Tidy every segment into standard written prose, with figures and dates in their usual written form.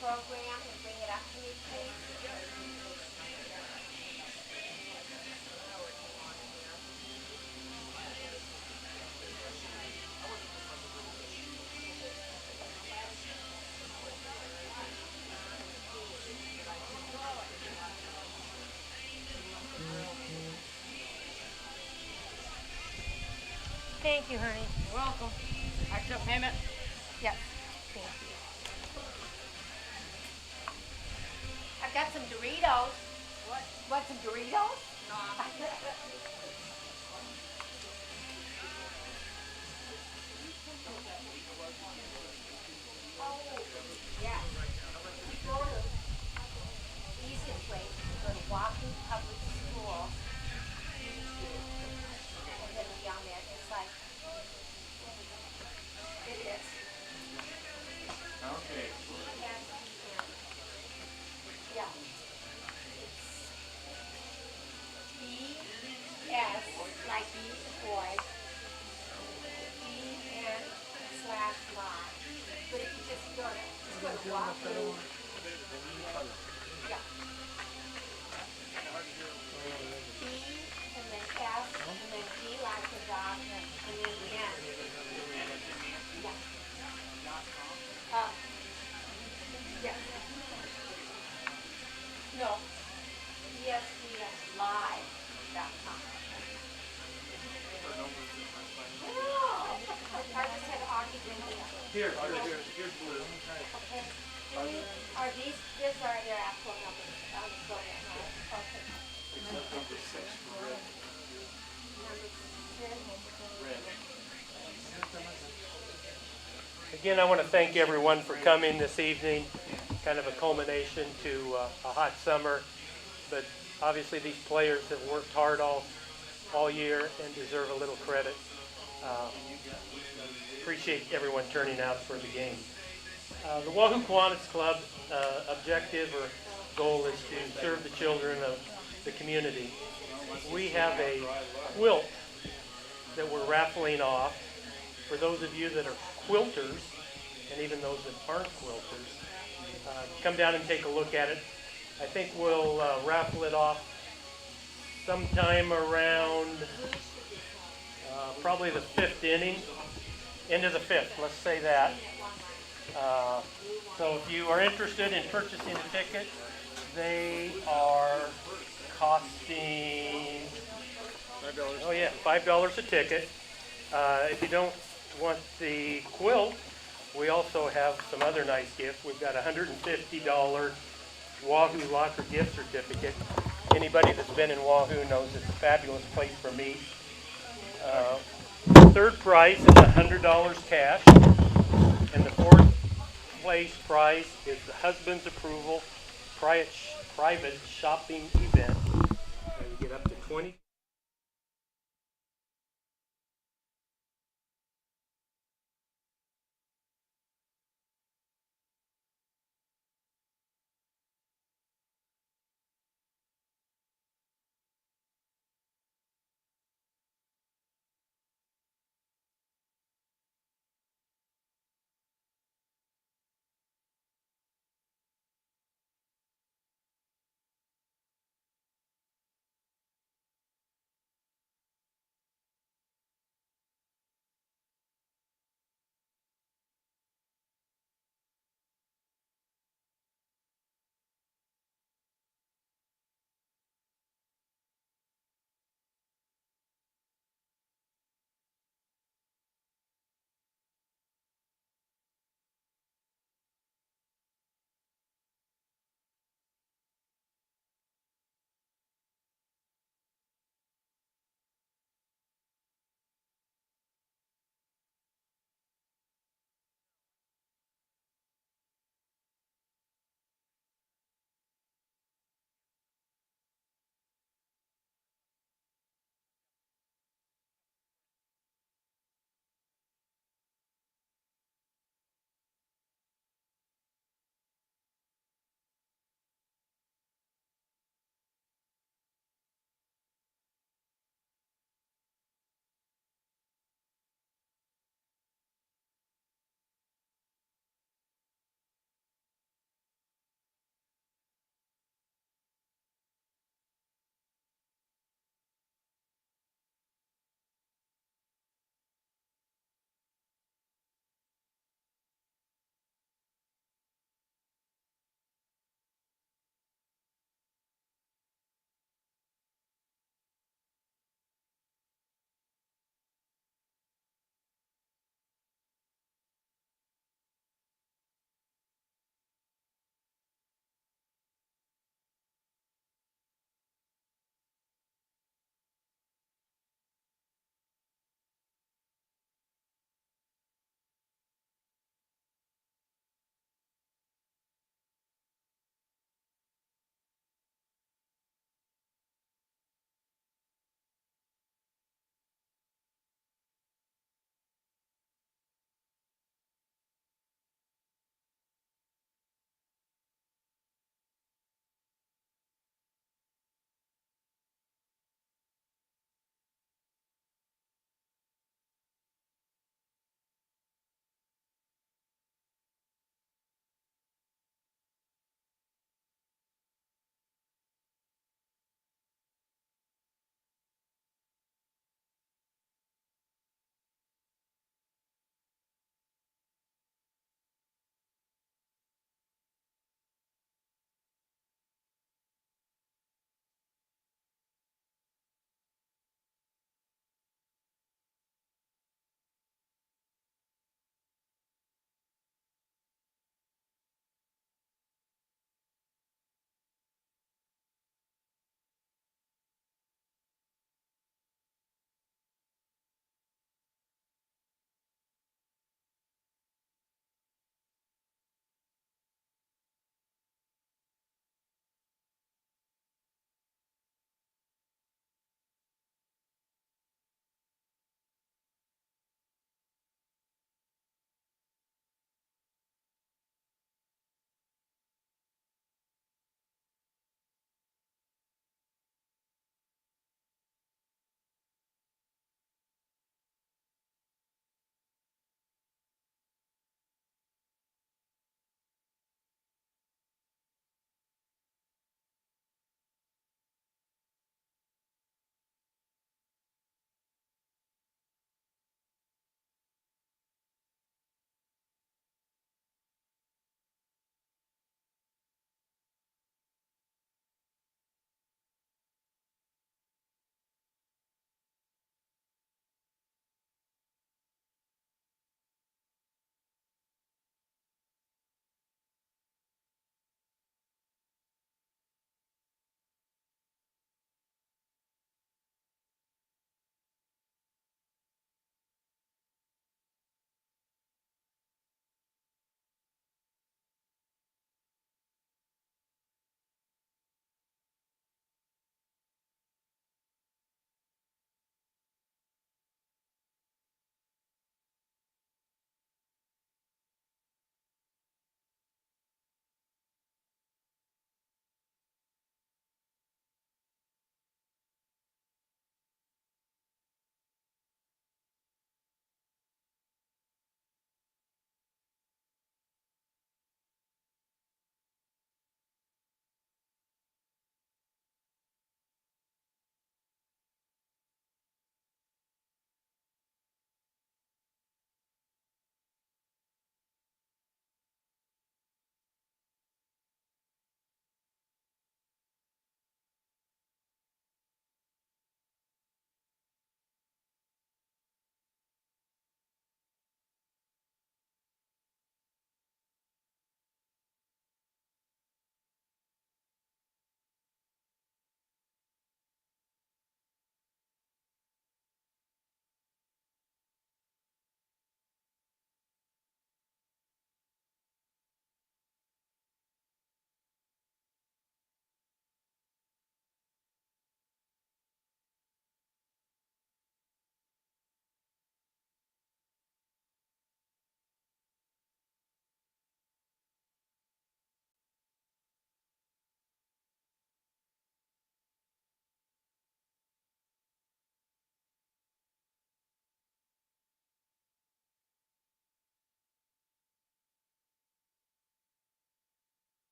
program and bring it up to me, please? Thank you, honey. You're welcome. Accept payment. Yes, thank you. I've got some Doritos. What? Want some Doritos? No. Oh, yeah. Go to the easiest way is to go to Wahoo Public Schools, YouTube, and then be on there. It's like, it is. Okay. ESPN. Yeah. It's BS, like B for boy, BN slash live. But if you just go to Wahoo, yeah. B and then S and then D like the dog and then N. Yeah. Yes. No. ESPNlive.com. No. I just had Augie bring me up. Here's blue. Okay. Are these are your actual numbers on the program, right? Okay. Except number 6 for red. Number 6. Red. Again, I want to thank everyone for coming this evening. Kind of a culmination to a hot summer, but obviously these players have worked hard all year and deserve a little credit. Appreciate everyone turning out for the game. The Wahoo Kiwanis Club objective or goal is to serve the children of the community. We have a quilt that we're raffling off. For those of you that are quilters, and even those that aren't quilters, come down and take a look at it. I think we'll raffle it off sometime around probably the 5th inning, end of the 5th, let's say that. So if you are interested in purchasing a ticket, they are costing $5. Oh yeah, $5 a ticket. If you don't want the quilt, we also have some other nice gifts. We've got a $150 Wahoo Locker gift certificate. Anybody that's been in Wahoo knows it's a fabulous place for meat. Third prize is $100 cash, and the fourth place prize is the husband's approval private shopping event. You get up to 20.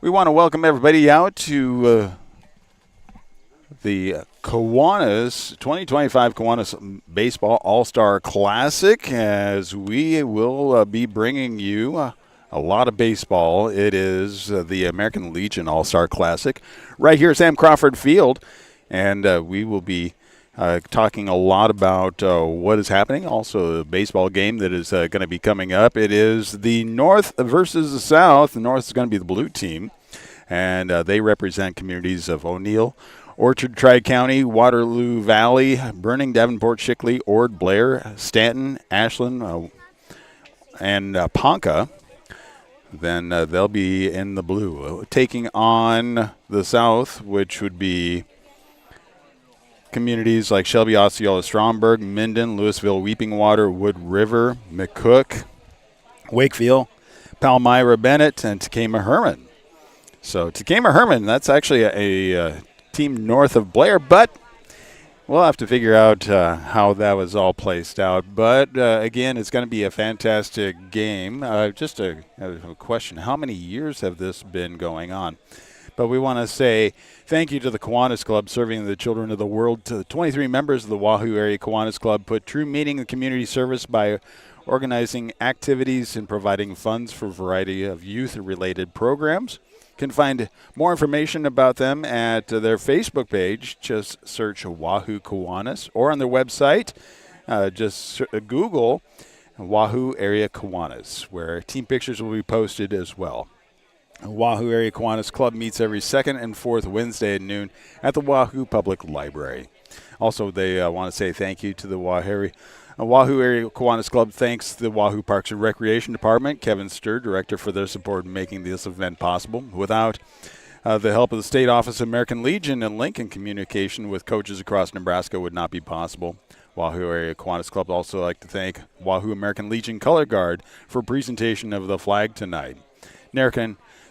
We want to welcome everybody out to the Kiwanis 2025 Kiwanis Baseball All-Star Classic, as we will be bringing you a lot of baseball. It is the American Legion All-Star Classic right here at Sam Crawford Field, and we will be talking a lot about what is happening. Also, a baseball game that is going to be coming up. It is the North versus the South. The North is going to be the blue team, and they represent communities of O'Neill, Orchard, Tri-County, Waterloo Valley, Burning, Davenport, Shickley, Ord, Blair, Stanton, Ashland, and Ponca. Then they'll be in the blue, taking on the South, which would be communities like Shelby, Osceola, Stromberg, Minden, Louisville, Weeping Water, Wood River, McCook, Wakefield, Palmyra, Bennett, and Takema Herman. So Takema Herman, that's actually a team north of Blair, but we'll have to figure out how that was all placed out. But, again, it's going to be a fantastic game. Just a question, how many years have this been going on? But we want to say thank you to the Kiwanis Club serving the children of the world. To the 23 members of the Wahoo Area Kiwanis Club put true meaning in community service by organizing activities and providing funds for a variety of youth-related programs. You can find more information about them at their Facebook page. Just search Wahoo Kiwanis, or on their website, just Google Wahoo Area Kiwanis, where team pictures will be posted as well. Wahoo Area Kiwanis Club meets every second and fourth Wednesday at noon at the Wahoo Public Library. Also, they want to say thank you to the Wahoo Area Kiwanis Club. Thanks the Wahoo Parks and Recreation Department, Kevin Sturr, director, for their support in making this event possible. Without the help of the State Office of American Legion and Lincoln, communication with coaches across Nebraska would not be possible. Wahoo Area Kiwanis Club also like to thank Wahoo American Legion Color Guard for presentation of the flag tonight.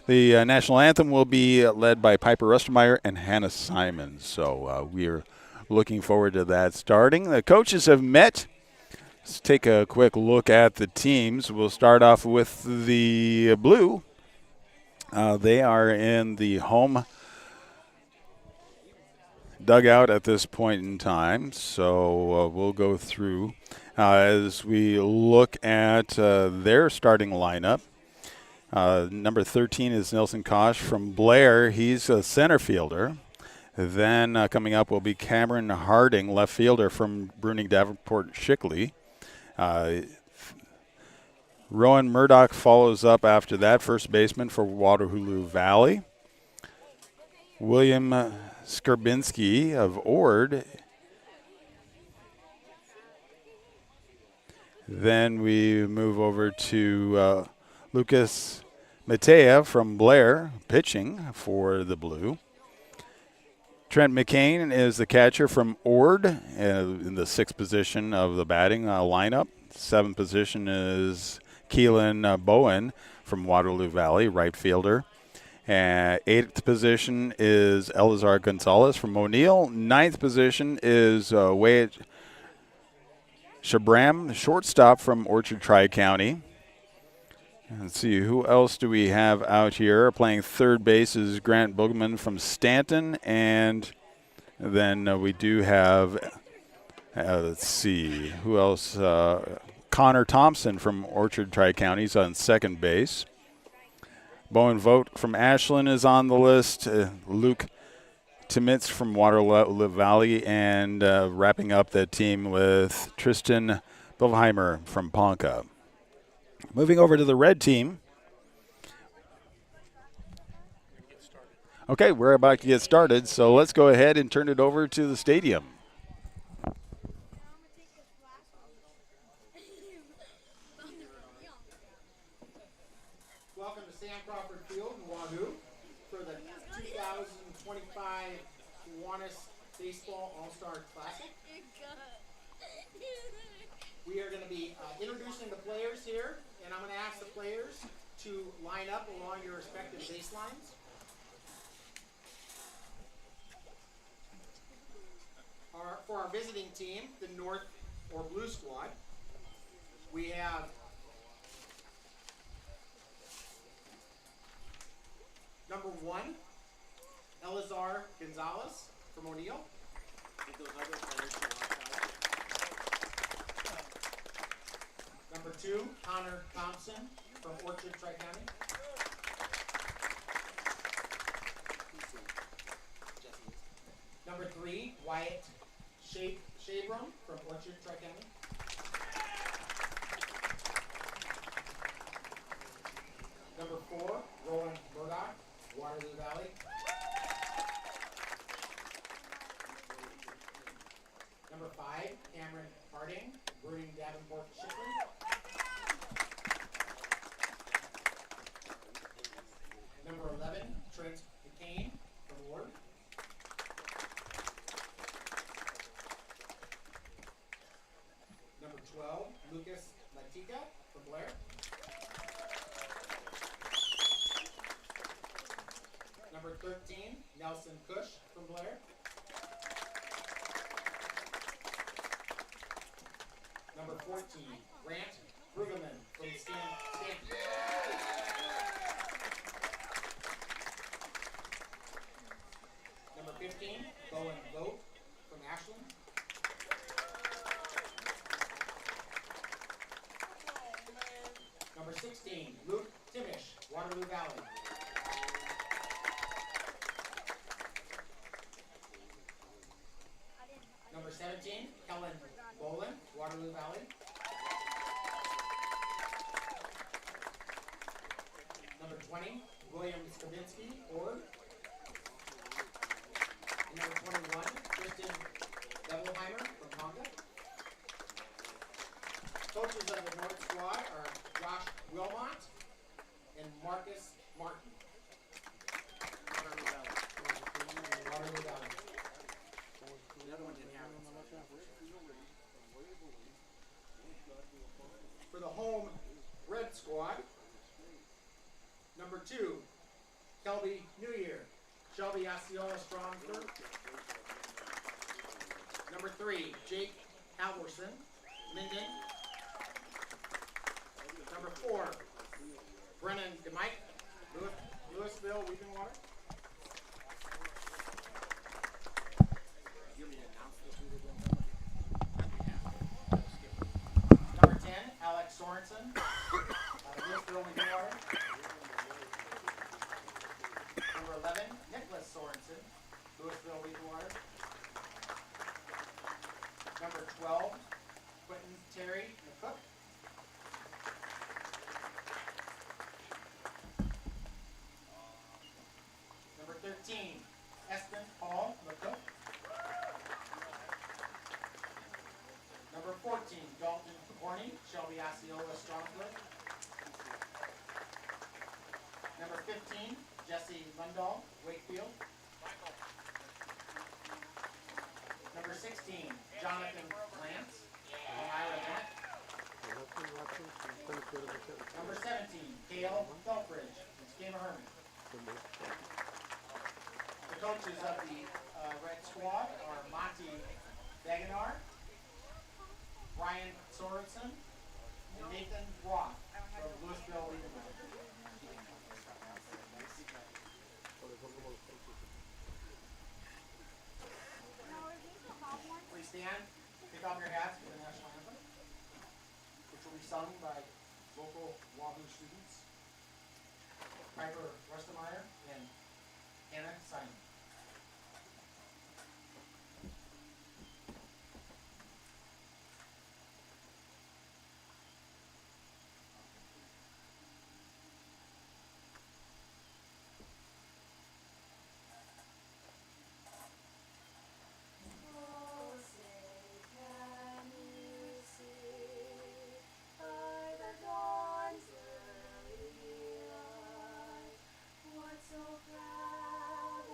The national anthem will be led by Piper Rustermeyer and Hannah Simons. So we are looking forward to that starting. The coaches have met. Let's take a quick look at the teams. We'll start off with the blue. They are in the home dugout at this point in time. So we'll go through as we look at their starting lineup. Number 13 is Nelson Kosh from Blair. He's a center fielder. Then coming up will be Cameron Harding, left fielder from Bruning, Davenport, Shickley. Rowan Murdoch follows up after that, first baseman for Waterloo Valley. William Skarbinski of Ord. Then we move over to Lucas Matea from Blair, pitching for the blue. Trent McCain is the catcher from Ord in the sixth position of the batting lineup. Seventh position is Keelan Bowen from Waterloo Valley, right fielder. Eighth position is Elazar Gonzalez from O'Neill. Ninth position is Wyatt Shabram, shortstop from Orchard Tri-County. Let's see, who else do we have out here? Playing third base is Grant Bogman from Stanton. And then we do have, let's see, who else? Connor Thompson from Orchard Tri-County is on second base. Bowen Vogt from Ashland is on the list. Luke Timitz from Waterloo Valley. And wrapping up that team with Tristan Bilheimer from Ponca. Moving over to the red team. Okay, we're about to get started, so let's go ahead and turn it over to the stadium. Welcome to Sam Crawford Field in Wahoo for the 2025 Kiwanis Baseball All-Star Classic. We are going to be introducing the players here, and I'm going to ask the players to line up along your respective baselines. For our visiting team, the North or Blue Squad, we have Number 1, Elazar Gonzalez from O'Neill. Number 2, Connor Thompson from Orchard, Tri-County. Number 3, Wyatt Shabram from Orchard, Tri-County. Number 4, Roland Murdoch, Waterloo Valley. Number 5, Cameron Harding, Bruning Davenport, Shipley. Number 11, Trent McCain from Ward. Number 12, Lucas Latika from Blair. Number 13, Nelson Cush from Blair. Number 14, Grant Brueggemann from Stanton. Number 15, Bowen Vogt from Ashland. Number 16, Luke Timish, Waterloo Valley. Number 17, Kellen Bolin, Waterloo Valley. Number 20, William Skavinsky, Ord. And number 21, Kristen Bevelheimer from Tonga. Coaches of the North Squad are Josh Wilmot and Marcus Martin. Waterloo Valley. Waterloo Valley. The other one didn't have it. For the home Red Squad, number 2, Kelby New Year, Shelby Osceola Strongford. Number 3, Jake Halverson, Minden. Number 4, Brennan DeMike, Louisville, Weeping Water. Number 10, Alex Sorensen, Louisville, Weeping Water. Number 11, Nicholas Sorensen, Louisville, Weeping Water. Number 12, Quentin Terry McCook. Number 13, Espen Paul McCook. Number 14, Dalton Horney, Shelby Osceola Strongfoot. Number 15, Jesse Lundahl, Wakefield. Number 16, Jonathan Lance, Ira Bennett. Number 17, Cale Felfridge, Takema Herman. The coaches of the Red Squad are Monty Dagenar, Brian Sorensen, and Nathan Roth from Louisville, Weeping. Please stand, take off your hats for the national anthem, which will be sung by local Wahoo students, Piper Westermeyer and Hannah Simon. So proud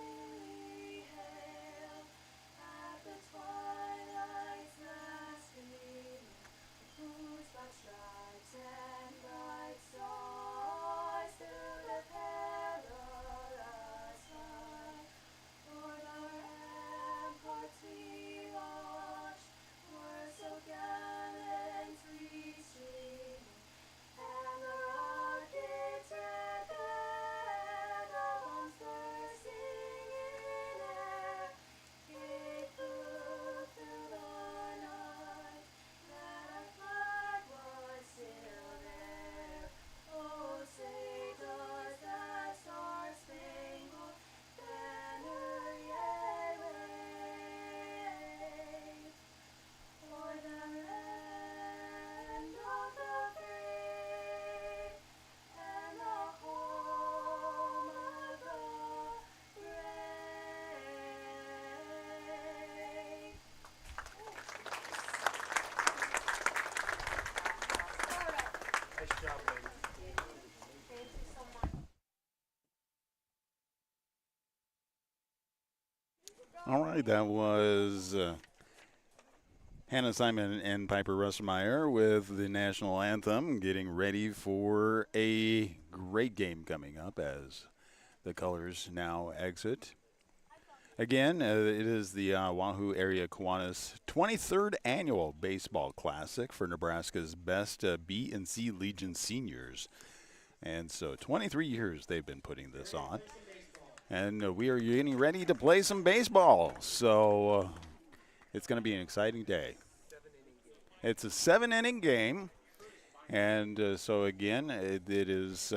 All right, that was Hannah Simon and Piper Russmeyer with the national anthem, getting ready for a great game coming up as the colors now exit. Again, it is the Wahoo Area Kiwanis 23rd Annual Baseball Classic for Nebraska's best B and C Legion seniors. And so 23 years they've been putting this on. And we are getting ready to play some baseball. So it's going to be an exciting day. It's a 7-inning game. And so, again, it is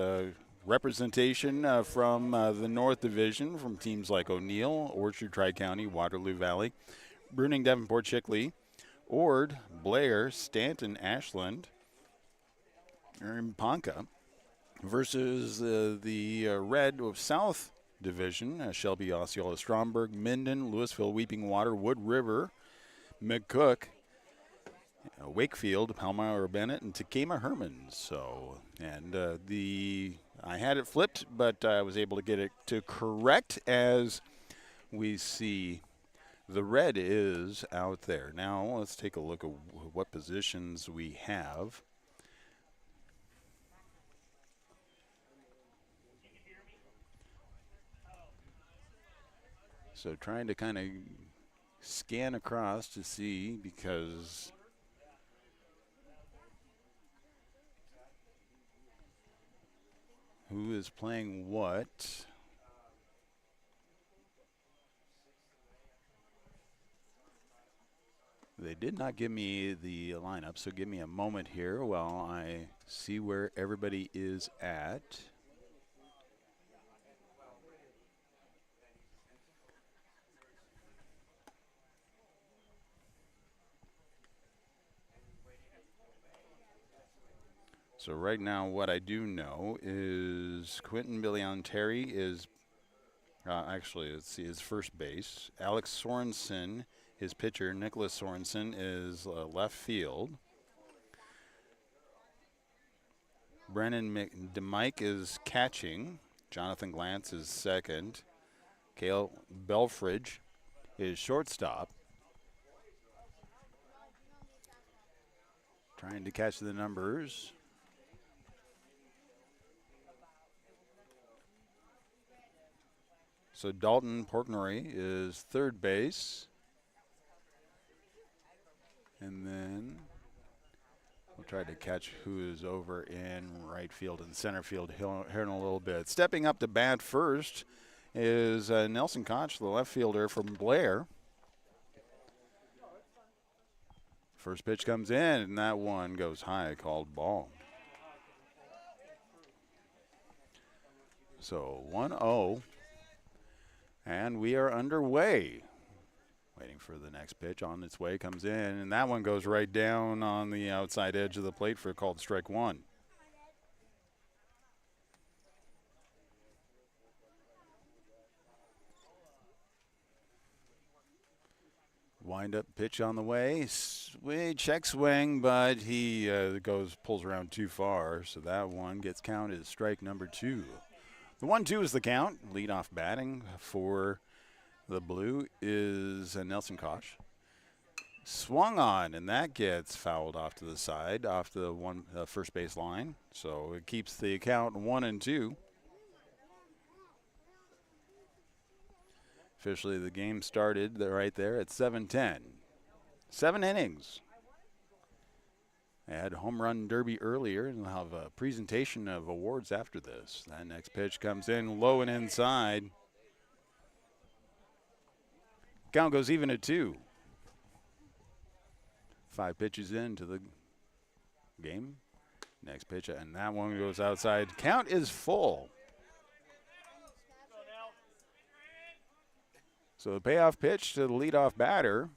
representation from the North Division from teams like O'Neill, Orchard, Tri-County, Waterloo Valley, Bruning, Davenport, Chickley, Ord, Blair, Stanton, Ashland, and Ponca versus the Red of South Division, Shelby, Osceola, Stromberg, Minden, Louisville, Weeping Water, Wood River, McCook, Wakefield, Palmyra Bennett, and Takema Herman. So, and I had it flipped, but I was able to get it to correct as we see the red is out there. Now, let's take a look at what positions we have. So trying to kind of scan across to see, because who is playing what. They did not give me the lineup, so give me a moment here while I see where everybody is at. So right now what I do know is Quentin Billion-Terry is, actually let's see, his first base. Alex Sorensen, his pitcher. Nicholas Sorensen is left field. Brennan DeMike is catching. Jonathan Glantz is second. Cale Belfridge is shortstop. Trying to catch the numbers. So Dalton Portnoy is third base. And then we'll try to catch who is over in right field and center field here in a little bit. Stepping up to bat first is Nelson Koch, the left fielder from Blair. First pitch comes in, and that one goes high, called ball. So 1-0. And we are underway. Waiting for the next pitch. On its way, comes in, and that one goes right down on the outside edge of the plate for a called strike one. Wind up pitch on the way. Check swing, but he pulls around too far, so that one gets counted as strike number two. The 1-2 is the count. Leadoff batting for the blue is Nelson Koch. Swung on, and that gets fouled off to the side, off the first base line. So it keeps the count 1-2. Officially, the game started right there at 7:10. 7 innings. They had home run derby earlier, and they'll have a presentation of awards after this. That next pitch comes in low and inside. Count goes even at 2. 5 pitches into the game. Next pitch, and that one goes outside. Count is full. So the payoff pitch to the leadoff batter.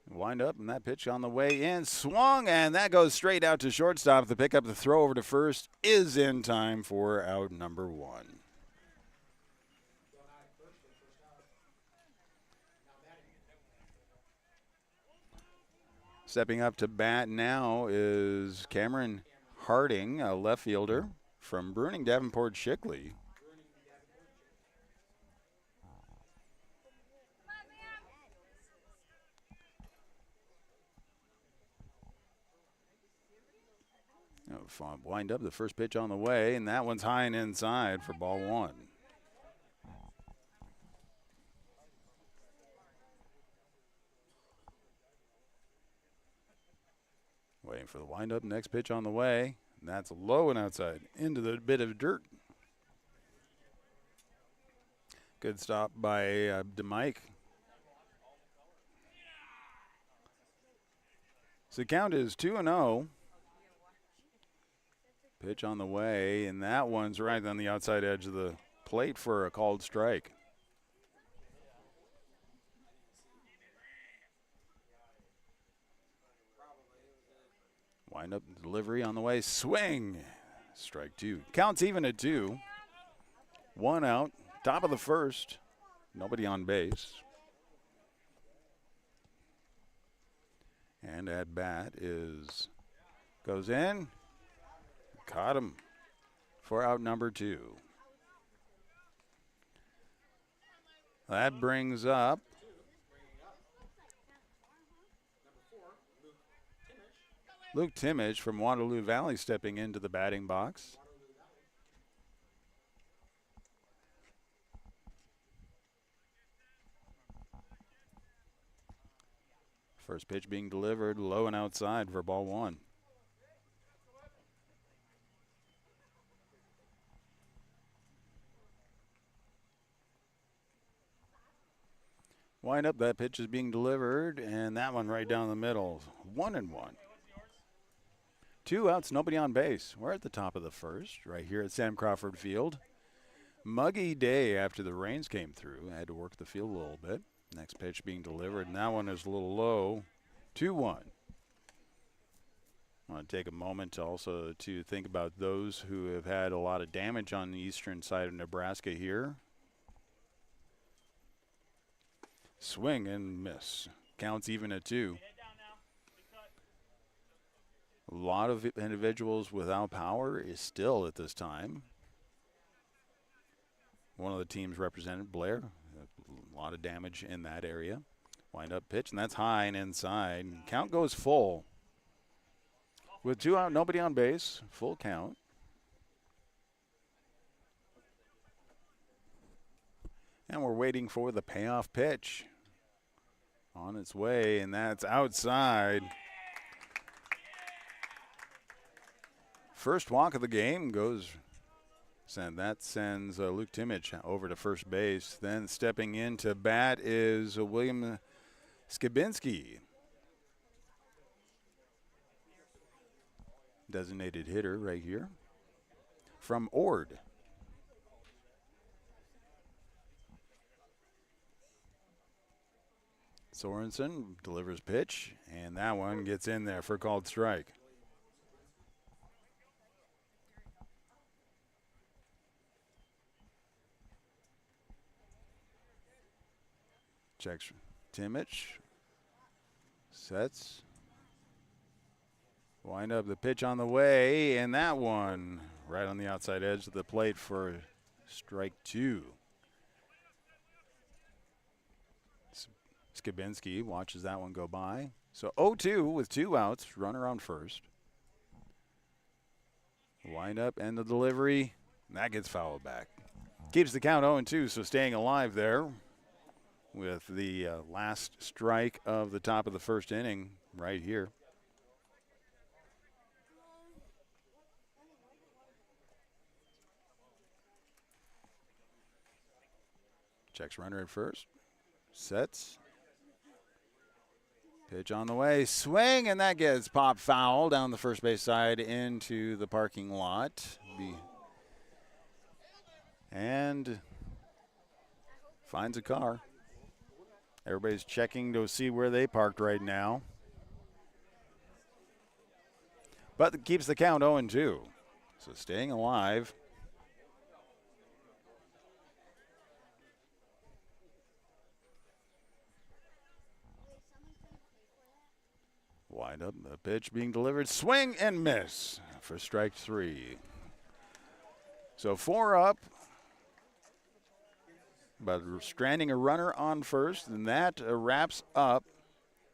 Wind up, and that pitch on the way in. Swung, and that goes straight out to shortstop. The pickup, the throw over to first is in time for out number 1. Stepping up to bat now is Cameron Harding, a left fielder from Bruning, Davenport, Chickley. Wind up the first pitch on the way, and that one's high and inside for ball one. Waiting for the windup. Next pitch on the way. And that's low and outside into the bit of dirt. Good stop by DeMike. So the count is 2-0. Pitch on the way, and that one's right on the outside edge of the plate for a called strike. Wind up delivery on the way. Swing. Strike two. Counts even at 2. 1 out. Top of the first. Nobody on base. And at bat goes in. Caught him for out number 2. That brings up Luke Timmage from Waterloo Valley stepping into the batting box. First pitch being delivered low and outside for ball one. Wind up, that pitch is being delivered, and that one right down the middle. 1-1. 2 outs, nobody on base. We're at the top of the first, right here at Sam Crawford Field. Muggy day after the rains came through. I had to work the field a little bit. Next pitch being delivered, and that one is a little low. 2-1. I want to take a moment also to think about those who have had a lot of damage on the eastern side of Nebraska here. Swing and miss. Counts even at 2. A lot of individuals without power is still at this time. One of the teams represented, Blair. A lot of damage in that area. Wind up pitch, and that's high and inside. Count goes full. With 2 out, nobody on base. Full count. And we're waiting for the payoff pitch. On its way, and that's outside. First walk of the game goes. That sends Luke Timmage over to first base. Then stepping in to bat is William Skibinski. Designated hitter right here from Ord. Sorensen delivers pitch, and that one gets in there for a called strike. Checks Timmich. Sets. Wind up the pitch on the way, and that one right on the outside edge of the plate for strike 2. Skibinski watches that one go by. So 0-2 with 2 outs, runner on first. Wind up and the delivery, and that gets fouled back. Keeps the count 0-2, so staying alive there with the last strike of the top of the first inning right here. Checks runner at first. Sets. Pitch on the way. Swing, and that gets popped foul down the first base side into the parking lot. And finds a car. Everybody's checking to see where they parked right now. But it keeps the count 0-2. So staying alive. Wind up, the pitch being delivered. Swing and miss for strike 3. So 4 up. But stranding a runner on first, and that wraps up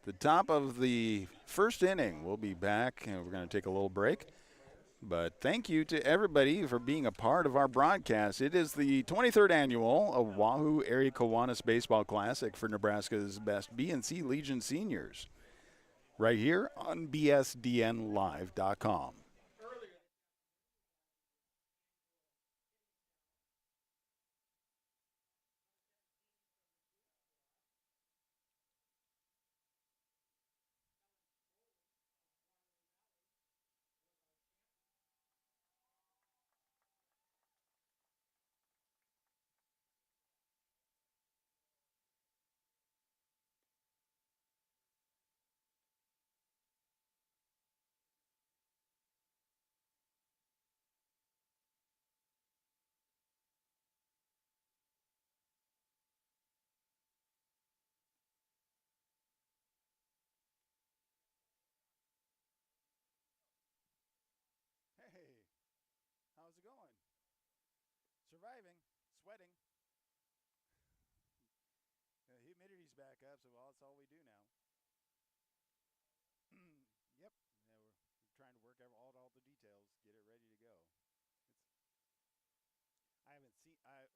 the top of the first inning. We'll be back, and we're going to take a little break. But thank you to everybody for being a part of our broadcast. It is the 23rd annual Oahu Area Kiwanis Baseball Classic for Nebraska's best B and C Legion seniors, right here on bsdnlive.com. Hey, how's it going? Surviving, sweating. The humidity's back up, so that's all we do now. Yep. Yeah, we're trying to work out all the details, get it ready to go. It's I haven't seen I've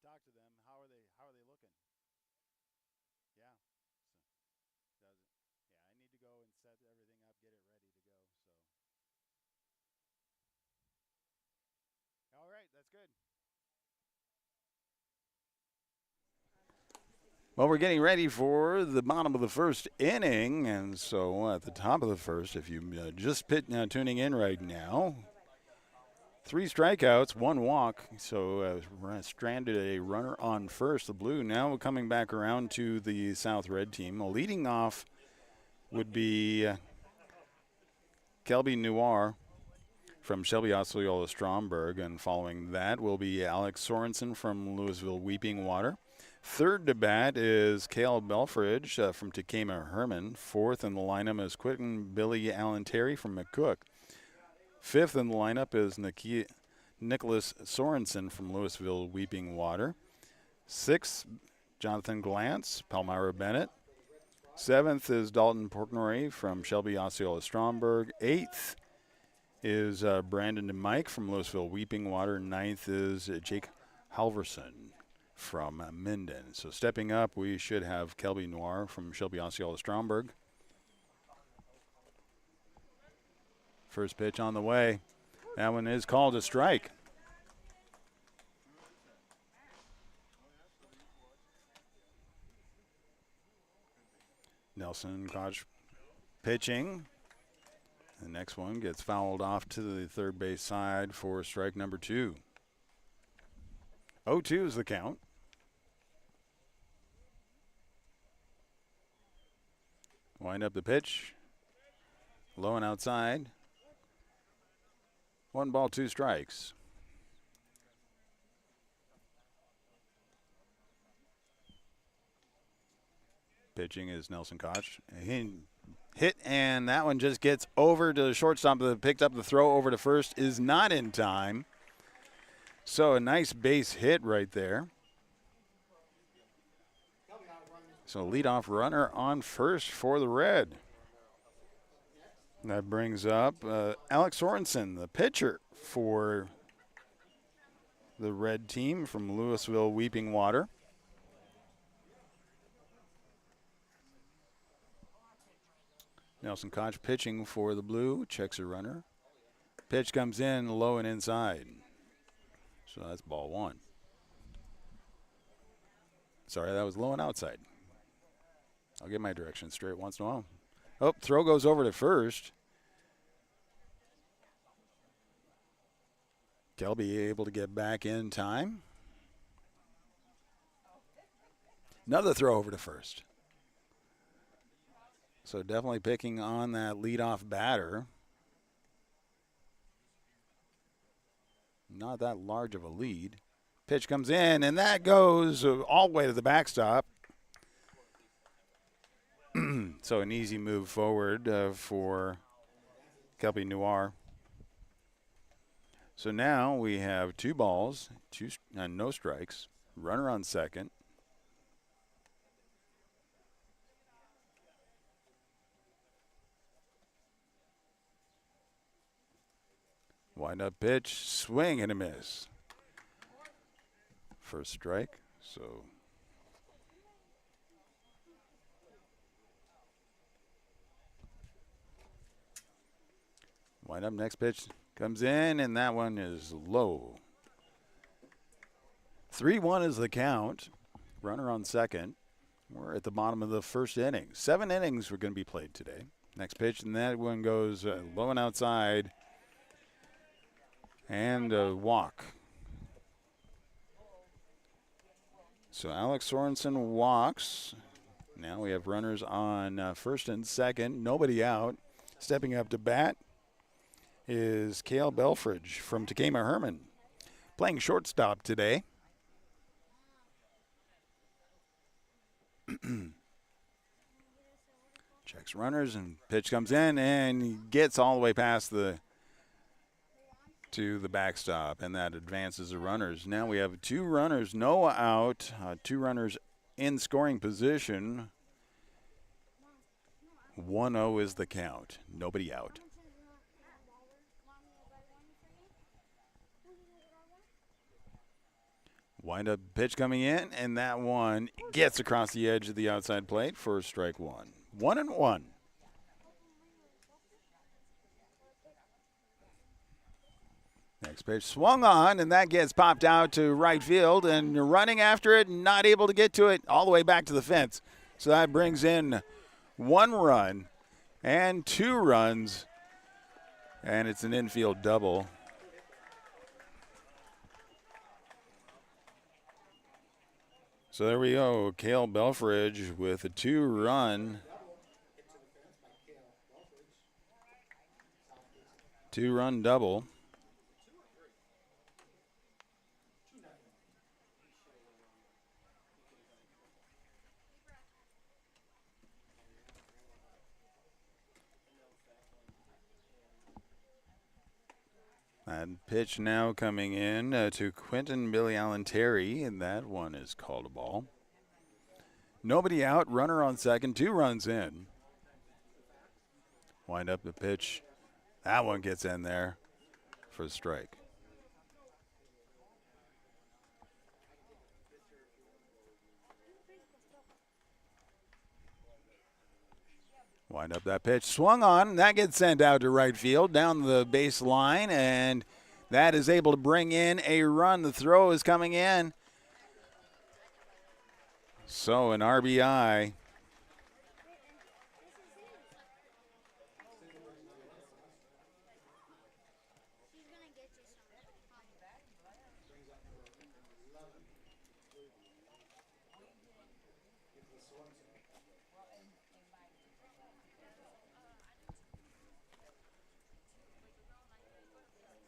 talked to them. How are they looking? Yeah. So does it? Yeah, I need to go and set everything up, get it ready to go. So all right, that's good. Well, we're getting ready for the bottom of the first inning, and so at the top of the first, if you tuning in right now, 3 strikeouts, 1 walk, so stranded a runner on first. The Blue now coming back around to the South Red team. Leading off would be Kelby Noir from Shelby Osceola Stromberg, and following that will be Alex Sorensen from Louisville Weeping Water. Third to bat is Cale Belfridge from Takema Herman. Fourth in the lineup is Quentin Billy Allen Terry from McCook. Fifth in the lineup is Nicholas Sorensen from Louisville Weeping Water. Sixth, Jonathan Glantz, Palmyra Bennett. Seventh is Dalton Portnoy from Shelby Osceola Stromberg. Eighth is Brandon and Mike from Louisville Weeping Water. Ninth is Jake Halverson from Minden. So stepping up, we should have Kelby Noir from Shelby Osceola Stromberg. First pitch on the way. That one is called a strike. Nelson Koch pitching. The next one gets fouled off to the third base side for strike number 2. 0-2 is the count. Wind up the pitch. Low and outside. 1 ball, 2 strikes. Pitching is Nelson Koch. He hit, and that one just gets over to the shortstop that picked up the throw over to first. Is not in time. So a nice base hit right there. So leadoff runner on first for the Red. That brings up Alex Sorensen, the pitcher for the Red team from Louisville Weeping Water. Nelson Koch pitching for the Blue, checks a runner. Pitch comes in low and inside. So that's ball 1. Sorry, that was low and outside. I'll get my direction straight once in a while. Oh, throw goes over to first. Kelby able to get back in time. Another throw over to first. So definitely picking on that leadoff batter. Not that large of a lead. Pitch comes in, and that goes all the way to the backstop. So an easy move forward for Kelby Noir. So now we have 2 balls, no strikes, runner on second. Wind up pitch, swing and a miss. First strike, so wind up next pitch comes in, and that one is low. 3-1 is the count. Runner on second. We're at the bottom of the first inning. 7 innings were going to be played today. Next pitch, and that one goes low and outside. And a walk. So Alex Sorensen walks. Now we have runners on first and second. Nobody out. Stepping up to bat is Cale Belfridge from Takema Herman. Playing shortstop today. Checks runners, and pitch comes in and gets all the way past to the backstop, and that advances the runners. Now we have 2 runners, no out, 2 runners in scoring position. 1-0 is the count. Nobody out. Wind up pitch coming in, and that one gets across the edge of the outside plate for strike 1. 1-1. Next pitch swung on, and that gets popped out to right field, and you're running after it, not able to get to it all the way back to the fence. So that brings in 1 run and 2 runs, and it's an infield double. So there we go. Cale Belfridge with a 2-run. 2-run double. That pitch now coming in to Quentin Billy Allen Terry, and that one is called a ball. Nobody out, runner on second, 2 runs in. Wind up the pitch. That one gets in there for the strike. Wind up that pitch, swung on, that gets sent out to right field down the baseline, and that is able to bring in a run. The throw is coming in. So an RBI.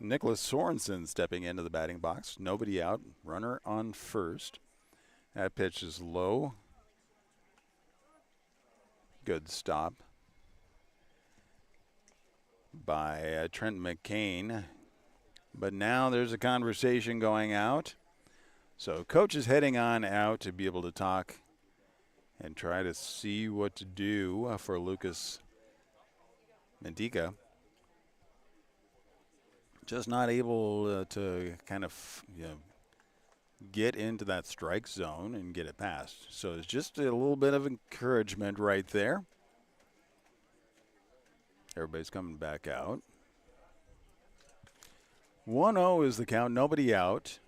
Nicholas Sorensen stepping into the batting box. Nobody out. Runner on first. That pitch is low. Good stop by Trent McCain. But now there's a conversation going out. So coach is heading on out to be able to talk and try to see what to do for Lucas Mendica. Just not able to kind of get into that strike zone and get it past. So it's just a little bit of encouragement right there. Everybody's coming back out. 1-0 is the count, nobody out.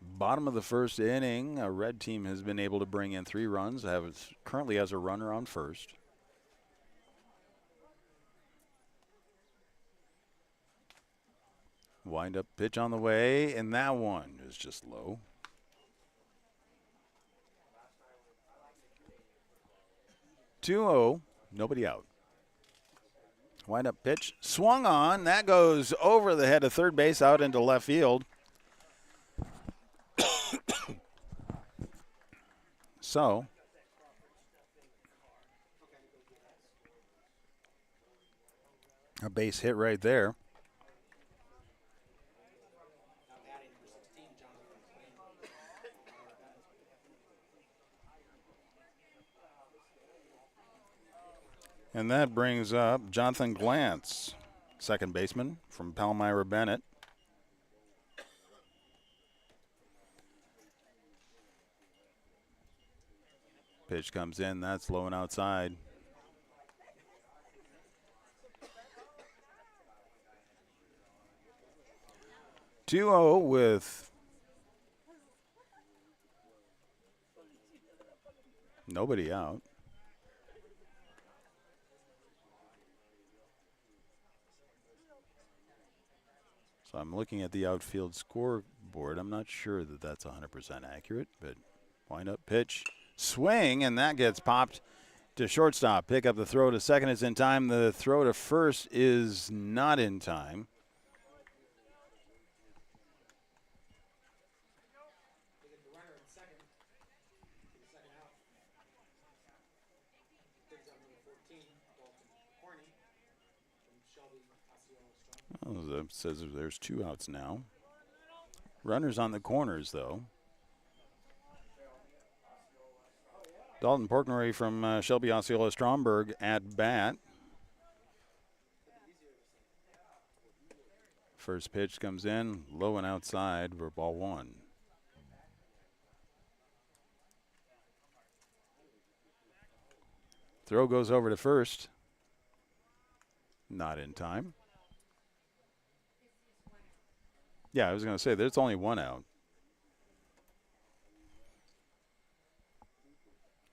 Bottom of the first inning, a red team has been able to bring in 3 runs. Currently has a runner on first. Wind up pitch on the way, and that one is just low. Two-0, nobody out. Wind up pitch, swung on. That goes over the head of third base out into left field. So, a base hit right there. And that brings up Jonathan Glantz second baseman from Palmyra Bennett. Pitch comes in, that's low and outside. Two zero with nobody out. So I'm looking at the outfield scoreboard. I'm not sure that that's 100% accurate, but wind up pitch, swing, and that gets popped to shortstop. Pick up the throw to second is in time. The throw to first is not in time. They get the runner in second. For the second out. Brings up number 14, Dalton Corney from Shelby Osceola Strong. Oh, it says there's 2 outs now. Runners on the corners, though. Dalton Portnoy from Shelby Osceola Stromberg at bat. First pitch comes in, low and outside for ball 1. Throw goes over to first. Not in time. Yeah, I was going to say there's only 1 out.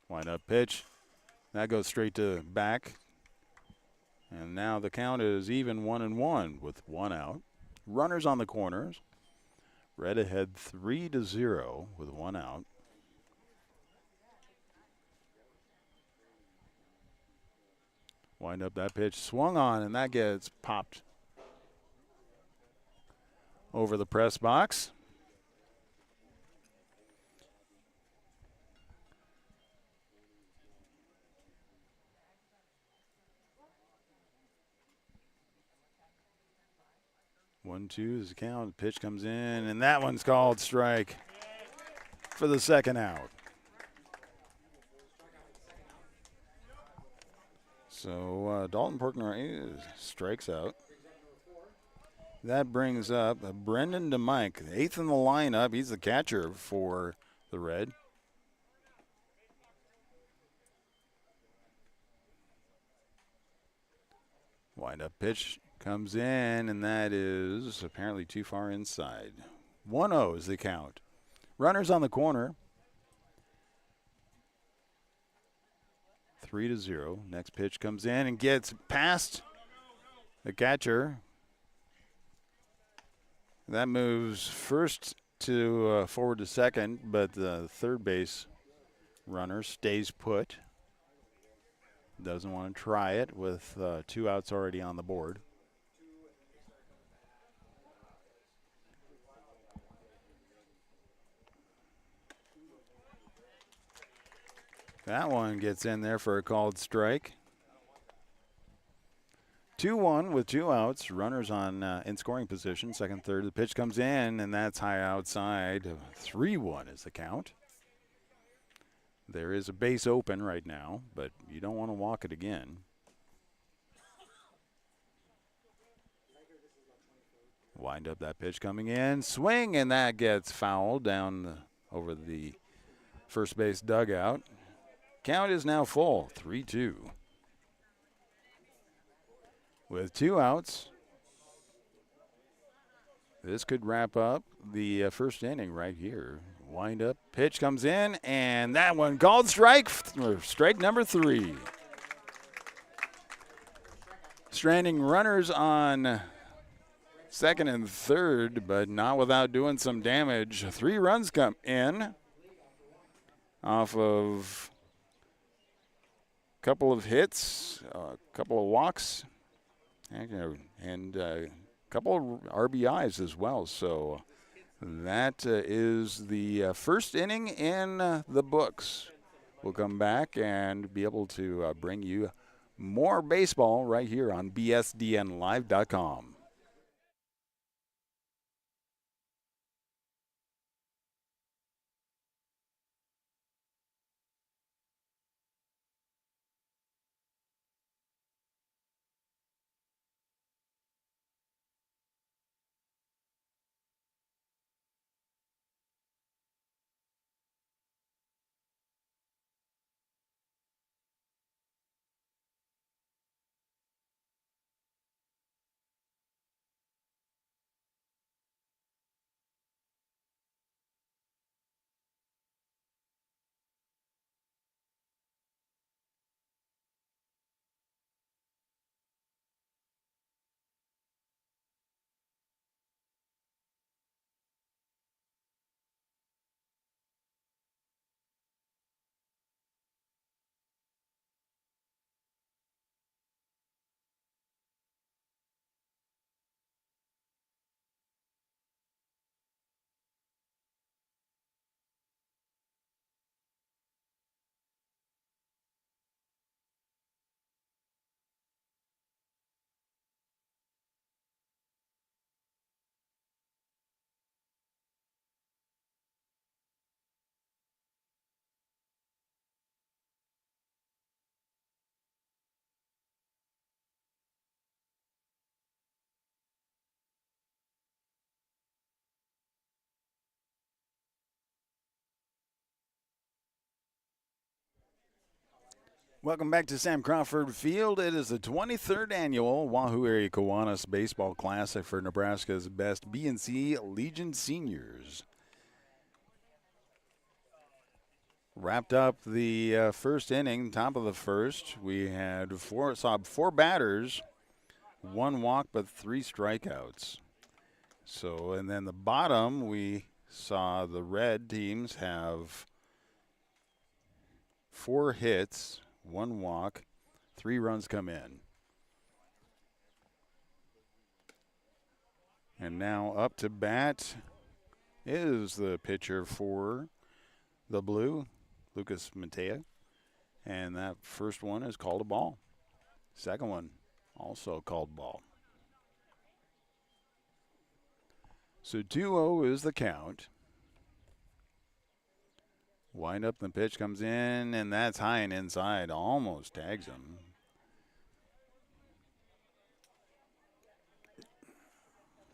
Wind up pitch. That goes straight to back. And now the count is even 1-1 with 1 out. Runners on the corners. Red ahead 3-0 with 1 out. Wind up that pitch. Swung on, and that gets popped over the press box. One, two is the count. Pitch comes in, and that one's called strike for the second out. So Dalton Portnoy strikes out. That brings up Brendan DeMike, 8th in the lineup. He's the catcher for the Red. Wind up pitch comes in, and that is apparently too far inside. 1-0 is the count. Runners on the corner. 3-0. Next pitch comes in and gets past the catcher. That moves first to forward to second, but the third base runner stays put. Doesn't want to try it with 2 outs already on the board. That one gets in there for a called strike. 2-1 with 2 outs. Runners on in scoring position. Second, third. The pitch comes in, and that's high outside. 3-1 is the count. There is a base open right now, but you don't want to walk it again. Wind up that pitch coming in. Swing, and that gets fouled down over the first base dugout. Count is now full, 3-2. With 2 outs, this could wrap up the first inning right here. Wind up, pitch comes in, and that one called strike, strike number 3. Stranding runners on second and third, but not without doing some damage. 3 runs come in off of couple of hits, a couple of walks, and a couple of RBIs as well. So that is the first inning in the books. We'll come back and be able to bring you more baseball right here on bsdnlive.com. Welcome back to Sam Crawford Field. It is the 23rd annual Wahoo Area Kiwanis Baseball Classic for Nebraska's best B&C Legion seniors. Wrapped up the first inning, top of the first. We had four batters, one walk, but 3 strikeouts. So, and then the bottom, we saw the red teams have 4 hits, 1 walk, 3 runs come in. And now up to bat is the pitcher for the Blue, Lucas Matea. And that first one is called a ball. Second one also called ball. So 2-0 is the count. Wind up, the pitch comes in, and that's high and inside. Almost tags him.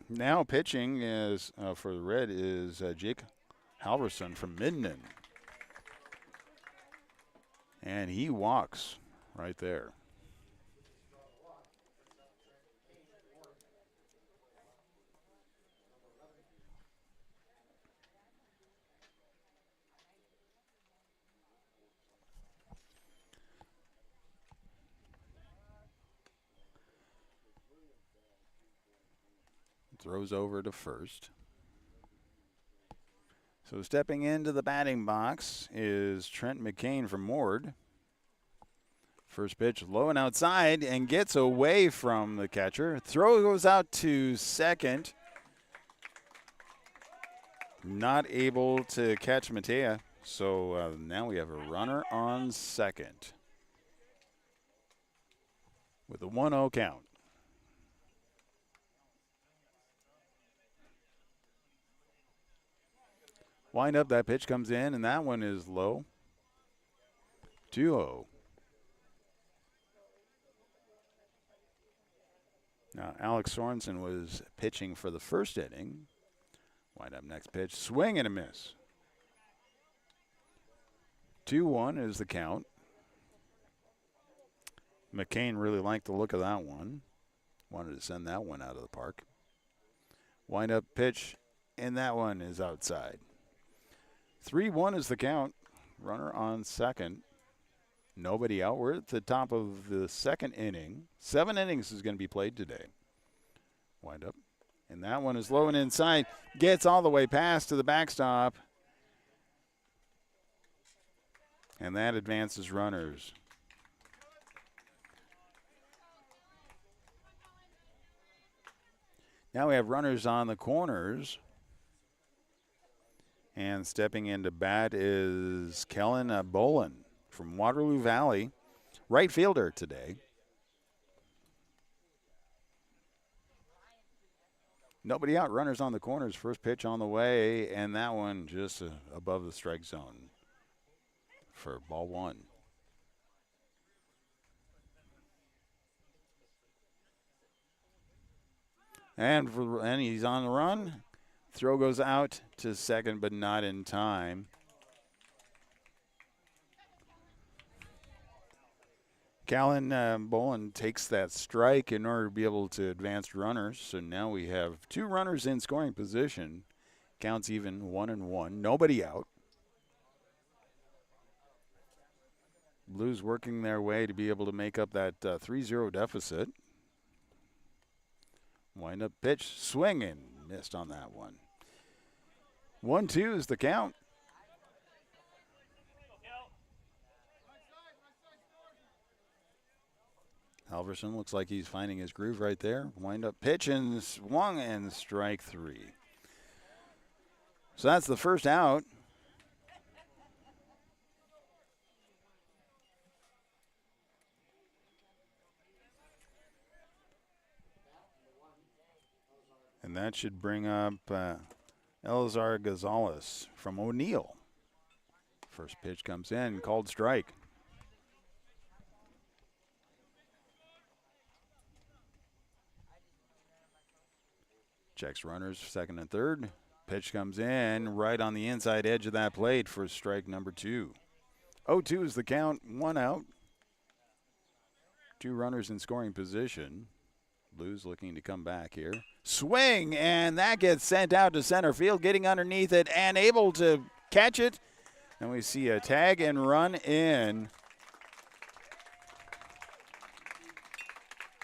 Now pitching is for the Red is Jake Halverson from Minden. And he walks right there. Throws over to first. So stepping into the batting box is Trent McCain from Ward. First pitch low and outside and gets away from the catcher. Throw goes out to second. Not able to catch Matea. So now we have a runner on second with a 1-0 count. Wind up, that pitch comes in, and that one is low. 2-0. Now, Alex Sorensen was pitching for the first inning. Wind up, next pitch, swing and a miss. 2-1 is the count. McCain really liked the look of that one. Wanted to send that one out of the park. Wind up, pitch, and that one is outside. 3-1 is the count. Runner on second. Nobody out. We're at the top of the second inning. 7 innings is going to be played today. Wind up. And that one is low and inside. Gets all the way past to the backstop. And that advances runners. Now we have runners on the corners. And stepping into bat is Kellen Bolin from Waterloo Valley, right fielder today. Nobody out, runners on the corners. First pitch on the way, and that one just above the strike zone for ball 1. And he's on the run. Throw goes out to second, but not in time. Callan Bolin takes that strike in order to be able to advance runners. So now we have 2 runners in scoring position. Counts even 1-1. Nobody out. Blues working their way to be able to make up that 3-0 deficit. Wind up pitch, swinging, missed on that one. 1-2 is the count. Halverson looks like he's finding his groove right there. Wind up pitch and swung and strike 3. So that's the first out. And that should bring up Elazar Gonzalez from O'Neill. First pitch comes in, called strike. Checks runners second and third. Pitch comes in right on the inside edge of that plate for strike number 2. 0-2 is the count, 1 out. 2 runners in scoring position. Blues looking to come back here. Swing, and that gets sent out to center field, getting underneath it and able to catch it. And we see a tag and run in.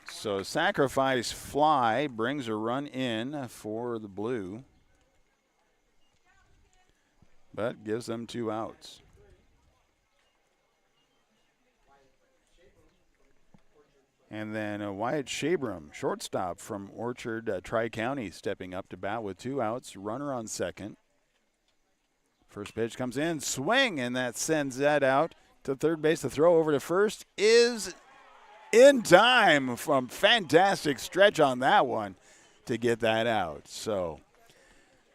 So sacrifice fly brings a run in for the Blue, but gives them 2 outs. And then Wyatt Shabram, shortstop from Orchard Tri-County, stepping up to bat with 2 outs, runner on second. First pitch comes in, swing, and that sends that out to third base. The throw over to first is in time from fantastic stretch on that one to get that out. So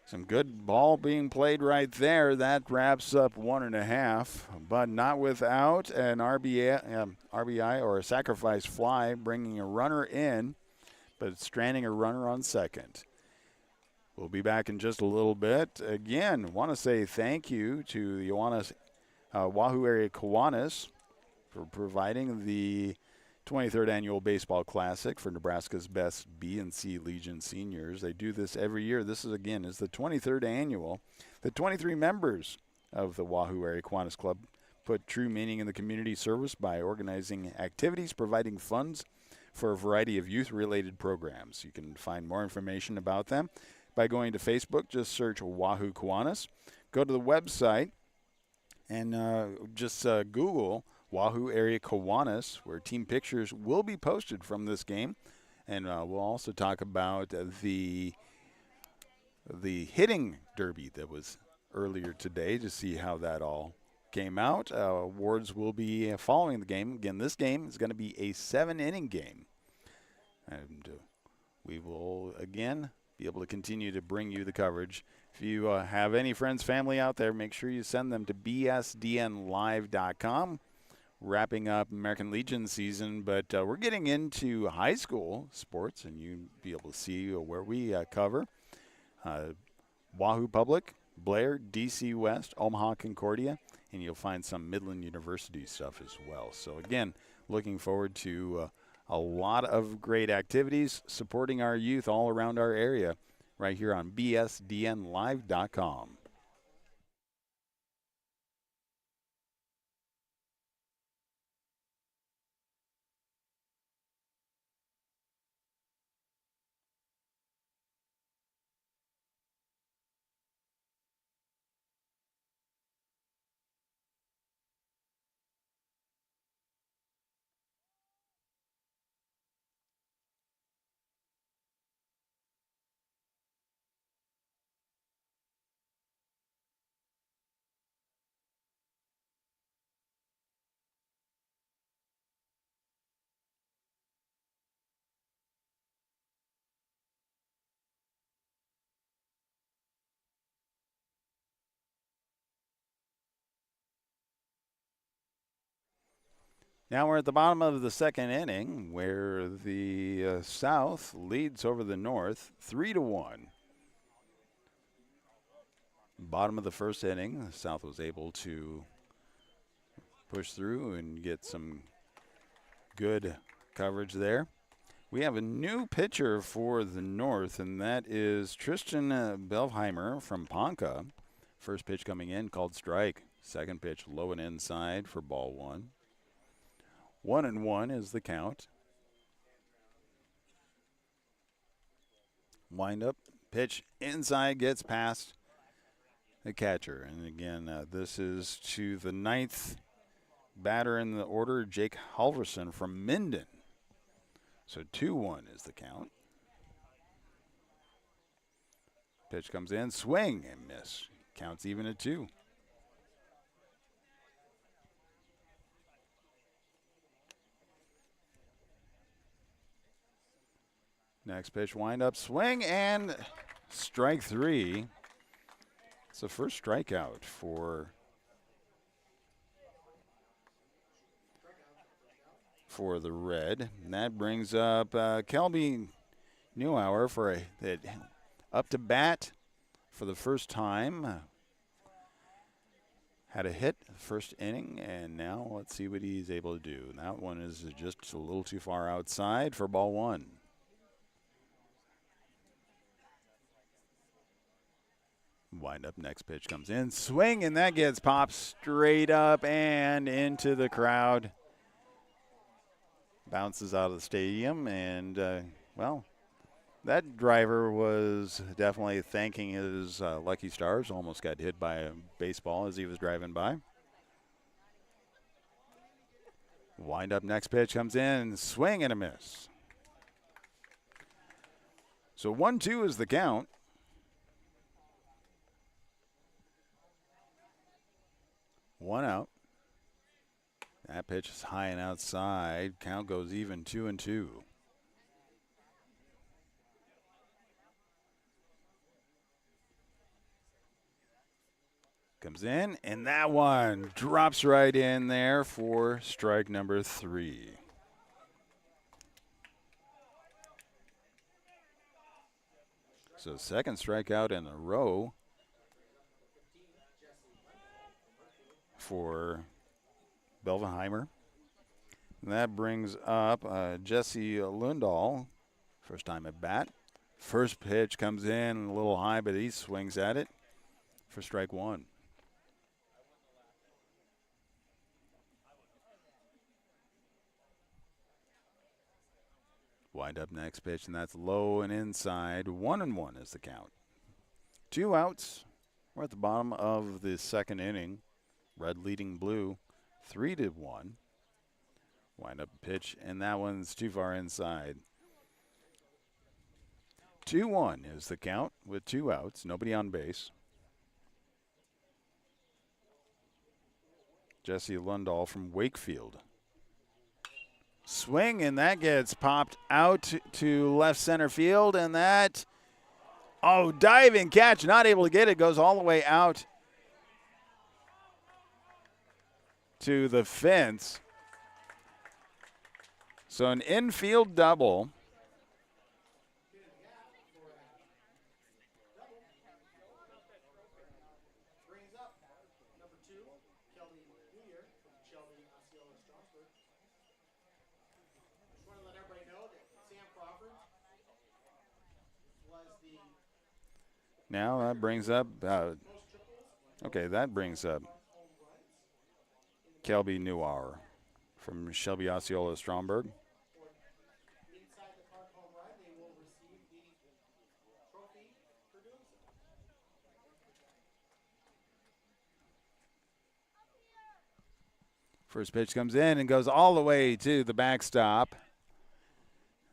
some good ball being played right there. That wraps up 1.5, but not without an RBI or a sacrifice fly, bringing a runner in, but stranding a runner on second. We'll be back in just a little bit. Again, want to say thank you to the Wahoo area Kiwanis for providing the 23rd Annual Baseball Classic for Nebraska's best B and C Legion seniors. They do this every year. This is the 23rd annual. The 23 members of the Wahoo Area Kiwanis Club put true meaning in the community service by organizing activities, providing funds for a variety of youth-related programs. You can find more information about them by going to Facebook. Just search Wahoo Kiwanis. Go to the website and just Google Wahoo Area Kiwanis, where team pictures will be posted from this game. And we'll also talk about the hitting derby that was earlier today to see how that all came out. Awards will be following the game. Again, this game is going to be a 7-inning game. And we will, again, be able to continue to bring you the coverage. If you have any friends, family out there, make sure you send them to bsdnlive.com. Wrapping up American Legion season, but we're getting into high school sports, and you'll be able to see where we cover Wahoo Public, Blair, DC West, Omaha Concordia, and you'll find some Midland University stuff as well. So again, looking forward to a lot of great activities supporting our youth all around our area right here on bsdnlive.com. Now we're at the bottom of the second inning, where the South leads over the North 3-1. Bottom of the first inning, the South was able to push through and get some good coverage there. We have a new pitcher for the North, and that is Tristan Belheimer from Ponca. First pitch coming in, called strike. Second pitch low and inside for ball 1. 1-1 is the count. Wind up, pitch inside, gets past the catcher. And again, this is to the 9th batter in the order, Jake Halverson from Minden. So 2-1 is the count. Pitch comes in, swing and miss. Counts even at 2. Next pitch, wind up, swing, and strike 3. It's the first strikeout for the Red. And that brings up Kelby Newhour for up to bat for the first time. had a hit first inning, and now let's see what he's able to do. That one is just a little too far outside for ball one. Wind up, next pitch comes in, swing, and that gets popped straight up and into the crowd. Bounces out of the stadium, and, well, that driver was definitely thanking his lucky stars. Almost got hit by a baseball as he was driving by. Wind up, next pitch comes in, swing and a miss. So 1-2 is the count. One out. That pitch is high and outside. Count goes even, 2-2. Comes in, and that one drops right in there for strike number 3. So second strikeout in a row for Belvenheimer. And that brings up Jesse Lundahl, first time at bat. First pitch comes in a little high, but he swings at it for strike 1. Wind up, next pitch, and that's low and inside. 1-1 is the count. 2 outs. We're at the bottom of the second inning. Red leading blue, 3-1. Wind up, pitch, and that one's too far inside. 2-1 is the count with 2 outs. Nobody on base. Jesse Lundahl from Wakefield. Swing, and that gets popped out to left center field, and that, diving catch, not able to get it, goes all the way out to the fence. So an infield double. Brings up number 2, Kelby Jr. from Shelby, Osceola, Strasburg. Just want to let everybody know that Sam Crawford was the Now that brings up, Kelby Newhour from Shelby Osceola Stromberg. inside the park home run. They will receive the trophy for doing so. First pitch comes in and goes all the way to the backstop.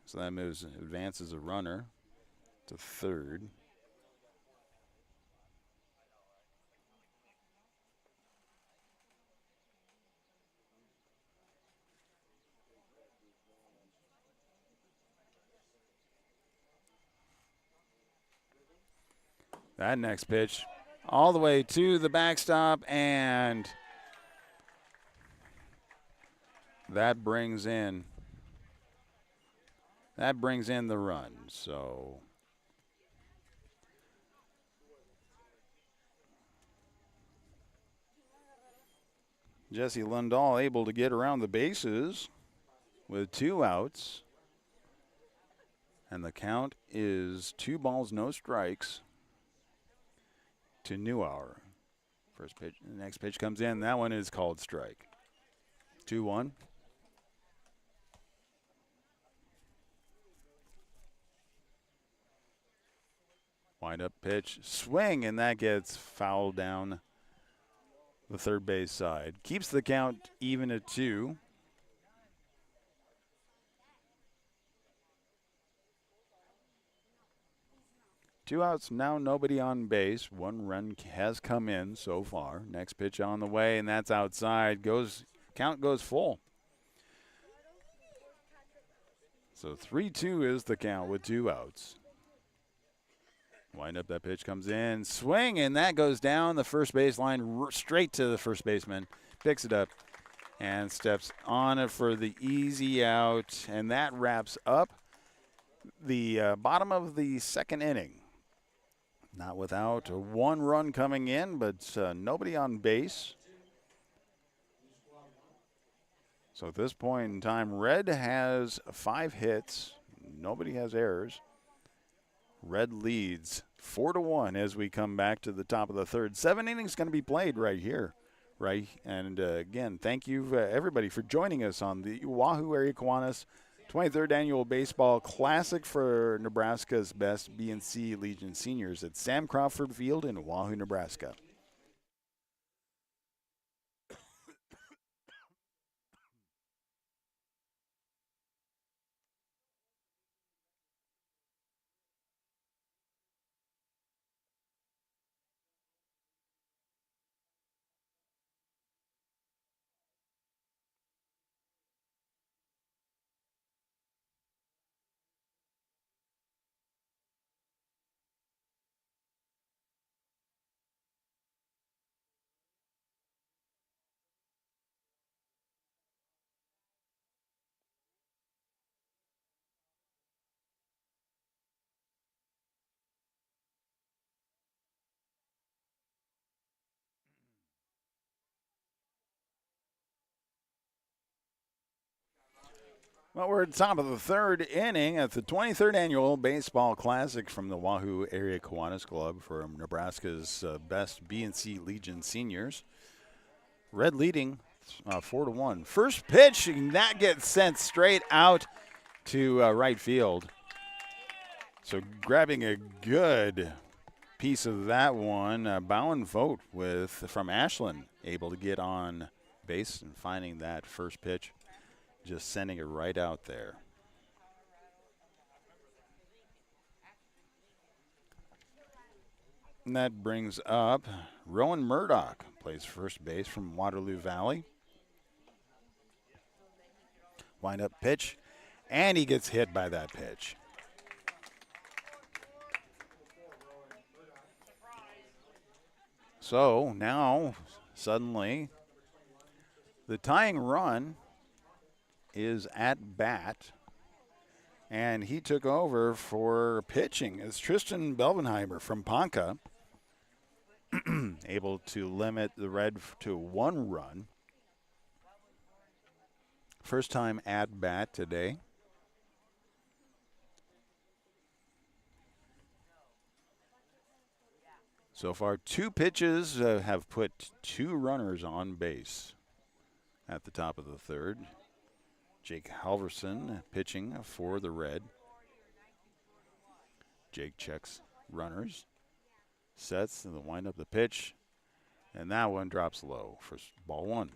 So that advances a runner to third. That next pitch all the way to the backstop, and that brings in the run. So Jesse Lundahl able to get around the bases with 2 outs. And the count is 2 balls, no strikes to Newhour. First pitch, the next pitch comes in. That one is called strike. 2-1. Wind up pitch, swing, and that gets fouled down the third base side. Keeps the count even at 2. Two outs, now nobody on base. 1 run has come in so far. Next pitch on the way, and that's outside. Count goes full. So 3-2 is the count with 2 outs. Wind up, that pitch comes in. Swing, and that goes down the first base line straight to the first baseman. Picks it up and steps on it for the easy out. And that wraps up the bottom of the second inning. Not without 1 run coming in, but nobody on base. So at this point in time, Red has 5 hits. Nobody has errors. Red leads 4-1 as we come back to the top of the third. 7 innings going to be played right here. Right, and again, thank you everybody for joining us on the Wahoo Area Kiwanis 23rd Annual Baseball Classic for Nebraska's best B&C Legion seniors at Sam Crawford Field in Wahoo, Nebraska. Well, we're at the top of the third inning at the 23rd Annual Baseball Classic from the Wahoo Area Kiwanis Club for Nebraska's best B&C Legion seniors. Red leading 4-1. First pitch, and that gets sent straight out to right field. So grabbing a good piece of that one, Bowen Vogt from Ashland, able to get on base and finding that first pitch. Just sending it right out there. And that brings up Rowan Murdoch, plays first base from Waterloo Valley. Wind up pitch, and he gets hit by that pitch. So now, suddenly, the tying run is at bat, and he took over for pitching as Tristan Belvenheimer from Ponca, able to limit the Red to 1 run. First time at bat today. So far, 2 pitches have put 2 runners on base at the top of the third. Jake Halverson pitching for the Red. Jake checks runners, sets, and the wind up the pitch, and that one drops low for ball 1.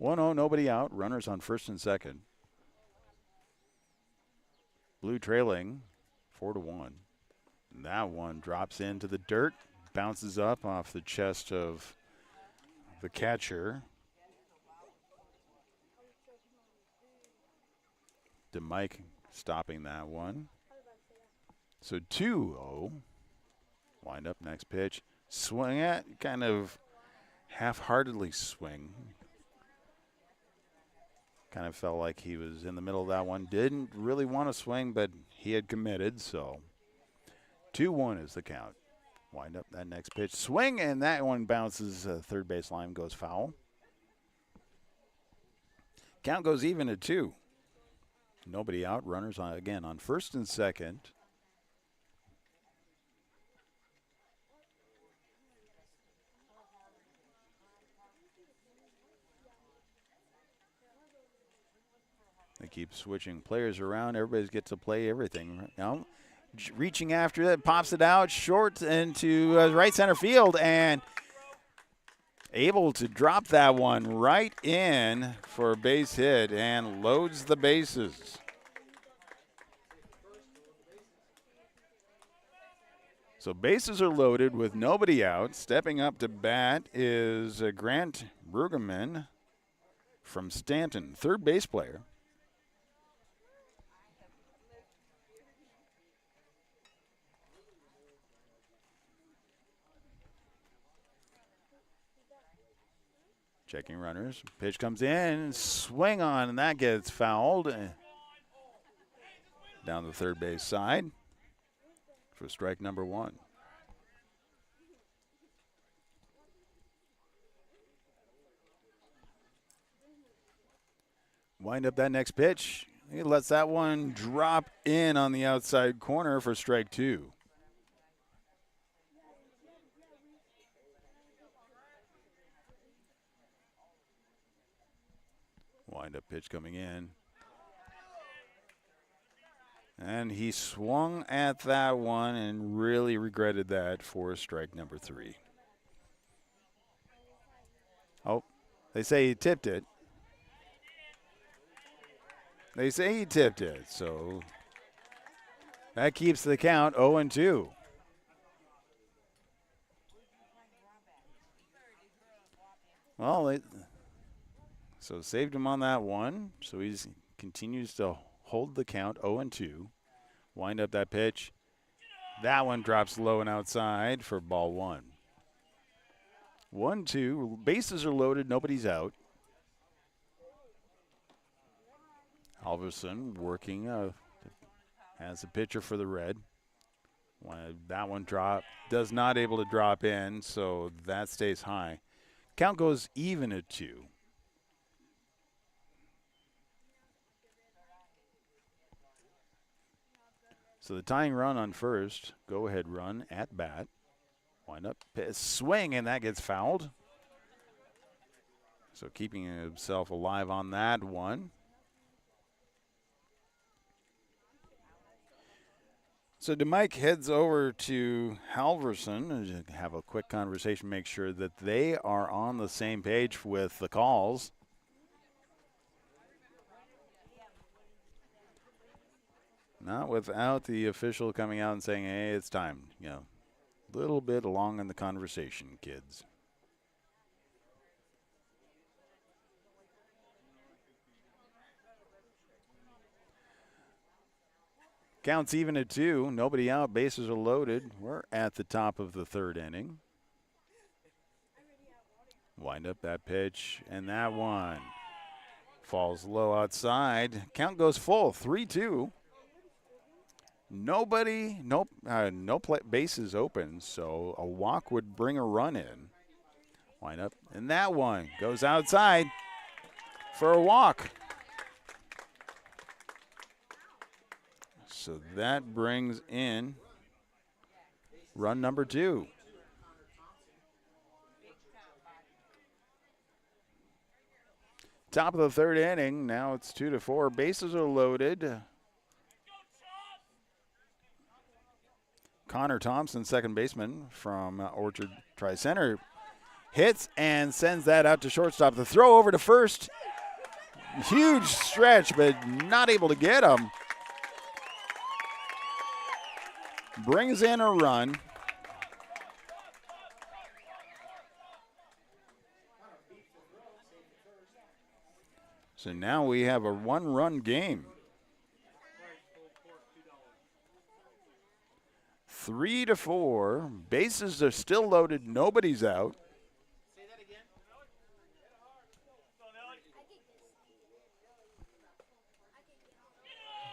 1-0, nobody out. Runners on first and second. Blue trailing 4-1. And that one drops into the dirt, bounces up off the chest of the catcher. DeMike stopping that one. So 2-0. Wind up next pitch. Swing at, kind of half-heartedly swing. Kind of felt like he was in the middle of that one. Didn't really want to swing, but he had committed, so 2-1 is the count. Wind up that next pitch. Swing, and that one bounces third base line, goes foul. Count goes even at 2. Nobody out. Runners again on first and second. They keep switching players around. Everybody gets to play everything. Now, reaching after it, pops it out short into right center field, and able to drop that one right in for a base hit and loads the bases. So bases are loaded with nobody out. Stepping up to bat is Grant Brueggemann from Stanton, third base player. Checking runners. Pitch comes in, swing on, and that gets fouled. Down the third base side for strike number 1. Wind up that next pitch. He lets that one drop in on the outside corner for strike 2. Wind up pitch coming in. And he swung at that one and really regretted that for strike number 3. Oh, they say he tipped it. They say he tipped it, so that keeps the count 0-2. Well, so saved him on that one. So he continues to hold the count 0-2. Wind up that pitch. That one drops low and outside for ball 1. 1-2. Bases are loaded. Nobody's out. Halverson working as a pitcher for the Red. That one does not able to drop in, so that stays high. Count goes even at 2. So the tying run on first, go ahead run at bat. Wind up, swing, and that gets fouled. So keeping himself alive on that one. So DeMike heads over to Halverson and have a quick conversation, make sure that they are on the same page with the calls. Not without the official coming out and saying, hey, it's time. You know, a little bit along in the conversation, kids. Counts even at 2. Nobody out. Bases are loaded. We're at the top of the 3rd inning. Wind up that pitch, and that one falls low outside. Count goes full, 3-2. Nobody, no bases open, so a walk would bring a run in. Wind up, and that one goes outside for a walk. So that brings in run number 2. Top of the 3rd inning. Now it's 2-4. Bases are loaded. Connor Thompson, second baseman from Orchard Tri-Center, hits and sends that out to shortstop. The throw over to first. Huge stretch, but not able to get him. Brings in a run. So now we have a 1-run game. 3-4. Bases are still loaded. Nobody's out.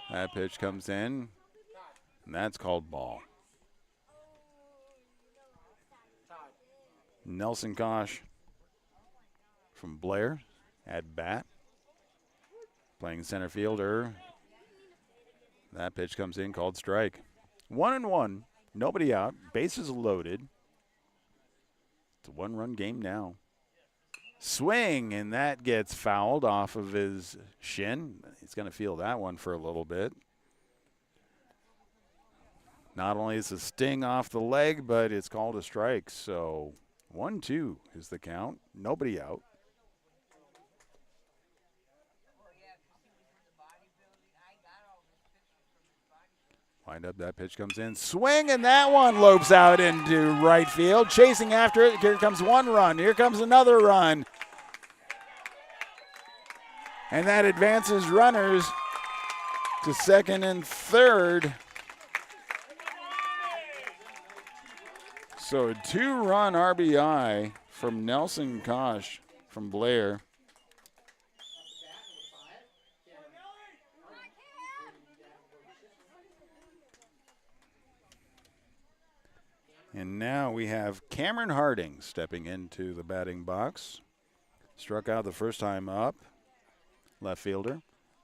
That pitch comes in. And that's called ball. Nelson Kosh from Blair at bat. Playing center fielder. That pitch comes in, called strike. 1-1. Nobody out. Bases loaded. It's a 1-run game now. Swing, and that gets fouled off of his shin. He's going to feel that one for a little bit. Not only is a sting off the leg, but it's called a strike. So 1-2 is the count. Nobody out. Wind up, that pitch comes in. Swing, and that one lopes out into right field. Chasing after it. Here comes one run. Here comes another run. And that advances runners to second and third. So a 2-run RBI from Nelson Kosh from Blair. And now we have Cameron Harding stepping into the batting box. Struck out the first time up. left fielder.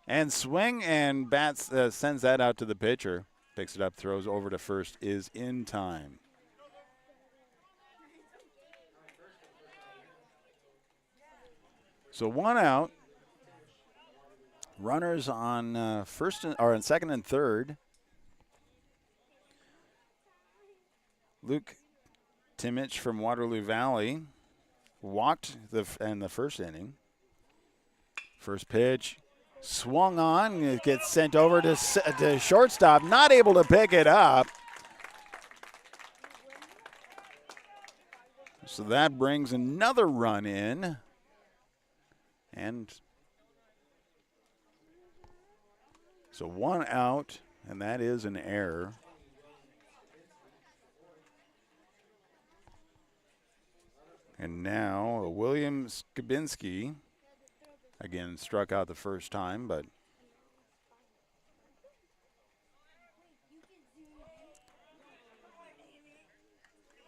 And swing and bats sends that out to the pitcher. Picks it up, throws over to first, is in time. So 1 out. Runners on on second and third. Luke Timich from Waterloo Valley walked in the first inning. First pitch swung on. It gets sent over to shortstop. Not able to pick it up. So that brings another run in. And so 1 out, and that is an error. And now William Skabinski, again, struck out the first time, but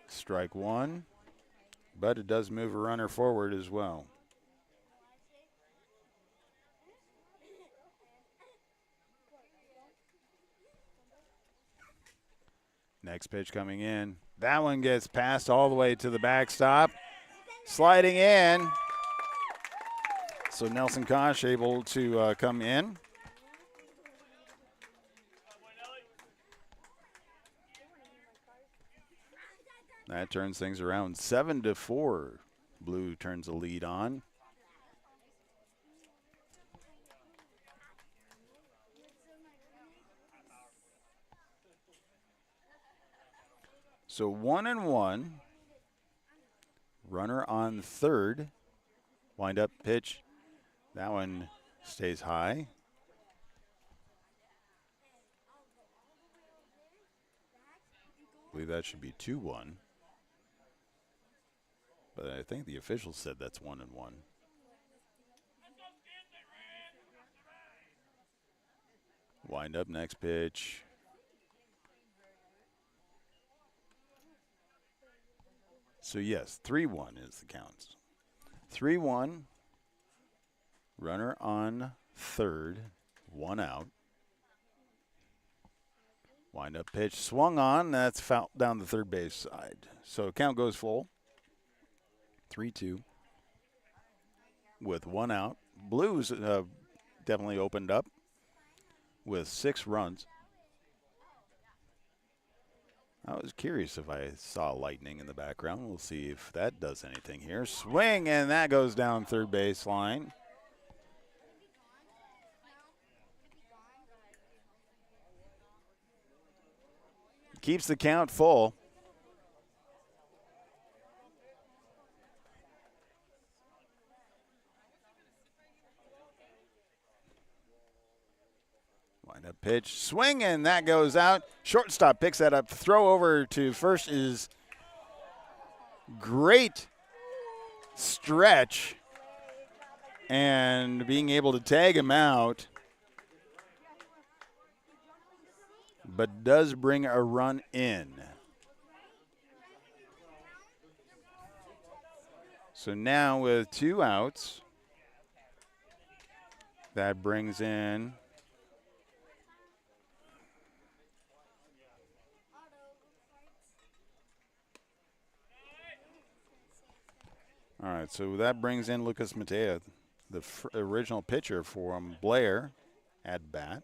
strike one. But it does move a runner forward as well. Next pitch coming in. That one gets passed all the way to the backstop. Sliding in. So Nelson Kosh able to come in. That turns things around. 7-4. Blue turns the lead on. So 1-1. Runner on third. Wind up pitch. That one stays high. I believe that should be 2-1. But I think the officials said that's 1-1. Wind up next pitch. So yes, 3-1 is the count. 3-1. Runner on third. 1 out. Wind up pitch. Swung on. That's foul down the third base side. So count goes full. 3-2. With 1 out. Blues definitely opened up with 6 runs. I was curious if I saw lightning in the background. We'll see if that does anything here. Swing, and that goes down third base line. Keeps the count full. Wind up pitch, swing, and that goes out. Shortstop picks that up. Throw over to first is great stretch and being able to tag him out, but does bring a run in. So now with 2 outs, that brings in all right, so that brings in Lucas Matea, the original pitcher for Blair at bat.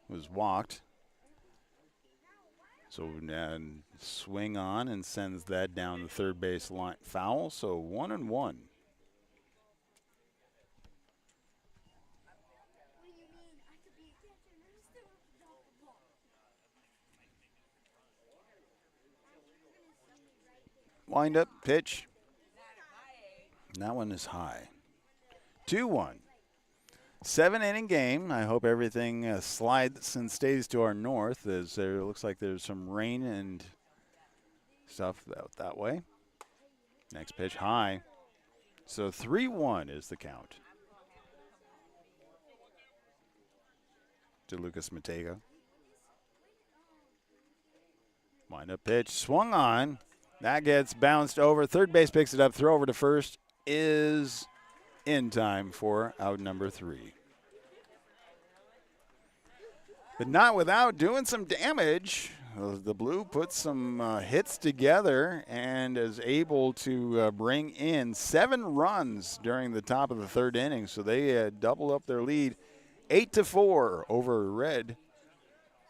Was walked. So swing on and sends that down the third base line. Foul, so 1-1. Wind up pitch. That one is high. 2-1. 7-inning game. I hope everything slides and stays to our north, as there looks like there's some rain and stuff out that way. Next pitch high. So 3-1 is the count to Lucas Matega. Wind up pitch. Swung on. That gets bounced over. Third base picks it up. Throw over to first is in time for out number 3. But not without doing some damage. The Blue puts some hits together and is able to bring in 7 runs during the top of the 3rd inning. So they double up their lead 8-4 over Red.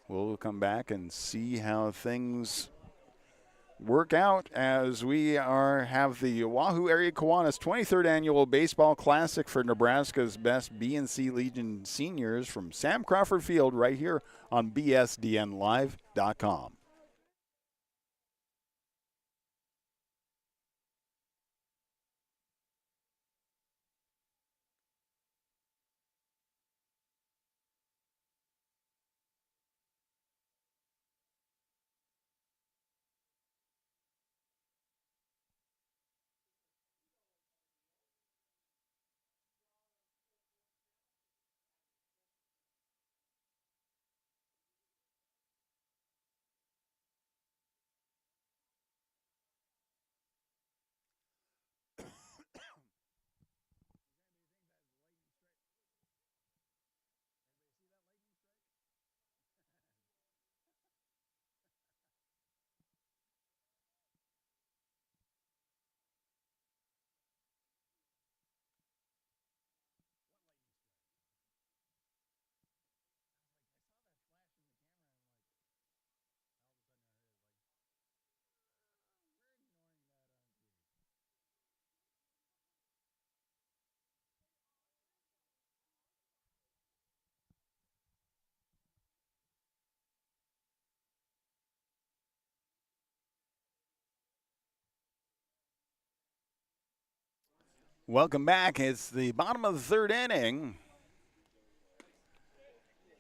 We'll come back and see how things work out as we have the Wahoo Area Kiwanis 23rd Annual Baseball Classic for Nebraska's best B&C Legion seniors from Sam Crawford Field right here on BSDNLive.com. Welcome back. It's the bottom of the 3rd inning.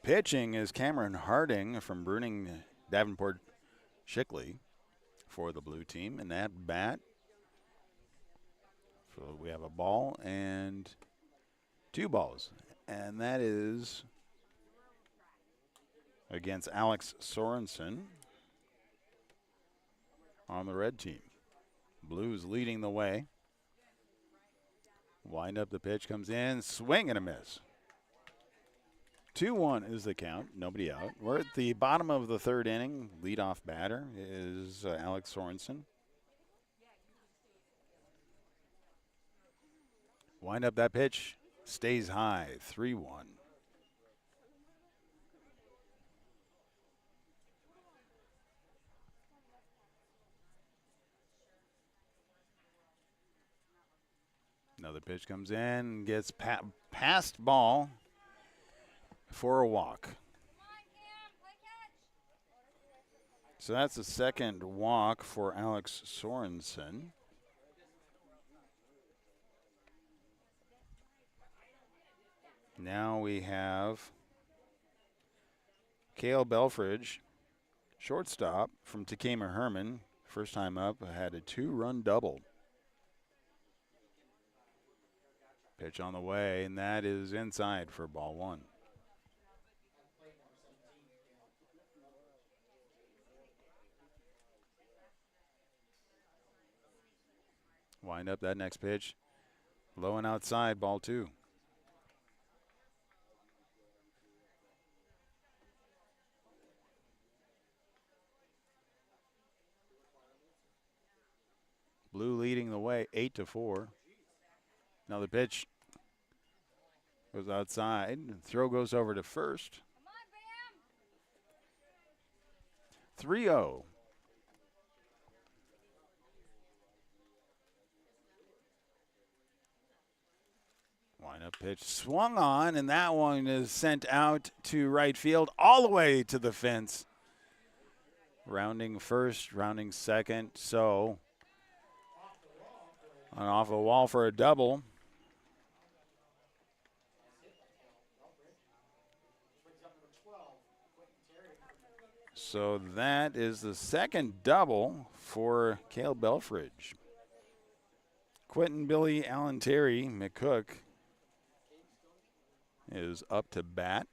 Pitching is Cameron Harding from Bruning Davenport Shickley for the Blue team. And that bat, so we have a ball and 2 balls. And that is against Alex Sorensen on the Red team. Blues leading the way. Wind up, the pitch comes in, swing and a miss. 2-1 is the count, nobody out. We're at the bottom of the 3rd inning. Leadoff batter is Alex Sorensen. Wind up, that pitch stays high, 3-1. Another pitch comes in, gets past ball for a walk. So that's the 2nd walk for Alex Sorensen. Now we have Cale Belfridge, shortstop from Takema Herman. First time up, had a 2-run double. Pitch on the way, and that is inside for ball 1. Wind up, that next pitch. Low and outside, ball 2. Blue leading the way, 8-4. Now the pitch goes outside. Throw goes over to first. 3-0. Wind-up pitch swung on, and that one is sent out to right field all the way to the fence. Rounding first, rounding second. So off a wall for a double. So that is the 2nd double for Cale Belfridge. Quentin Billy Allen Terry McCook is up to bat.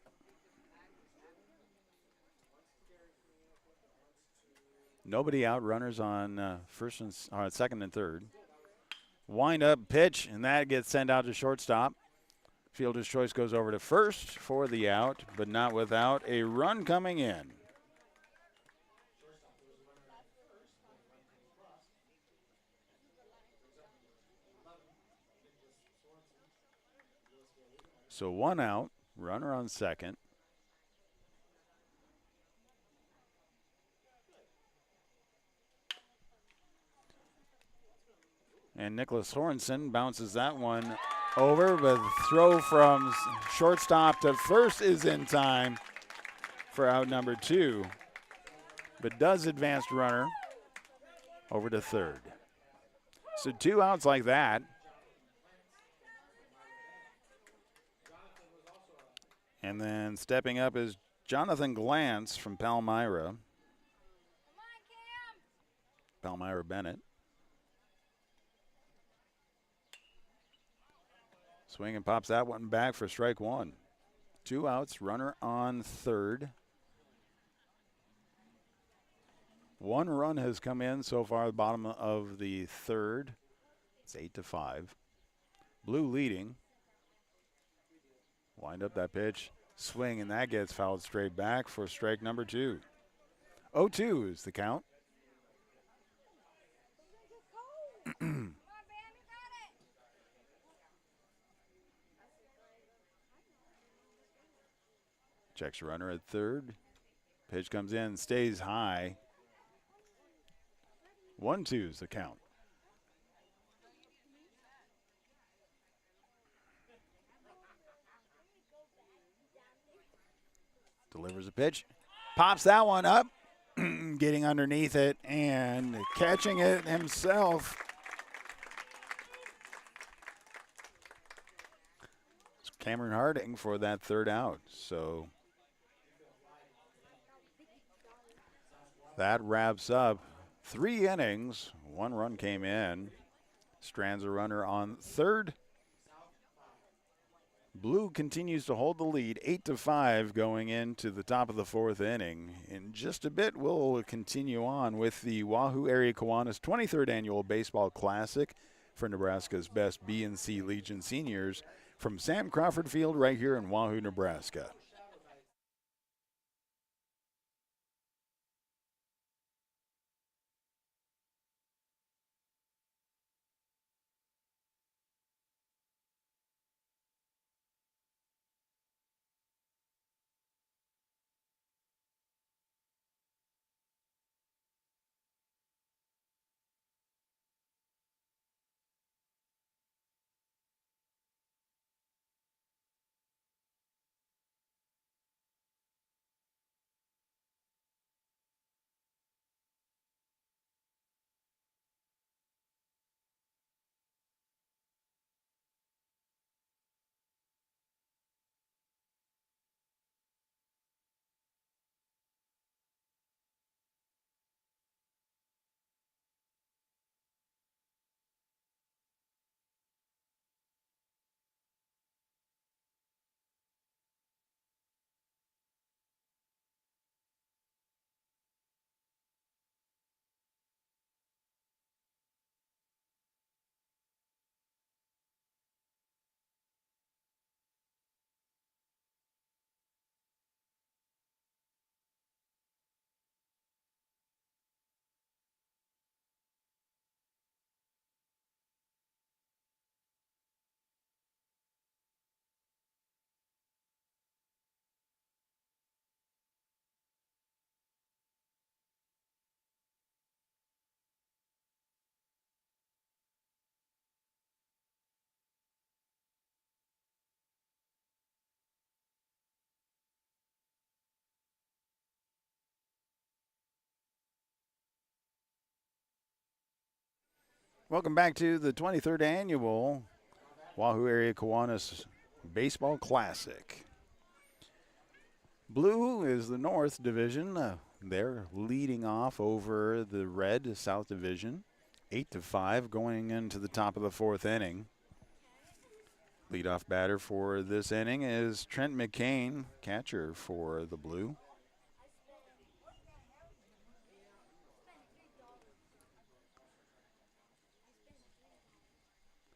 Nobody out, runners on 2nd and 3rd. Wind up pitch, and that gets sent out to shortstop. Fielder's choice goes over to first for the out, but not without a run coming in. So 1 out, runner on second. And Nicholas Sorensen bounces that one over, but the throw from shortstop to first is in time for out number 2, but does advance runner over to third. So 2 outs like that. And then stepping up is Jonathan Glantz from Palmyra. Palmyra Bennett. Swing and pops that one back for strike 1. 2 outs, runner on third. 1 run has come in so far, the bottom of the third. It's 8-5. Blue leading. Wind up that pitch, swing, and that gets fouled straight back for strike number 2. 0-2 is the count. Checks runner at third. Pitch comes in, stays high. 1-2 is the count. Delivers a pitch. Pops that one up. Getting underneath it and catching it himself. It's Cameron Harding for that third out. So that wraps up 3 innings. 1 run came in. Strands a runner on third. Blue continues to hold the lead, 8-5 going into the top of the 4th inning. In just a bit, we'll continue on with the Wahoo Area Kiwanis 23rd Annual Baseball Classic for Nebraska's best B and C Legion seniors from Sam Crawford Field right here in Wahoo, Nebraska. Welcome back to the 23rd Annual Wahoo Area Kiwanis Baseball Classic. Blue is the North Division. They're leading off over the Red South Division. 8-5 going into the top of the 4th inning. Leadoff batter for this inning is Trent McCain, catcher for the Blue.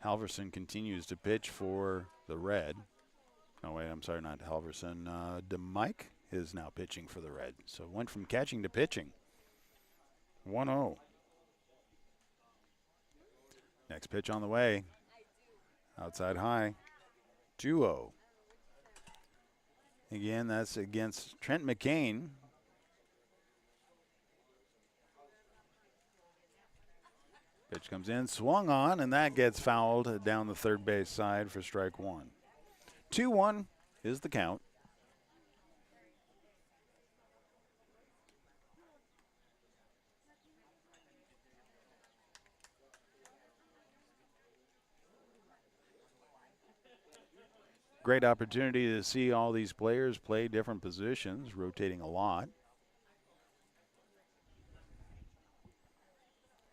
Halverson continues to pitch for the Red. Oh, wait, I'm sorry, not Halverson. DeMike is now pitching for the Red. So it went from catching to pitching. 1-0. Next pitch on the way. Outside high. 2-0. Again, that's against Trent McCain. Pitch comes in, swung on, and that gets fouled down the third base side for strike one. 2-1 is the count. Great opportunity to see all these players play different positions, rotating a lot.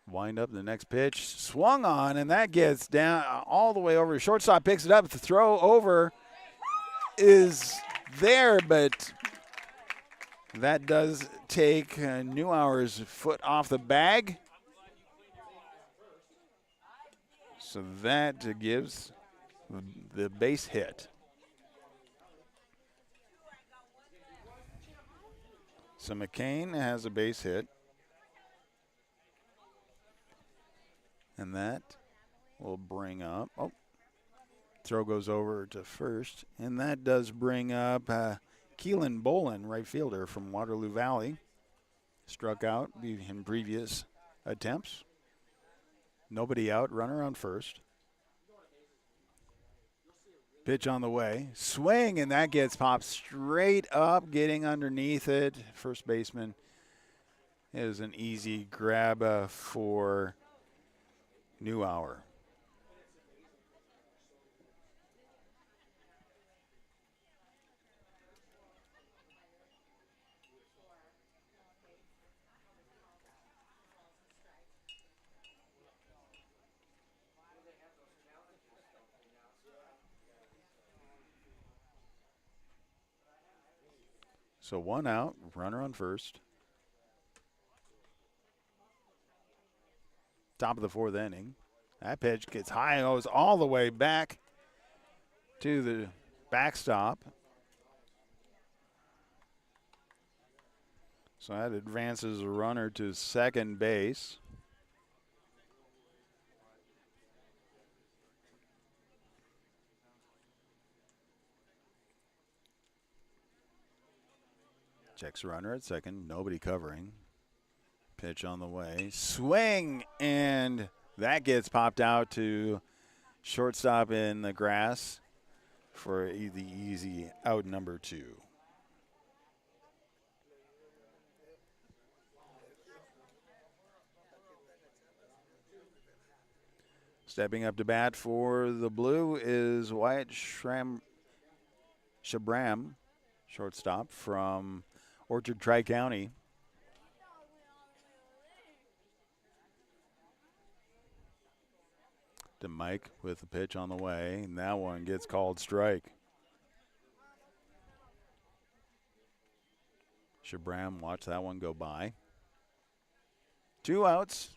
Wind up the next pitch, swung on, and that gets down all the way over. Shortstop picks it up. The throw over is there, but that does take Neuauer's foot off the bag. So that gives the base hit. So McCain has a base hit. And that will bring up, throw goes over to first. And that does bring up Keelan Bolin, right fielder from Waterloo Valley. Struck out in previous attempts. Nobody out, runner on first. Pitch on the way. Swing, and that gets popped straight up, getting underneath it. First baseman is an easy grab for Neuauer. So one out, runner on first. Top of the fourth inning. That pitch gets high and goes all the way back to the backstop. So that advances a runner to second base. Checks runner at second, nobody covering. Pitch on the way. Swing, and that gets popped out to shortstop in the grass for the easy out number two. Stepping up to bat for the Blue is Wyatt Shabram, shortstop from Orchard Tri-County. To Mike with the pitch on the way, and that one gets called strike. Shabram, watch that one go by. 2 outs,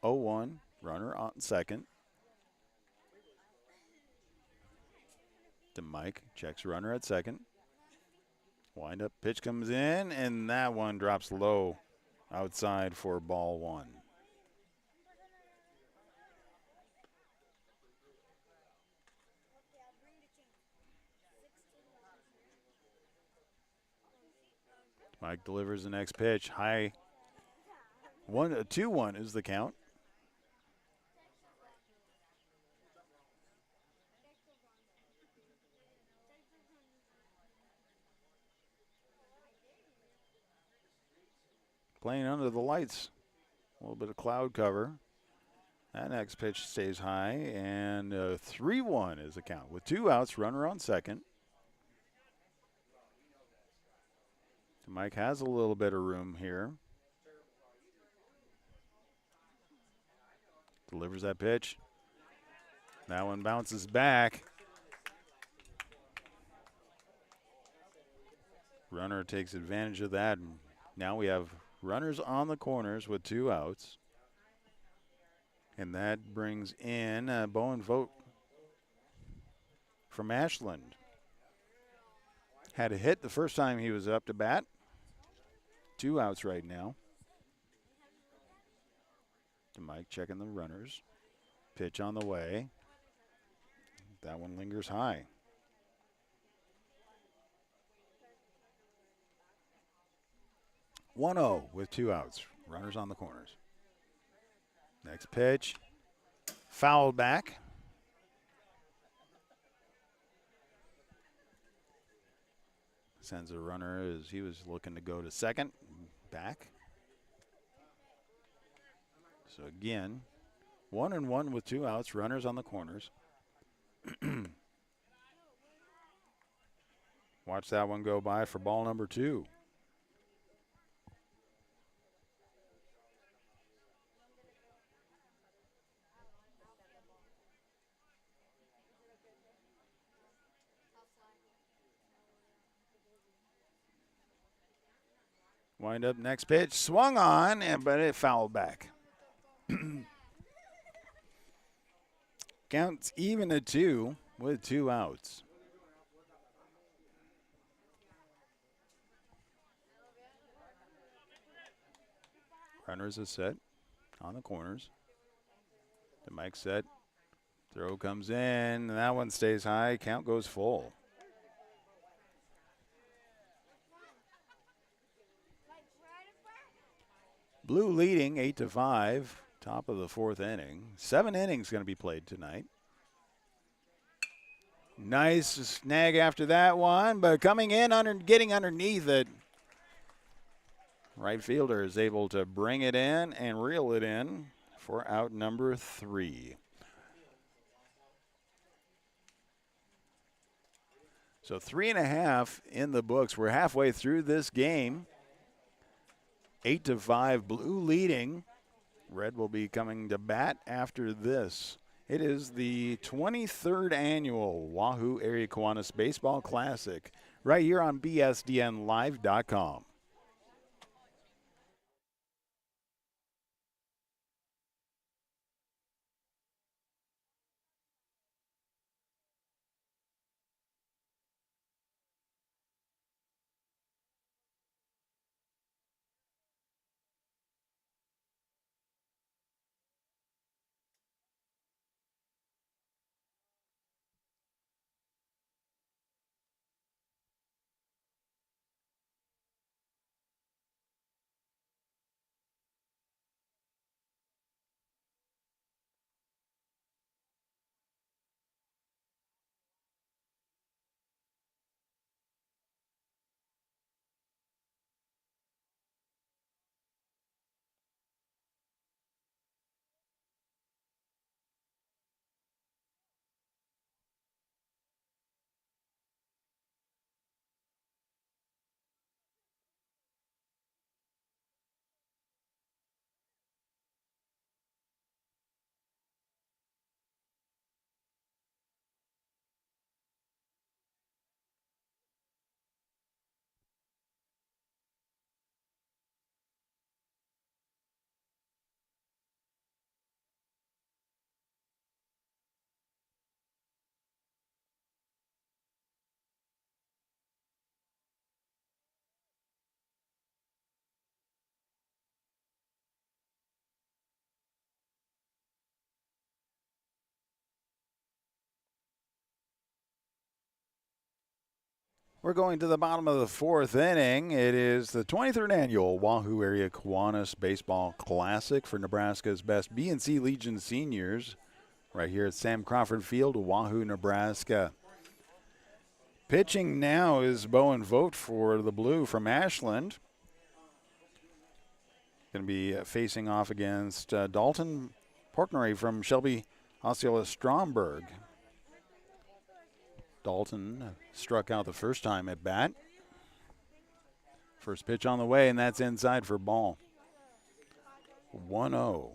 0-1, runner on second. To Mike, checks runner at second. Wind up, pitch comes in, and that one drops low outside for ball one. Mike delivers the next pitch. High. 2-1 is the count. Playing under the lights. A little bit of cloud cover. That next pitch stays high, and 3-1 is the count. With 2 outs, runner on second. Mike has a little bit of room here. Delivers that pitch. That one bounces back. Runner takes advantage of that. Now we have runners on the corners with 2 outs. And that brings in Bowen Vogt from Ashland. Had a hit the first time he was up to bat. 2 outs right now. To Mike checking the runners. Pitch on the way. That one lingers high. 1-0 with 2 outs. Runners on the corners. Next pitch. Fouled back. Sends a runner as he was looking to go to second. Back. So again, 1-1 with 2 outs. Runners on the corners. Watch that one go by for ball number 2. Wind up next pitch. Swung on, but it fouled back. Counts even at 2 with 2 outs. Runners are set on the corners. The mic set. Throw comes in, and that one stays high. Count goes full. Blue leading 8-5, top of the 4th inning. 7 innings going to be played tonight. Nice snag after that one, but coming in, getting underneath it. Right fielder is able to bring it in and reel it in for out number 3. So 3.5 in the books. We're halfway through this game. 8-5, Blue leading. Red will be coming to bat after this. It is the 23rd annual Wahoo Area Kiwanis Baseball Classic right here on BSDNLive.com. We're going to the bottom of the 4th inning. It is the 23rd annual Wahoo Area Kiwanis Baseball Classic for Nebraska's best B&C Legion seniors right here at Sam Crawford Field, Wahoo, Nebraska. Pitching now is Bowen Vogt for the Blue from Ashland. Going to be facing off against Dalton Porknery from Shelby Osceola Stromberg. Dalton struck out the first time at bat. First pitch on the way, and that's inside for ball. 1-0.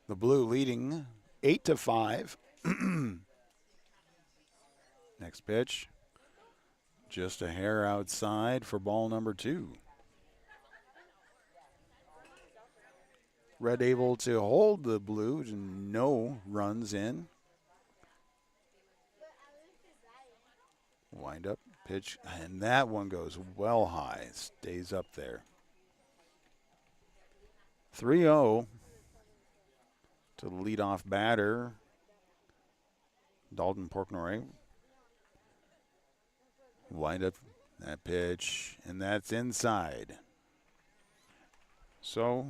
The Blue leading 8-5. Next pitch, just a hair outside for ball number 2. Red able to hold the blue, no runs in. Wind up, pitch, and that one goes well high, stays up there. 3-0 to the leadoff batter, Dalton Porknoy. Wind up that pitch, and that's inside. So,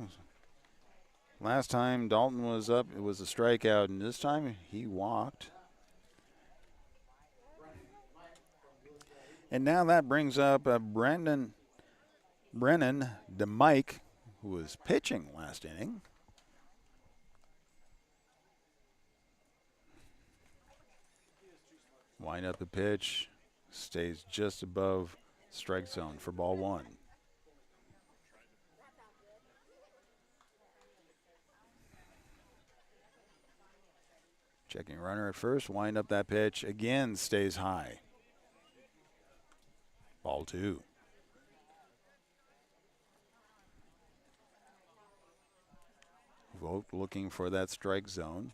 last time Dalton was up, it was a strikeout, and this time he walked. And now that brings up Brennan DeMike, who was pitching last inning. Wind up the pitch, stays just above strike zone for ball one. Checking runner at first, wind up that pitch, again stays high. Ball two. Vogt looking for that strike zone.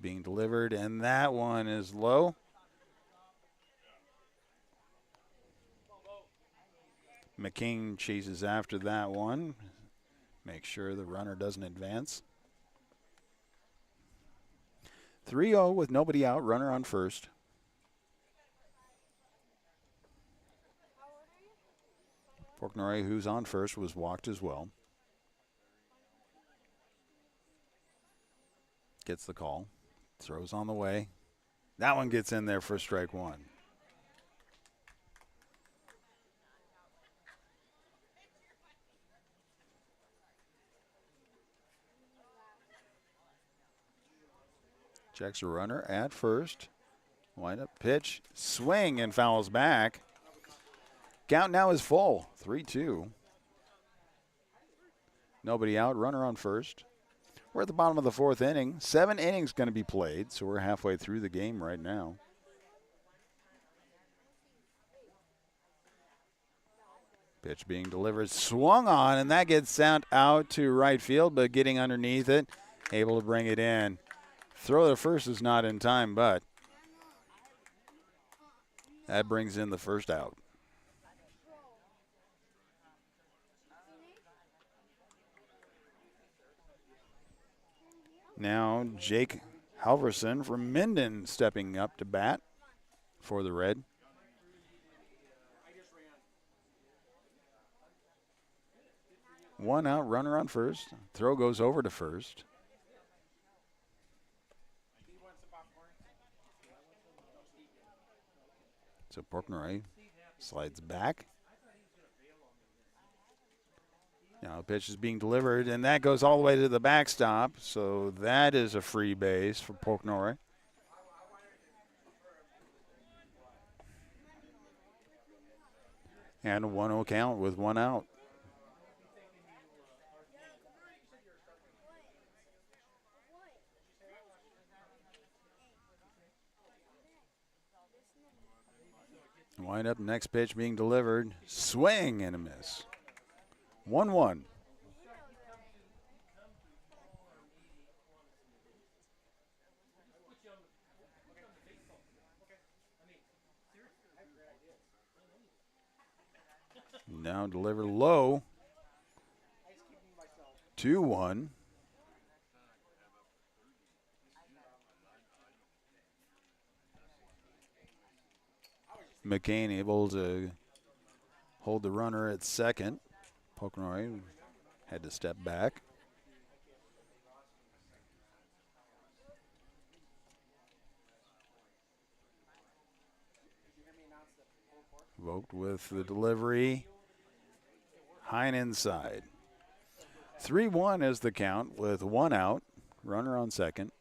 Being delivered, and that one is low. McCain chases after that one. Make sure the runner doesn't advance. 3-0 with nobody out, runner on first. Porknoy, who's on first, was walked as well. Gets the call. Throws on the way. That one gets in there for strike one. Checks a runner at first. Wind up pitch. Swing and fouls back. Count now is full. 3-2. Nobody out. Runner on first. We're at the bottom of the fourth inning. 7 innings going to be played, so we're halfway through the game right now. Pitch being delivered. Swung on, and that gets sent out to right field, but getting underneath it, able to bring it in. Throw to first is not in time, but that brings in the first out. Now Jake Halverson from Minden stepping up to bat for the Red. One out, runner on first. Throw goes over to first. So Porknoy slides back. Now the pitch is being delivered, and that goes all the way to the backstop. So that is a free base for Porknoy. And a 1-0 count with one out. Wind up, next pitch being delivered. Swing and a miss. 1-1. Now delivered low. 2-1. McCain able to hold the runner at second. Porknoy had to step back. Vogt with the delivery. High and inside. 3-1 is the count with one out. Runner on second.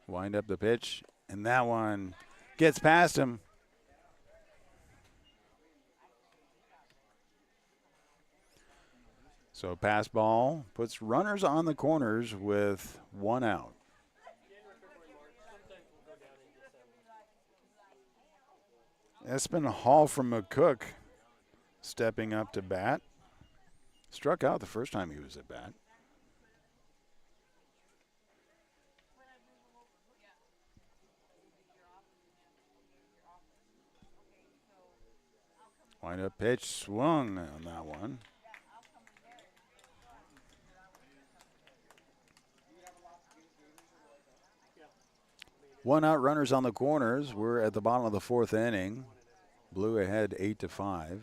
Wind up the pitch, and that one gets past him. So pass ball puts runners on the corners with one out. Espen Hall from McCook stepping up to bat. Struck out the first time he was at bat. Wind up pitch, swung on that one. One out, runners on the corners. We're at the bottom of the fourth inning. Blue ahead 8-5.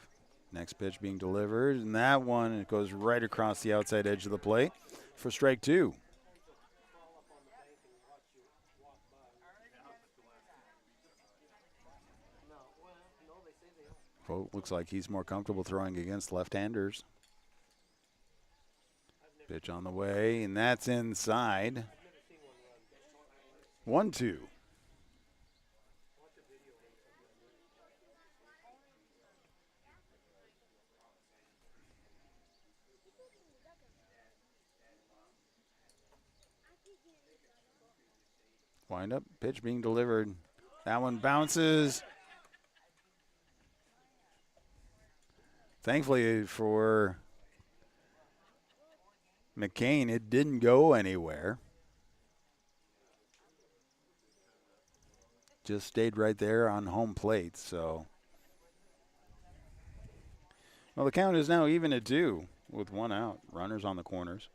Next pitch being delivered, and that one, it goes right across the outside edge of the plate for strike two. Vogt looks like he's more comfortable throwing against left-handers. Pitch on the way, and that's inside. 1-2. Wind up, pitch being delivered. That one bounces. Thankfully for McCain, it didn't go anywhere. Just stayed right there on home plate, so. Well, the count is now even at 2 with one out. Runners on the corners.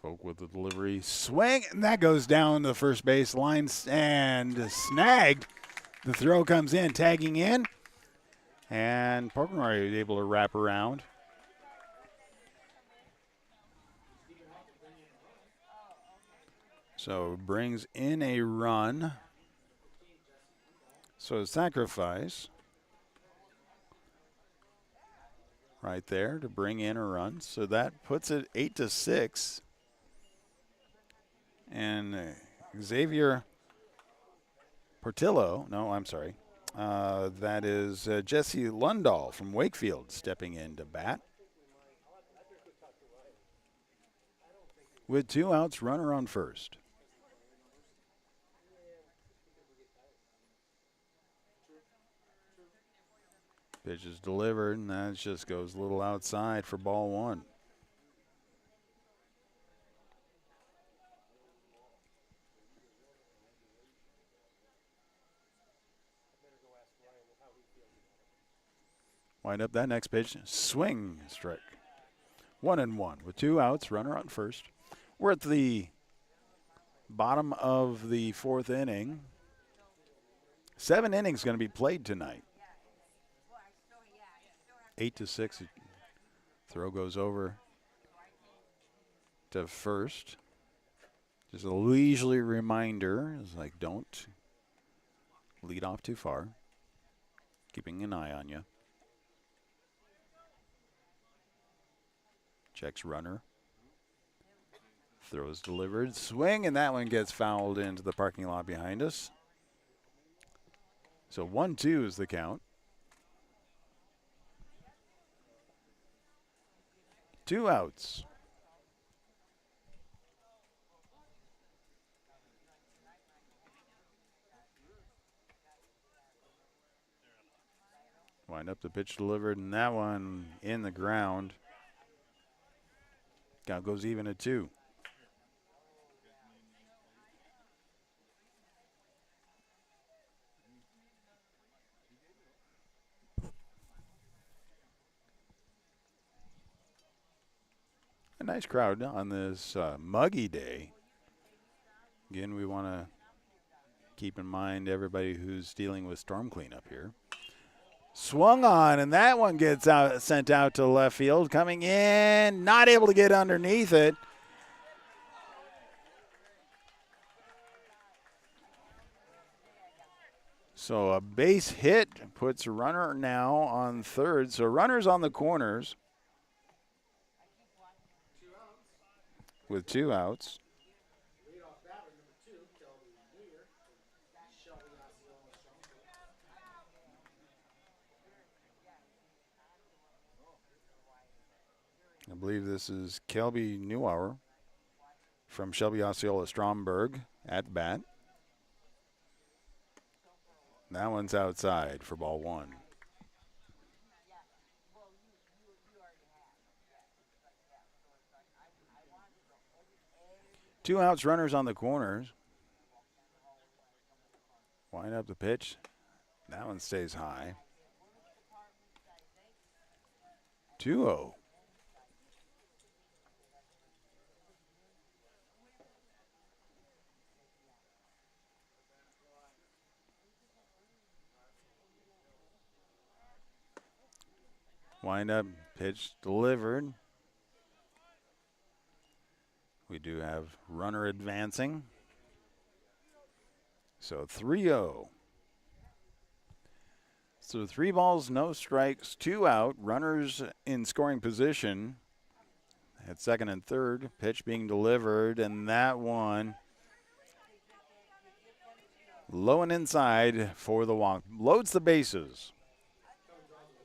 Folk with the delivery. Swing, and that goes down the first base line and snagged. The throw comes in, tagging in. And Pomeroy is able to wrap around. So brings in a run. So sacrifice right there to bring in a run. So that puts it 8-6. And Xavier Portillo, no, I'm sorry. That is Jesse Lundahl from Wakefield stepping in to bat. With 2 outs, runner on first. Pitch is delivered, and that just goes a little outside for ball 1. Wind up that next pitch. Swing, strike. 1-1 with 2 outs, runner on first. We're at the bottom of the fourth inning. 7 innings going to be played tonight. 8-6. Throw goes over to first. Just a leisurely reminder. It's like, don't lead off too far. Keeping an eye on you. Checks runner. Throws delivered. Swing, and that one gets fouled into the parking lot behind us. So 1-2 is the count. 2 outs. Wind up the pitch delivered, and that one in the ground. Count goes even at 2. A nice crowd on this muggy day. Again, we want to keep in mind everybody who's dealing with storm cleanup here. Swung on, and that one gets out, sent out to left field. Coming in, not able to get underneath it. So a base hit puts a runner now on third. So runners on the corners with 2 outs. I believe this is Kelby Newhour from Shelby Osceola Stromberg at bat. That one's outside for ball one. 2 outs, runners on the corners. Wind up the pitch. That one stays high. 2-0. Wind up, pitch delivered. We do have runner advancing. So 3-0. So 3 balls, no strikes, 2 out. Runners in scoring position at second and third. Pitch being delivered, and that one low and inside for the walk. Loads the bases.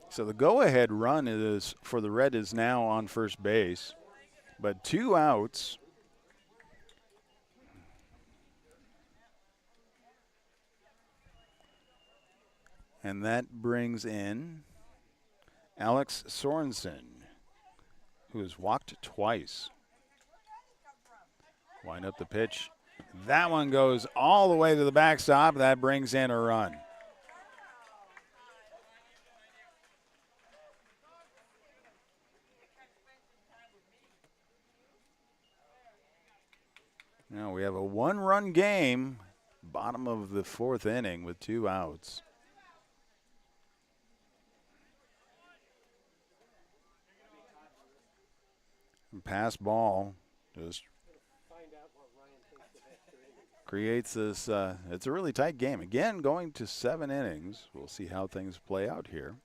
So the go-ahead run is for the Red is now on first base, but 2 outs. And that brings in Alex Sorensen, who has walked twice. Wind up the pitch. That one goes all the way to the backstop. That brings in a run. Now we have a 1-run game, bottom of the 4th inning with 2 outs. And pass ball just creates this. It's a really tight game. Again, going to 7 innings. We'll see how things play out here.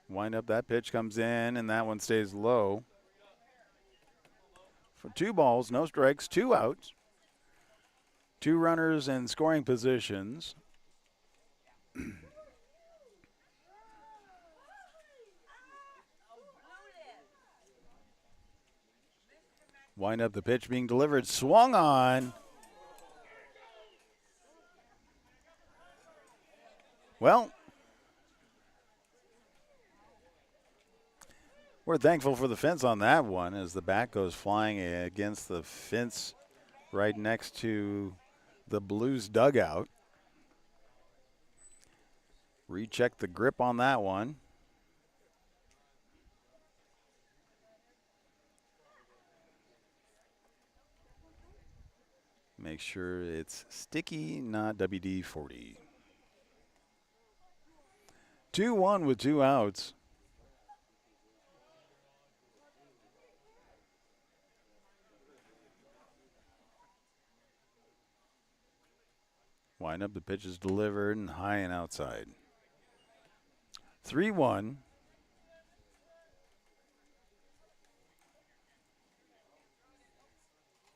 Wind up, that pitch comes in, and that one stays low. For 2 balls, no strikes, 2 outs. 2 runners in scoring positions. Wind up, the pitch being delivered, swung on. Well, we're thankful for the fence on that one as the bat goes flying against the fence right next to the Blues dugout. Recheck the grip on that one. Make sure it's sticky, not WD-40. 2-1 with 2 outs. Wind up, the pitch is delivered and high and outside. 3-1.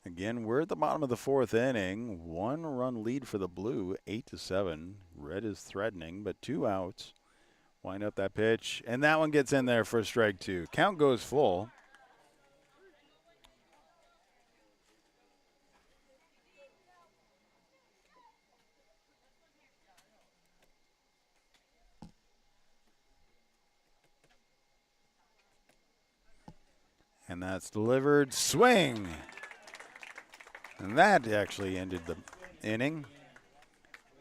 Again, we're at the bottom of the 4th inning. 1-run lead for the Blue, 8-7. Red is threatening, but 2 outs. Wind up that pitch, and that one gets in there for strike 2. Count goes full. And that's delivered. Swing. And that actually ended the inning.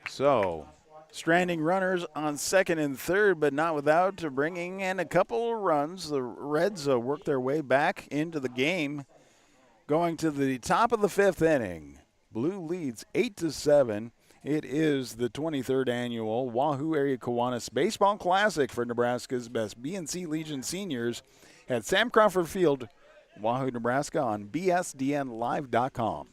So, stranding runners on second and third, but not without bringing in a couple of runs. The Reds work their way back into the game, going to the top of the 5th inning. Blue leads 8-7. It is the 23rd annual Wahoo Area Kiwanis Baseball Classic for Nebraska's best BNC Legion seniors at Sam Crawford Field, Wahoo, Nebraska on bsdnlive.com.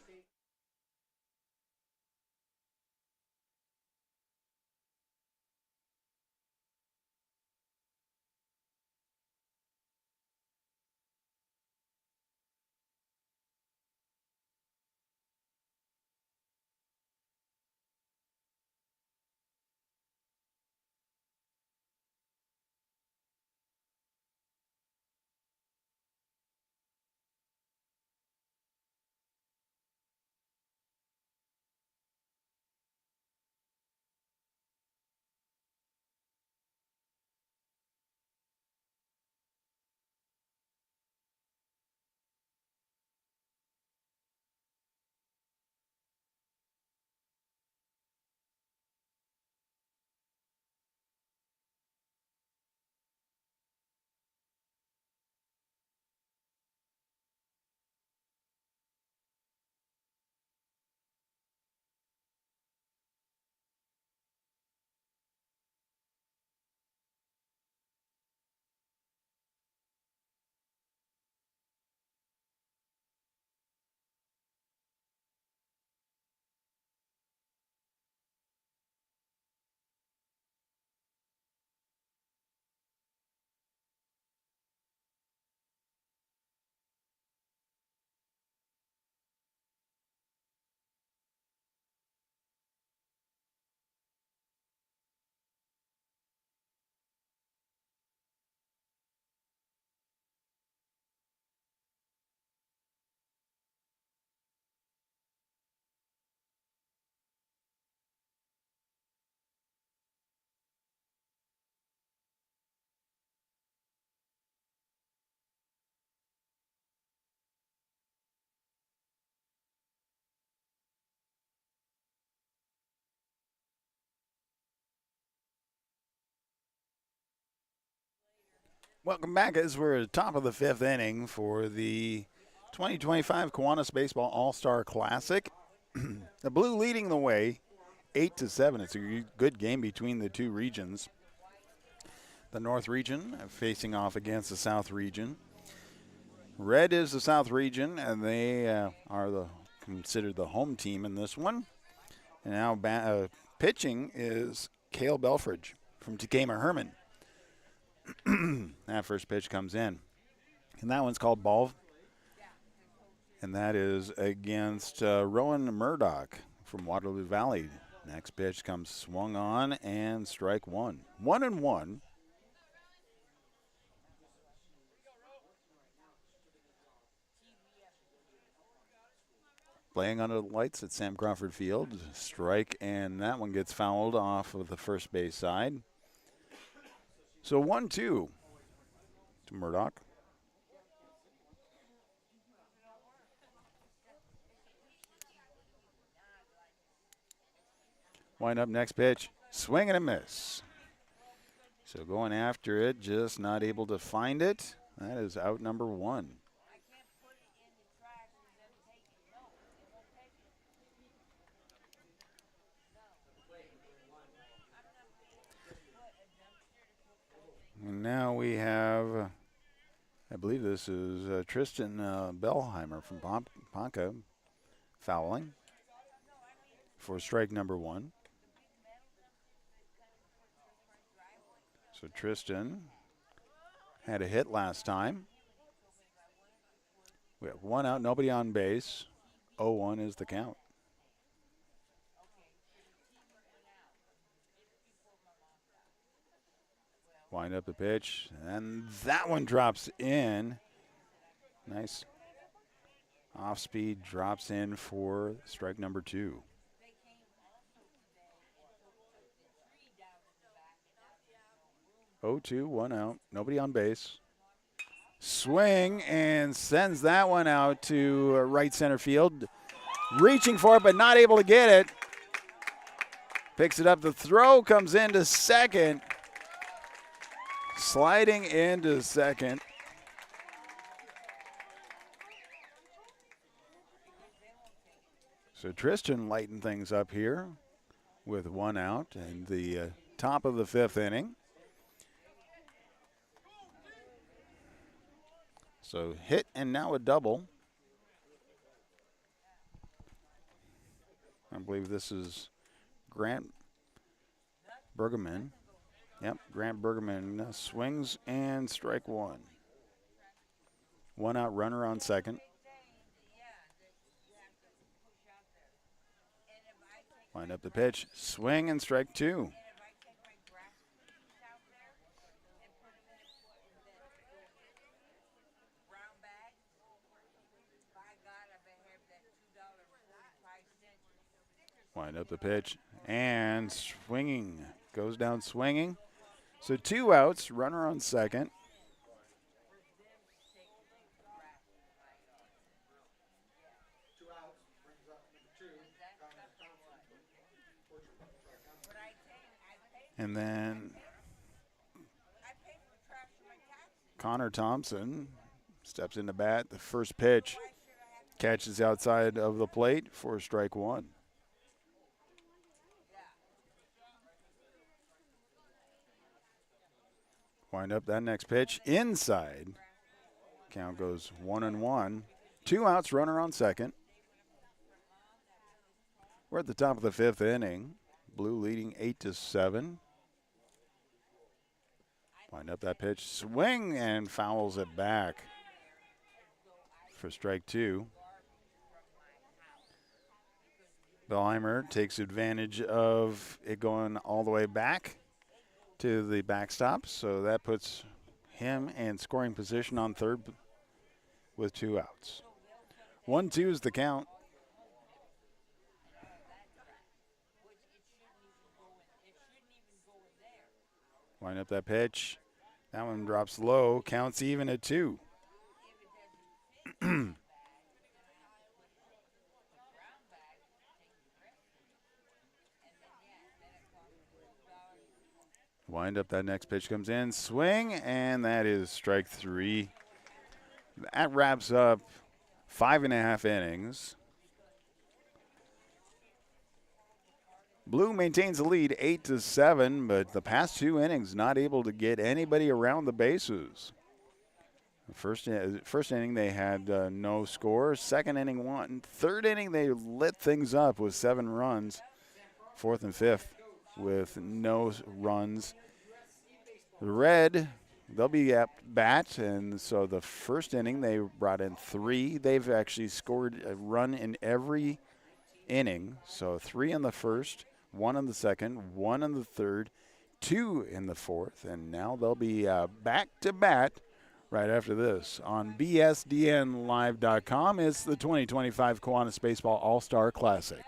Welcome back as we're at the top of the fifth inning for the 2025 Kiwanis Baseball All-Star Classic. The Blue leading the way, 8-7. It's a good game between the two regions. The North region facing off against the South region. Red is the South region, and they are considered the home team in this one. And now pitching is Cale Belfridge from Takema Herman. That first pitch comes in. And that one's called ball. And that is against Rowan Murdoch from Waterloo Valley. Next pitch comes swung on and strike one. 1-1. Playing under the lights at Sam Crawford Field. Strike, and that one gets fouled off of the first base side. So 1-2 to Murdoch. Wind up next pitch. Swing and a miss. So going after it, just not able to find it. That is out number one. And now we have, I believe this is Tristan Bellheimer from Ponca fouling for strike number one. So Tristan had a hit last time. We have one out, nobody on base. 0-1 is the count. Wind up the pitch, and that one drops in. Nice off speed, drops in for strike number two. Oh, 2, one out, nobody on base. Swing and sends that one out to right center field. Reaching for it, but not able to get it. Picks it up. The throw comes into second. Sliding into second. So Tristan lightened things up here with one out and the top of the fifth inning. So hit and now a double. I believe this is Grant Bergerman. Yep, Grant Bergerman swings and strike one. One out runner on second. Wind up the pitch, swing and strike two. Wind up the pitch and swinging. Goes down swinging. So two outs, runner on second. Two outs, brings up number two, Connor Thompson. And then Connor Thompson steps into bat. The first pitch catches outside of the plate for strike one. Wind up that next pitch inside. Count goes 1-1. Two outs, runner on second. We're at the top of the fifth inning. Blue leading 8-7. Wind up that pitch, swing and fouls it back for strike two. Bellheimer takes advantage of it going all the way back to the backstop, so that puts him in scoring position on third with two outs. 1-2 is the count. Wind up that pitch. That one drops low, counts even at 2. Wind up, that next pitch comes in. Swing, and that is strike 3. That wraps up 5.5 innings. Blue maintains the lead 8-7, but the past 2 innings not able to get anybody around the bases. The first inning they had no score. Second inning 1. Third inning they lit things up with 7 runs. Fourth and fifth with no runs. The Red, they'll be at bat, and so the first inning they brought in 3. They've actually scored a run in every inning. So 3 in the first, 1 in the second, 1 in the third, 2 in the fourth, and now they'll be back to bat right after this. On BSDNLive.com, it's the 2025 Kiwanis Baseball All-Star Classic.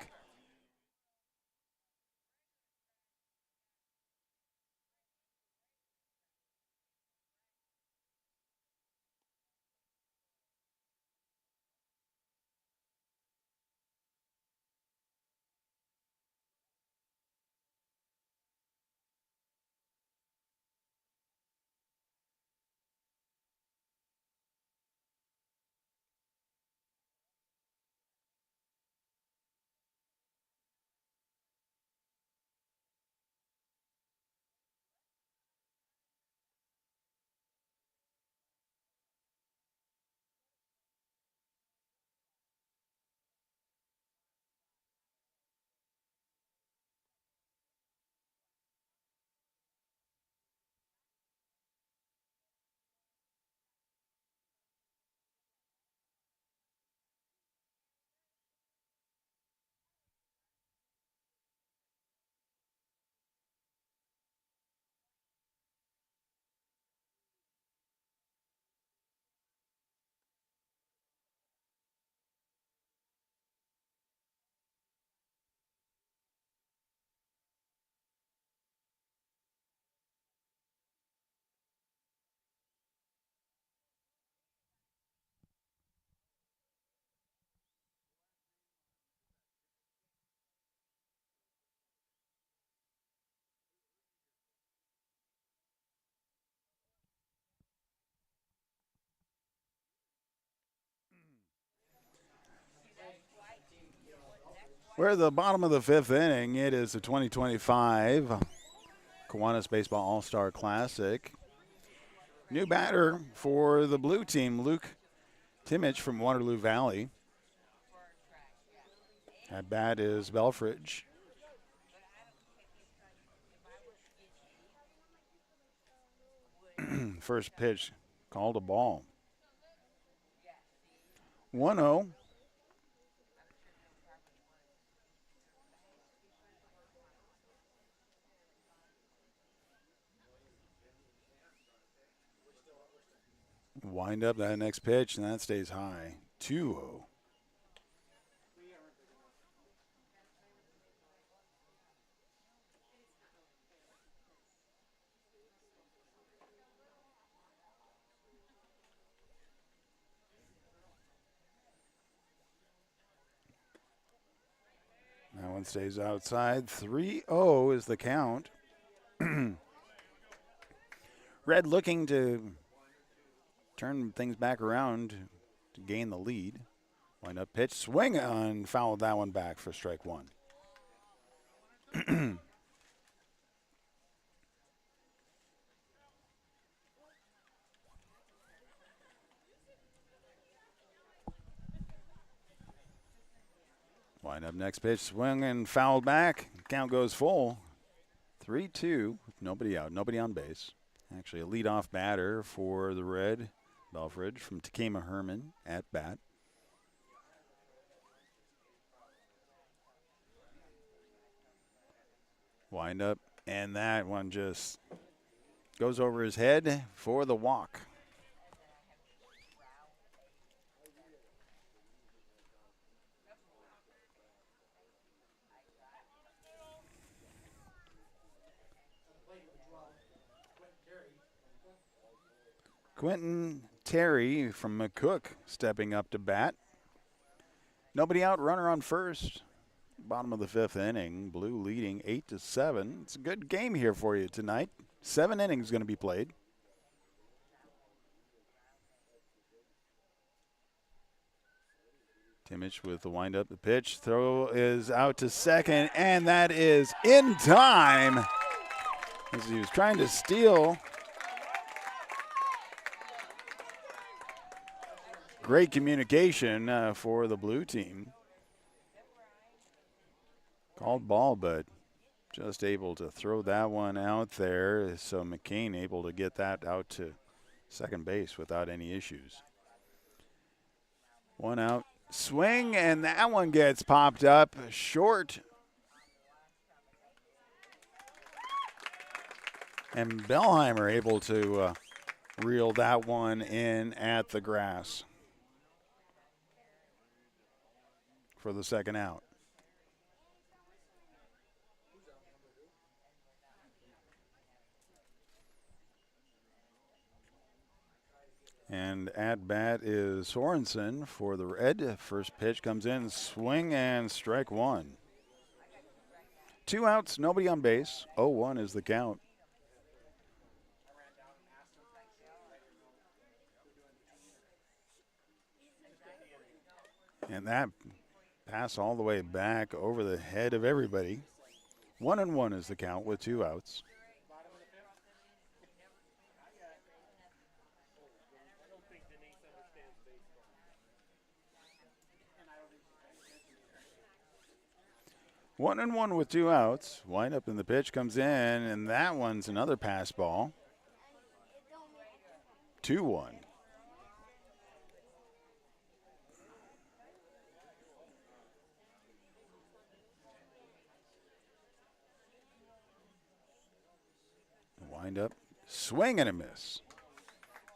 We're at the bottom of the 5th inning. It is the 2025 Kiwanis Baseball All-Star Classic. New batter for the blue team, Luke Timich from Waterloo Valley. At bat is Belfridge. First pitch called a ball. 1-0. Wind up that next pitch, and that stays high. 2-0. That one stays outside. 3-0 is the count. Red looking to turn things back around to gain the lead. Wind up pitch, swing on, fouled that one back for strike 1. Wind up next pitch, swing and fouled back. Count goes full. 3-2 with nobody out, nobody on base. Actually a leadoff batter for the Red, Belfridge from Takema Herman at bat. Wind up, and that one just goes over his head for the walk. Quentin Terry from McCook stepping up to bat. Nobody out, runner on first. Bottom of the 5th inning. Blue leading 8-7. It's a good game here for you tonight. 7 innings going to be played. Timich with the windup. The pitch. Throw is out to second, and that is in time as he was trying to steal. Great communication for the blue team. Called ball, but just able to throw that one out there. So McCain able to get that out to second base without any issues. One out. Swing, and that one gets popped up short. And Bellheimer able to reel that one in at the grass for the second out. And at bat is Sorensen for the Red. First pitch comes in, swing and strike one. 2 outs, nobody on base. 0-1 is the count. And that pass all the way back over the head of everybody. 1-1 is the count with 2 outs. One and one with 2 outs. Wind up and the pitch comes in, and that one's another pass ball. 2-1. Wind up, swing and a miss.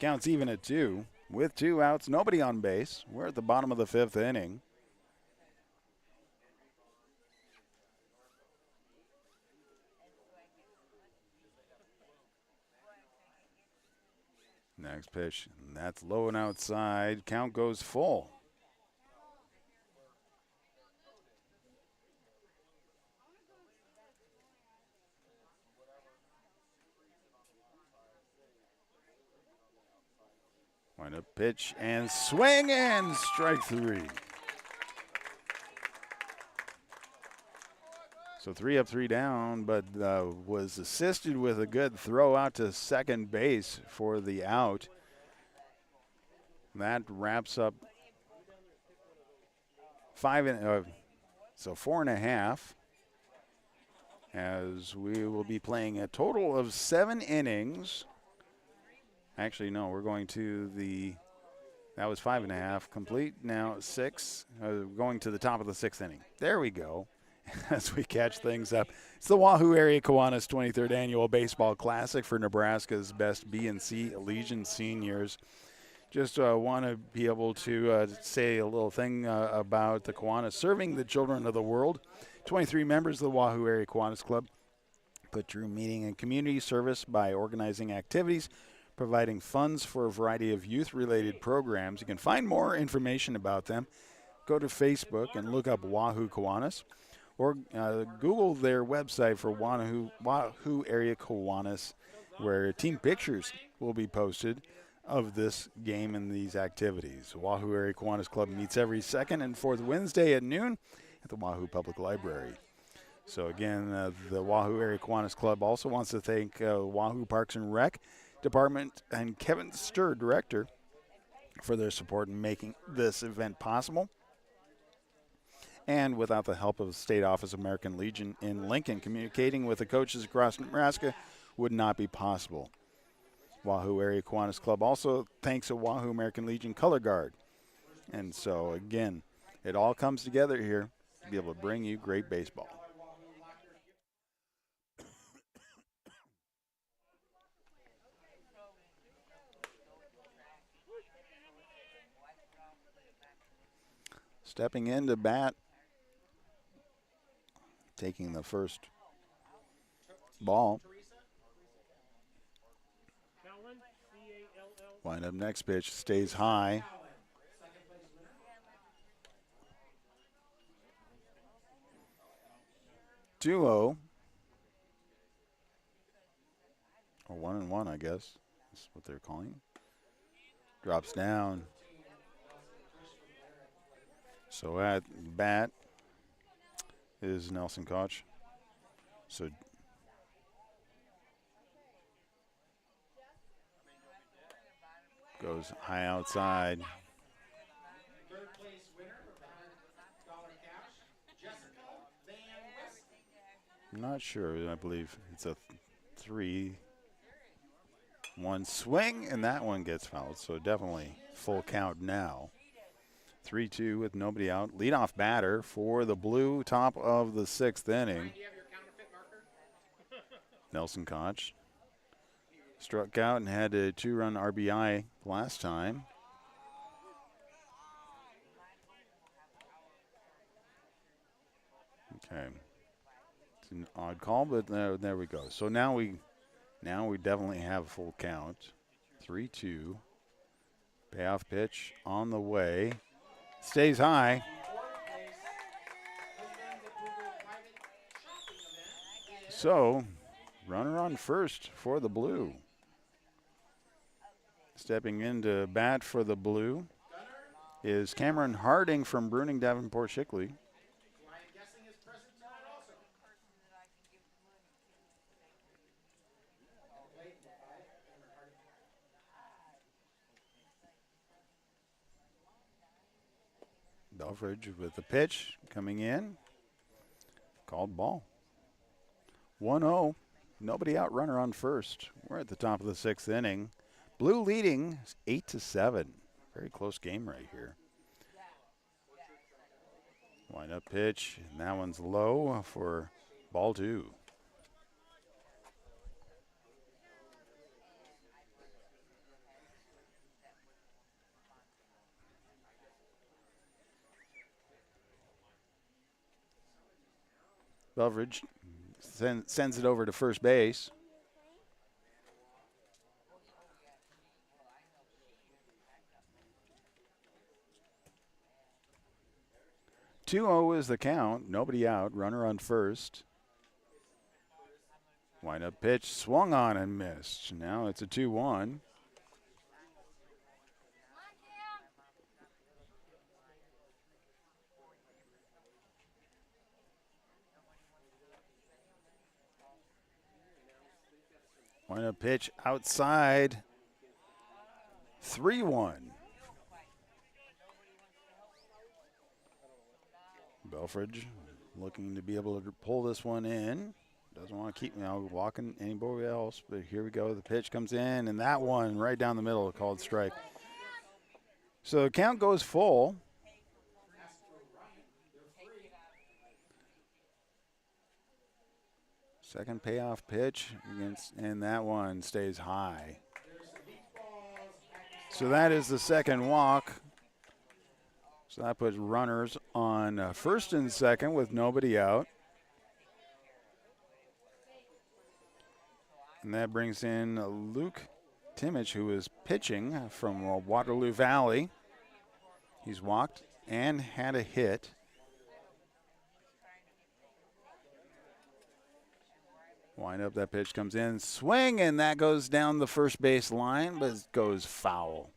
Counts even at 2 with 2 outs, nobody on base. We're at the bottom of the 5th inning. Next pitch, and that's low and outside. Count goes full. Wind up pitch and swing and strike 3. So 3 up, 3 down, but was assisted with a good throw out to second base for the out. That wraps up 4.5. As we will be playing a total of 7 innings. Actually, no, we're going to that was 5.5 complete. Now 6, going to the top of the 6th inning. There we go. As we catch things up. It's the Wahoo Area Kiwanis 23rd Annual Baseball Classic for Nebraska's best B and C Legion seniors. Just want to be able to say a little thing about the Kiwanis serving the children of the world. 23 members of the Wahoo Area Kiwanis Club put through meeting and community service by organizing activities, providing funds for a variety of youth-related programs. You can find more information about them. Go to Facebook and look up Wahoo Kiwanis, or Google their website for Wahoo Area Kiwanis, where team pictures will be posted of this game and these activities. Wahoo Area Kiwanis Club meets every second and fourth Wednesday at noon at the Wahoo Public Library. So again, the Wahoo Area Kiwanis Club also wants to thank Wahoo Parks and Rec Department and Kevin Sturr, Director, for their support in making this event possible. And without the help of the State Office of American Legion in Lincoln, communicating with the coaches across Nebraska would not be possible. Wahoo Area Kiwanis Club also thanks the Wahoo American Legion Color Guard. And so, again, it all comes together here to be able to bring you great baseball. Stepping into bat, taking the first ball. Wind up next pitch, stays high. 2-0. Or 1-1, I guess. That's what they're calling. Drops down. So at bat is Nelson Koch. So goes high outside. Third place winner of the $100 cash, Jessica Van West. I'm not sure. I believe it's a 3-1 swing, and that one gets fouled. So definitely full count now. 3-2 with nobody out. Leadoff batter for the Blue, top of the 6th inning. Do you have your counterfeit marker? Nelson Koch struck out and had a 2-run RBI last time. Okay. It's an odd call, but there we go. So now we definitely have a full count. 3-2. Payoff pitch on the way. Stays high. Fourth place, husband's approval private shopping event is So, runner on first for the Blue. Stepping into bat for the Blue is Cameron Harding from Bruning Davenport Shickley. who I am guessing is present tonight also. At the plate, number 5, Cameron Harding. Belfridge with the pitch coming in. Called ball. 1-0. Nobody out, runner on first. We're at the top of the 6th inning. Blue leading 8-7. Very close game right here. Wind up pitch, and that one's low for ball 2. Belfridge sends it over to first base. Two-0 is the count. Nobody out. Runner on first. Wind up pitch, swung on and missed. Now it's a 2-1. Wind up pitch outside. 3-1. Belfridge looking to be able to pull this one in. Doesn't want to keep walking anybody else, but here we go. The pitch comes in, and that one right down the middle called strike. So the count goes full. Second payoff pitch against, and that one stays high. So that is the second walk. So that puts runners on first and second with nobody out. And that brings in Luke Timich, who is pitching from Waterloo Valley. He's walked and had a hit. Wind up, that pitch comes in, swing, and that goes down the first base line, but it goes foul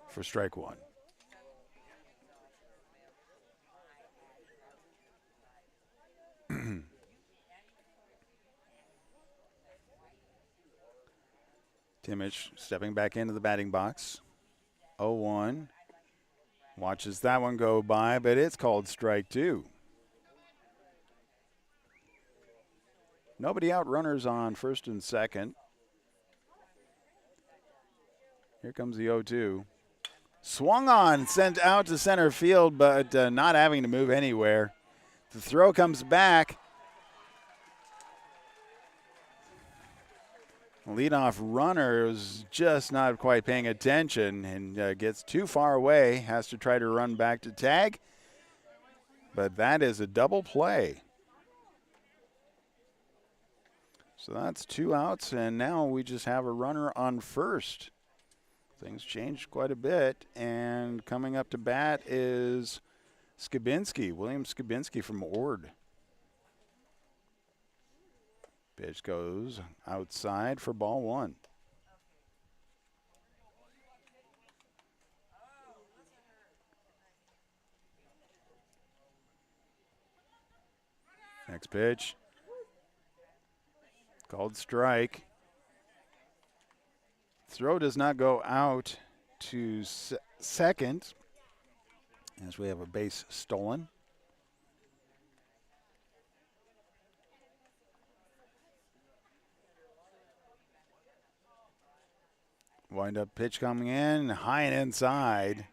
for strike one. Timich stepping back into the batting box. 0-1. Watches that one go by, but it's called strike two. Nobody out, runners on first and second. Here comes the 0-2. Swung on, sent out to center field, but not having to move anywhere. The throw comes back. Leadoff runner is just not quite paying attention and gets too far away, has to try to run back to tag. But that is a double play. So that's 2 outs, and now we just have a runner on first. Things changed quite a bit, and coming up to bat is Skabinski, William Skabinski from Ord. Pitch goes outside for ball one. Next pitch. Called strike. Throw does not go out to second as we have a base stolen. Wind up pitch coming in, high and inside.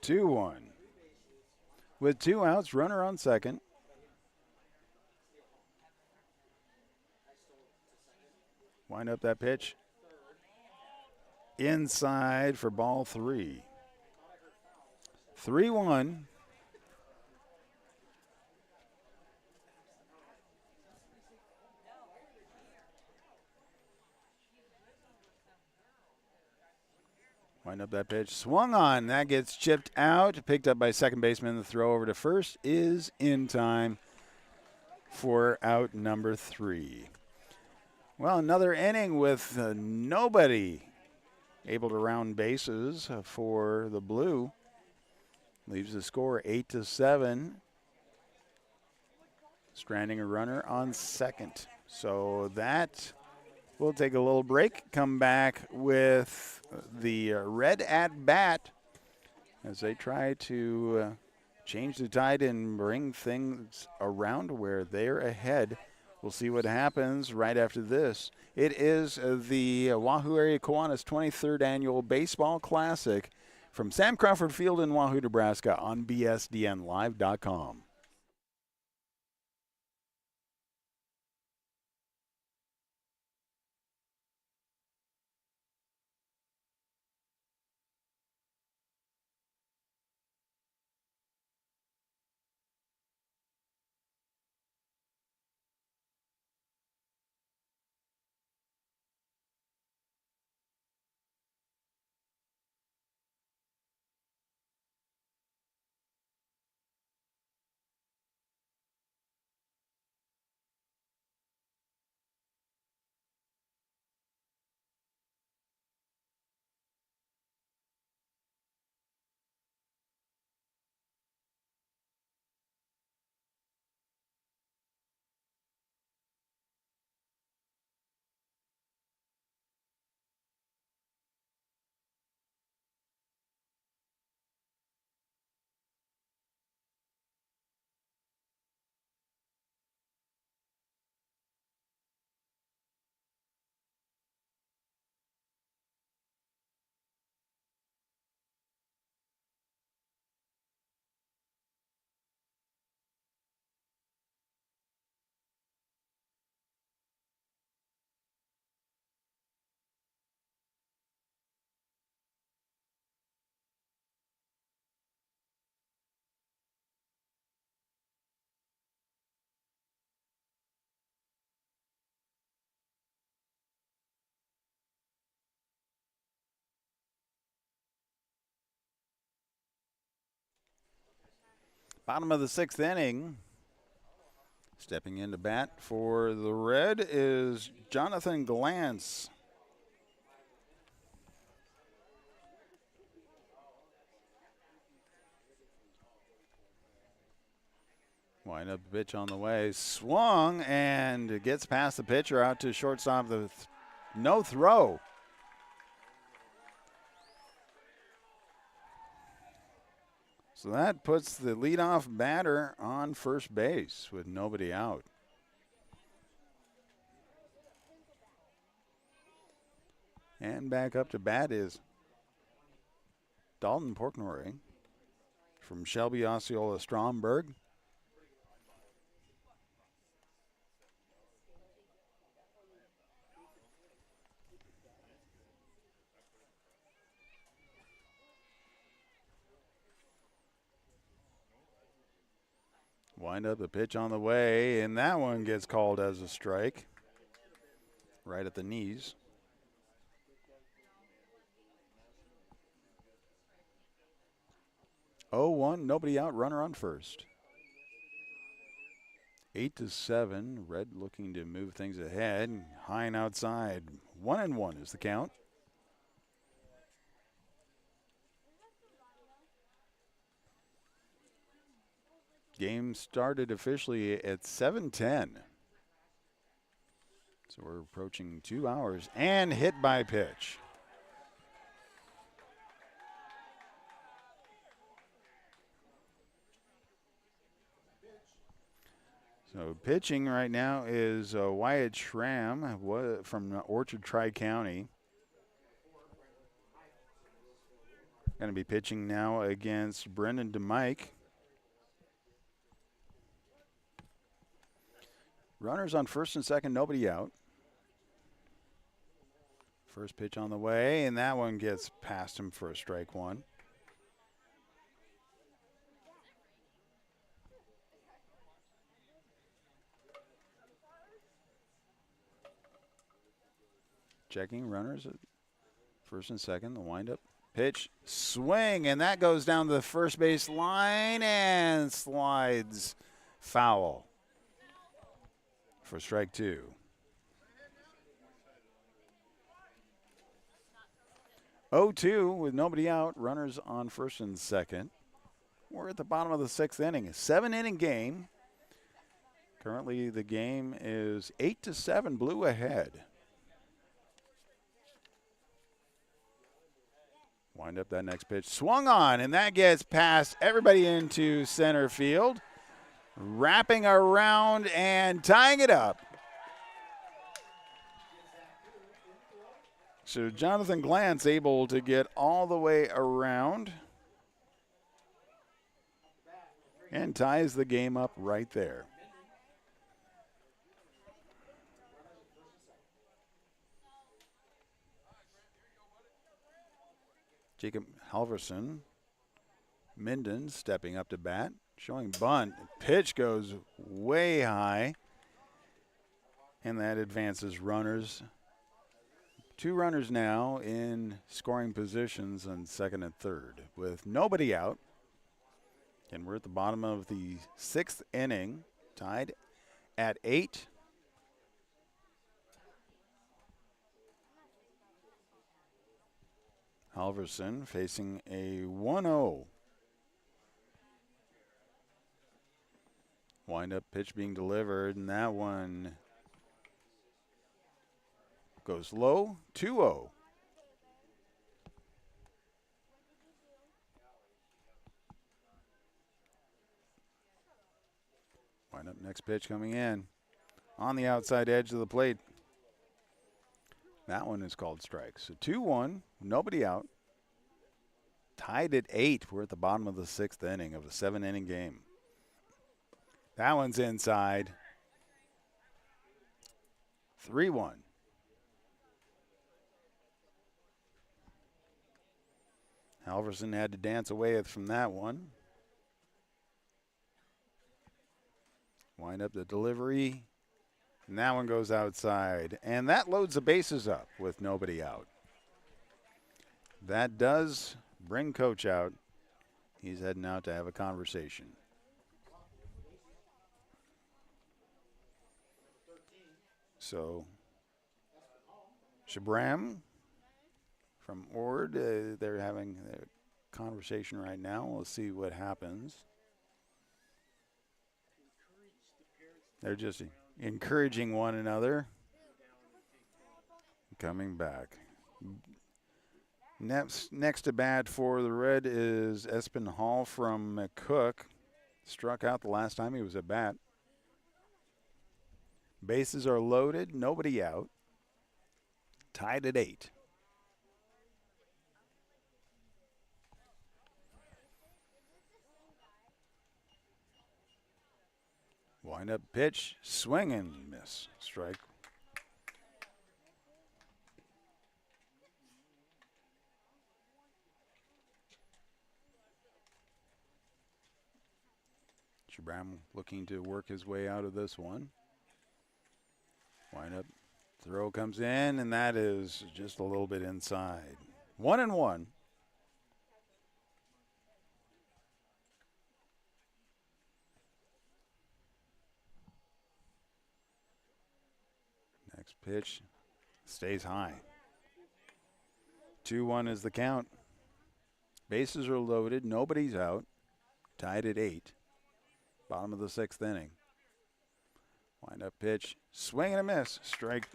2-1. With 2 outs, runner on second. Wind up that pitch. Inside for ball 3. 3-1. Wind up that pitch. Swung on. That gets chipped out. Picked up by second baseman. The throw over to first is in time for out number 3. Well, another inning with nobody able to round bases for the Blue. Leaves the score 8-7. Stranding a runner on second. So that we'll take a little break. Come back with the Red at bat as they try to change the tide and bring things around where they're ahead. We'll see what happens right after this. It is the Wahoo Area Kiwanis 23rd Annual Baseball Classic from Sam Crawford Field in Wahoo, Nebraska on BSDNLive.com. Bottom of the 6th inning. Stepping into bat for the Red is Jonathan Glantz. Wind up the pitch on the way. Swung and gets past the pitcher out to shortstop. No throw. So that puts the leadoff batter on first base with nobody out. And back up to bat is Dalton Porknory from Shelby Osceola Stromberg. Wind up the pitch on the way, and that one gets called as a strike. Right at the knees. Oh, 1, nobody out, runner on first. 8-7. Red looking to move things ahead. High and outside. 1-1 is the count. Game started officially at 7:10. So we're approaching 2 hours and hit by pitch. So pitching right now is Wyatt Schramm from Orchard Tri-County. Going to be pitching now against Brendan DeMike. Runners on first and second, nobody out. First pitch on the way, and that one gets past him for a strike one. Checking runners at first and second, the windup. Pitch, swing, and that goes down the first base line and slides foul for strike two. 0-2 with nobody out, runners on first and second. We're at the bottom of the sixth inning. A 7-inning game. Currently the game is 8-7, Blue ahead. Wind up that next pitch. Swung on, and that gets past everybody into center field. Wrapping around and tying it up. So Jonathan Glantz able to get all the way around and ties the game up right there. Jacob Halverson, Minden stepping up to bat, showing bunt. Pitch goes way high, and that advances runners. 2 runners now in scoring positions on second and third with nobody out. And we're at the bottom of the sixth inning, tied at 8. Halverson facing a 1-0. Wind-up pitch being delivered, and that one goes low, 2-0. Wind-up next pitch coming in on the outside edge of the plate. That one is called strike. So 2-1, nobody out. Tied at 8. We're at the bottom of the sixth inning of a 7-inning game. That one's inside. 3-1. Halverson had to dance away from that one. Wind up the delivery. And that one goes outside. And that loads the bases up with nobody out. That does bring Coach out. He's heading out to have a conversation. So, Shabram from Ord, they're having a conversation right now. We'll see what happens. They're just encouraging one another. Coming back. Next to bat for the Red is Espen Hall from McCook. Struck out the last time he was at bat. Bases are loaded, nobody out. Tied at 8. Wind up pitch, swing and miss. Strike. Shabram looking to work his way out of this one. Wind up, throw comes in, and that is just a little bit inside. 1-1. Pitch stays high. 2-1 is the count. Bases are loaded. Nobody's out. Tied at 8. Bottom of the 6th inning. Wind up pitch. Swing and a miss. Strike.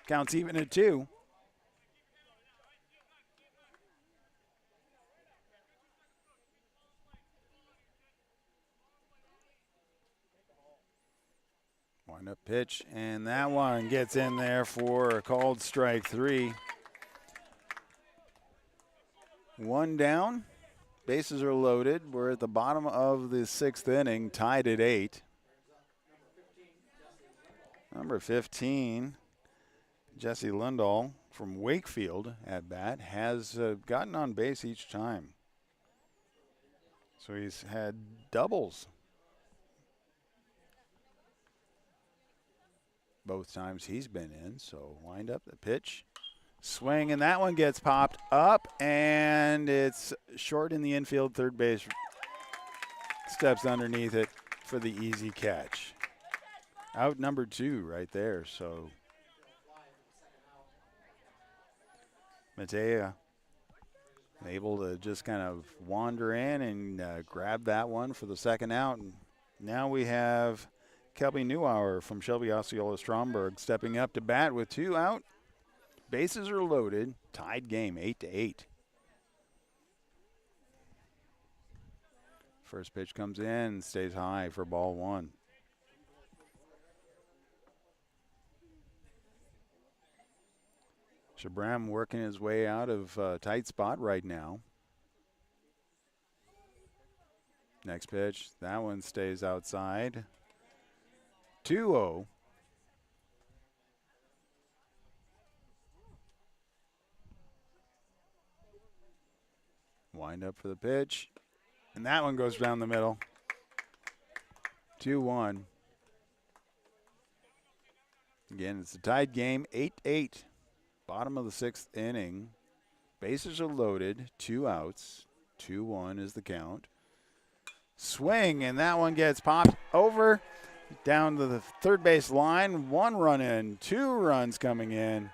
Counts even at 2. Wind up pitch. And that one gets in there for a called strike 3. 1 down. Bases are loaded. We're at the bottom of the 6th inning, tied at 8. Number 15, Jesse Lindahl from Wakefield at bat, has gotten on base each time. So he's had doubles both times he's been in. So wind up the pitch. Swing, and that one gets popped up, and it's short in the infield. Third base steps underneath it for the easy catch. Out number 2 right there. So Matea able to just kind of wander in and grab that one for the second out. And now we have Kelby Newhour from Shelby Osceola Stromberg stepping up to bat with 2 out. Bases are loaded. Tied game, 8-8. First pitch comes in, stays high for ball 1. Shabram working his way out of a tight spot right now. Next pitch, that one stays outside. 2-0. Wind up for the pitch. And that one goes down the middle. 2-1. Again, it's a tied game, 8-8. Bottom of the 6th inning. Bases are loaded, 2 outs. 2-1 is the count. Swing, and that one gets popped over down to the third base line. 1 run in, 2 runs coming in.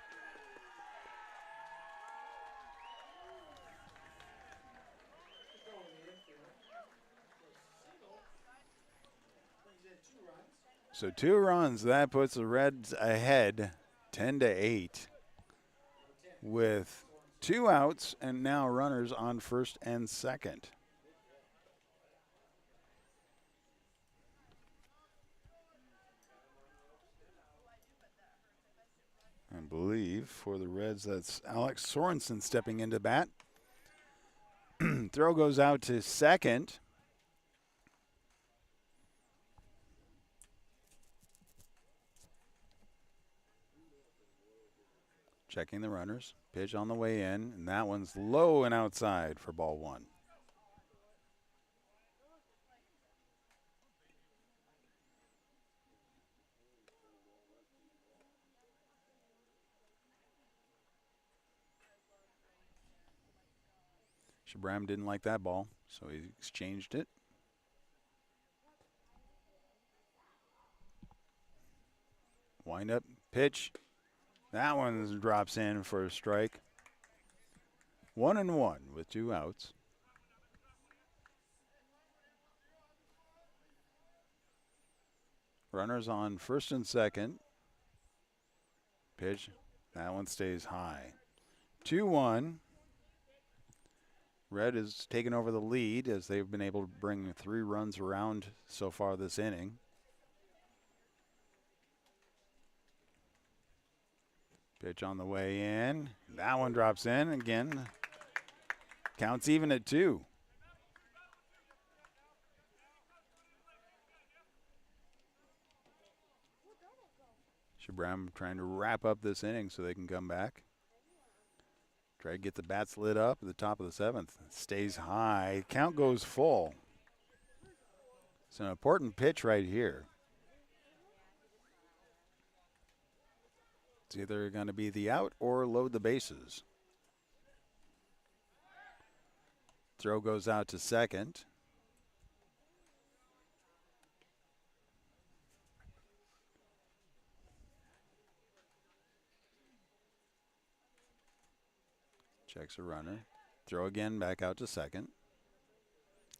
So 2 runs, that puts the Reds ahead 10-8 with 2 outs and now runners on first and second. I believe for the Reds, that's Alex Sorensen stepping into bat. Throw goes out to second. Checking the runners. Pitch on the way in, and that one's low and outside for ball 1. Shabram didn't like that ball, so he exchanged it. Wind up, pitch. That one drops in for a strike. 1-1 with 2 outs. Runners on first and second. Pitch. That one stays high. 2-1. Red has taken over the lead as they've been able to bring 3 runs around so far this inning. Pitch on the way in. That one drops in again. Counts even at 2. Shabram trying to wrap up this inning so they can come back. Try to get the bats lit up at the top of the 7th. Stays high. Count goes full. It's an important pitch right here. It's either going to be the out or load the bases. Throw goes out to second. Checks a runner. Throw again back out to second.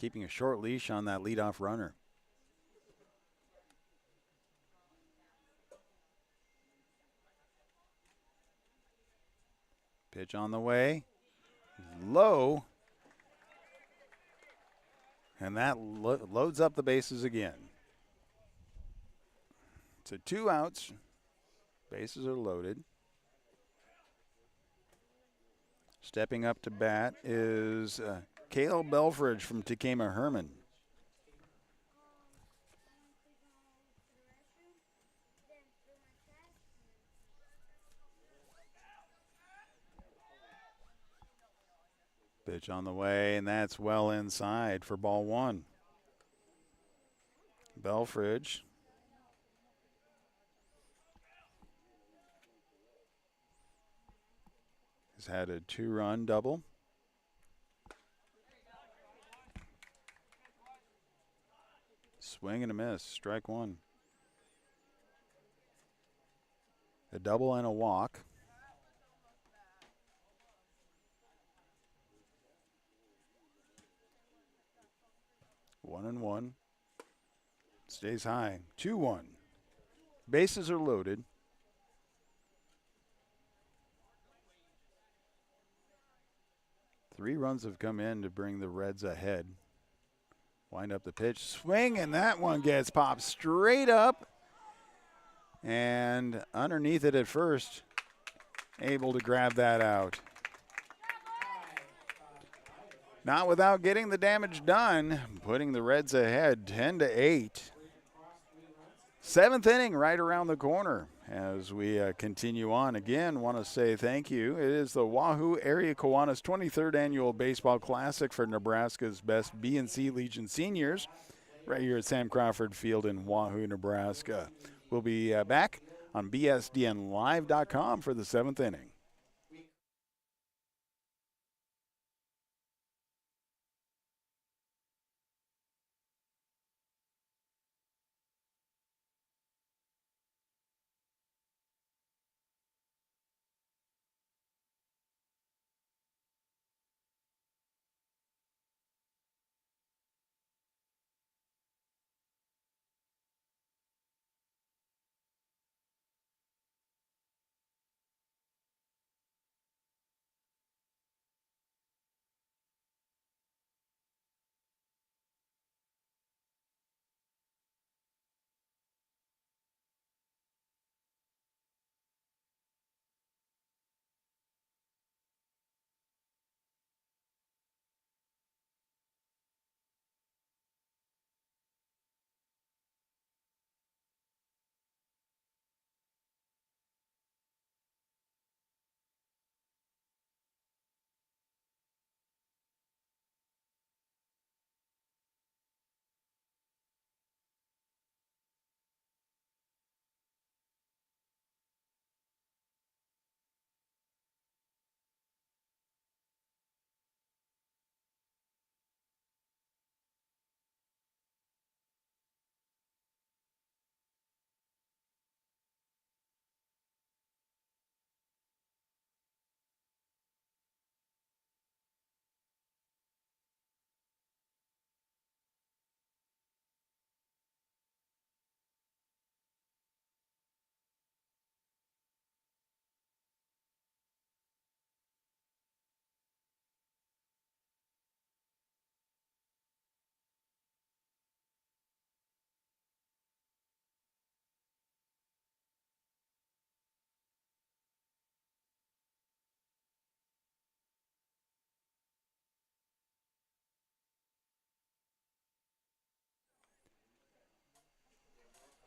Keeping a short leash on that leadoff runner. Pitch on the way. Low. And that loads up the bases again. So 2 outs. Bases are loaded. Stepping up to bat is Cale Belfridge from Takema Herman. Pitch on the way, and that's well inside for ball 1. Belfridge has had a 2-run double. Swing and a miss, strike 1. A double and a walk. One and one. Stays high. 2-1. Bases are loaded. Three runs have come in to bring the Reds ahead. Wind up the pitch. Swing, and that one gets popped straight up. And underneath it at first. Able to grab that out. Not without getting the damage done, putting the Reds ahead 10-8. 7th inning right around the corner as we continue on. Again, want to say thank you. It is the Wahoo Area Kiwanis 23rd Annual Baseball Classic for Nebraska's best B and C Legion seniors right here at Sam Crawford Field in Wahoo, Nebraska. We'll be back on bsdnlive.com for the 7th inning.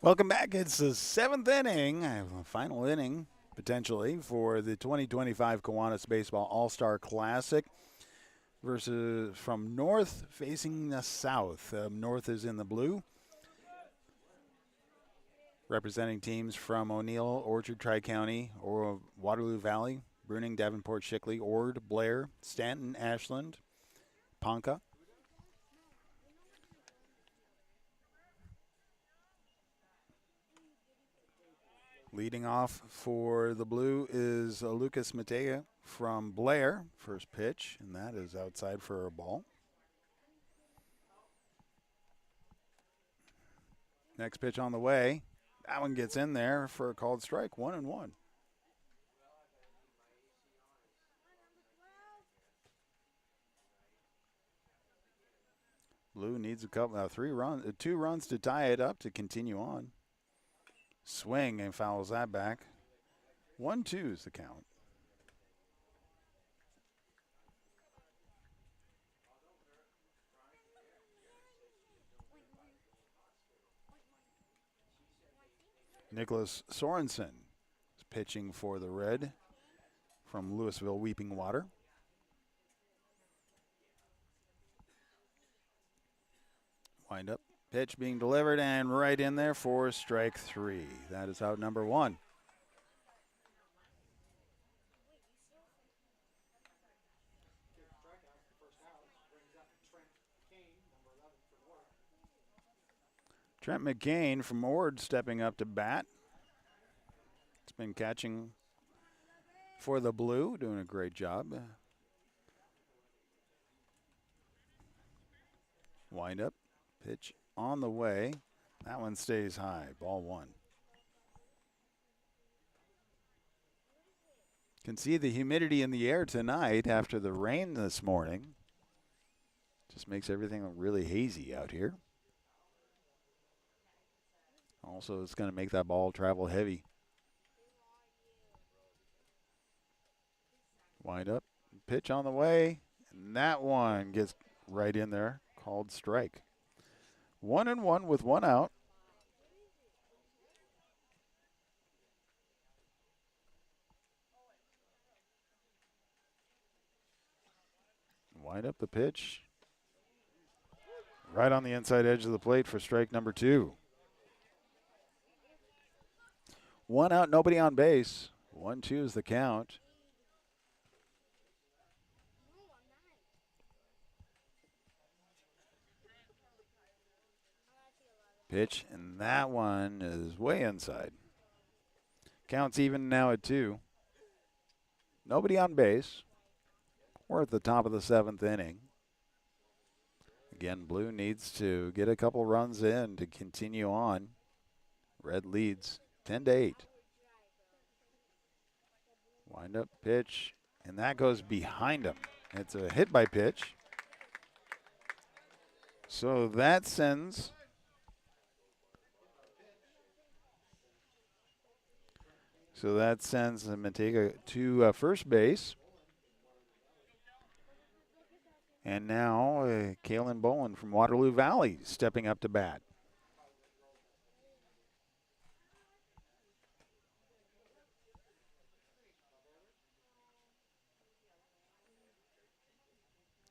Welcome back. It's the 7th inning, final inning potentially for the 2025 Kiwanis Baseball All-Star Classic versus from north facing the south. North is in the blue, representing teams from O'Neill, Orchard, Tri-County, or Waterloo Valley, Bruning, Davenport, Shickley, Ord, Blair, Stanton, Ashland, Ponca. Leading off for the blue is Lucas Matea from Blair. First pitch, and that is outside for a ball. Next pitch on the way. That one gets in there for a called strike. 1-1. Blue needs two runs to tie it up to continue on. Swing and fouls that back. 1-2 is the count. Nicholas Sorensen is pitching for the Red from Louisville Weeping Water. Wind up, pitch being delivered and right in there for strike 3. That is out number 1. Trent McCain from Ord stepping up to bat. It's been catching for the Blue, doing a great job. Wind up, pitch on the way. That one stays high, ball 1. Can see the humidity in the air tonight after the rain this morning. Just makes everything really hazy out here. Also, it's going to make that ball travel heavy. Wind up, pitch on the way, and that one gets right in there, called strike. 1-1 with 1 out. Wind up the pitch. Right on the inside edge of the plate for strike number 2. 1 out, nobody on base. 1-2 is the count. Pitch, and that one is way inside. Counts even now at 2. Nobody on base. We're at the top of the 7th inning. Again, Blue needs to get a couple runs in to continue on. Red leads 10-8. Wind up pitch, and that goes behind him. It's a hit by pitch. So that sends Matega to first base. And now Kalen Bowen from Waterloo Valley stepping up to bat.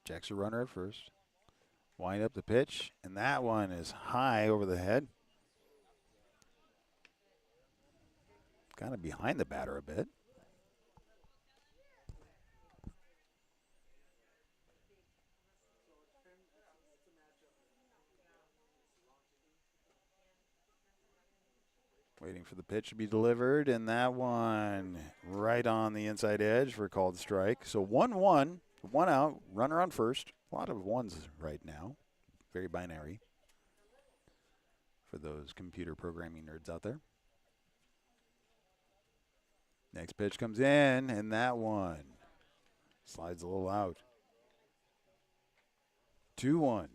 Jacks a runner at first. Wind up the pitch, and that one is high over the head. Kind of behind the batter a bit. Waiting for the pitch to be delivered, and that one right on the inside edge for a called strike. So 1-1, 1 out, runner on first. A lot of ones right now. Very binary for those computer programming nerds out there. Next pitch comes in, and that one slides a little out. 2-1.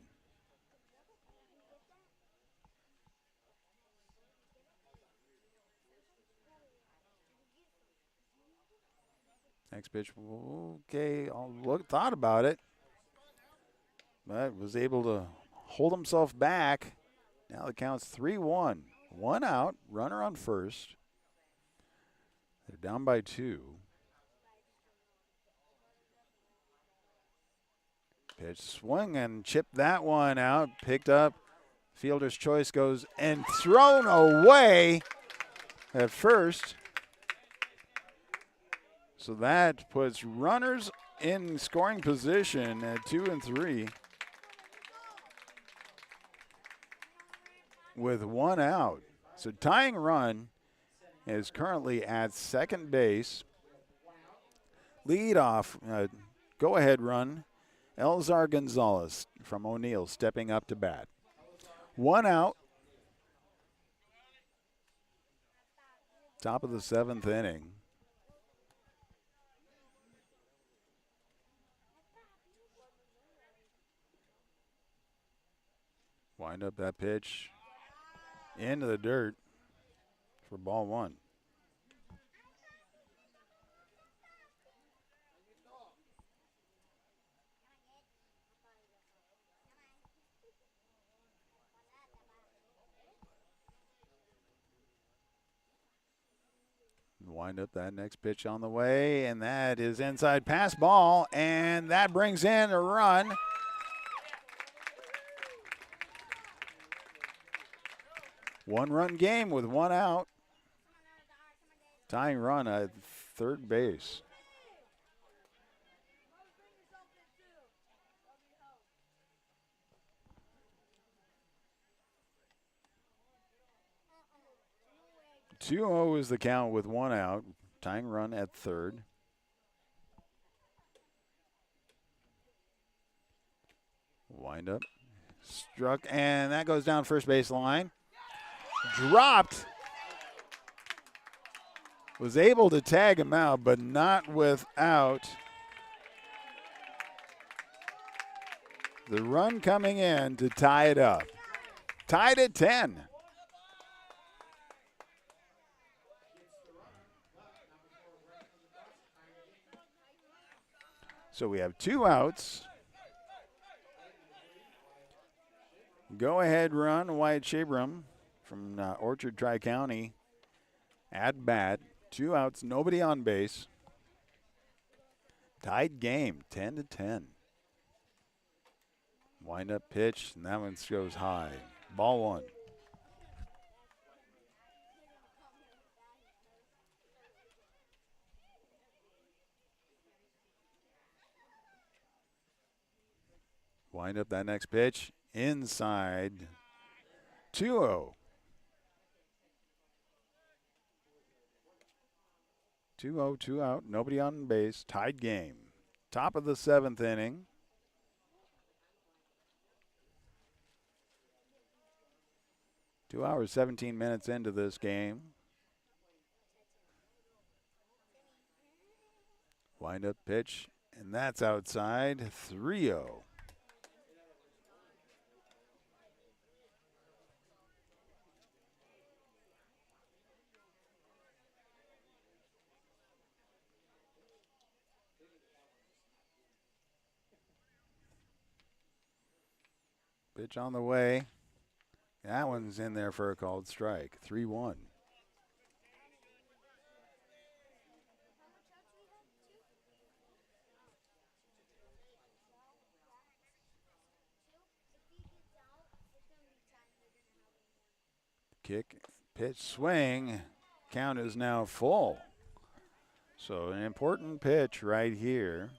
Next pitch, okay, thought about it, but was able to hold himself back. Now the count's 3-1. 1 out, runner on first. They're down by 2. Pitch swung and chipped that one out. Picked up. Fielder's choice goes and thrown away at first. So that puts runners in scoring position at 2 and 3 with 1 out. So tying run is currently at second base. Lead off, go-ahead run. Elzar Gonzalez from O'Neill stepping up to bat. 1 out. Top of the 7th inning. Wind up that pitch into the dirt for ball 1. Wind up that next pitch on the way, and that is inside pass ball, and that brings in a run. One-run game with 1 out. Tying run at third base. Two-0 is the count with 1 out. Tying run at third. Wind up. Struck, and that goes down first base line. Dropped. Was able to tag him out, but not without the run coming in to tie it up. Tied at 10. So we have 2 outs. Go ahead run, Wyatt Shabram from Orchard Tri-County at bat. 2 outs, nobody on base. Tied game, 10-10. Wind up pitch, and that one goes high. Ball 1. Wind up that next pitch. Inside. 2-0. 2-0, 2 out. Nobody on base. Tied game. Top of the 7th inning. Two hours, 17 minutes into this game. Wind up pitch, and that's outside. 3-0. Pitch on the way. That one's in there for a called strike. 3-1. Kick, pitch, swing. Count is now full. So an important pitch right here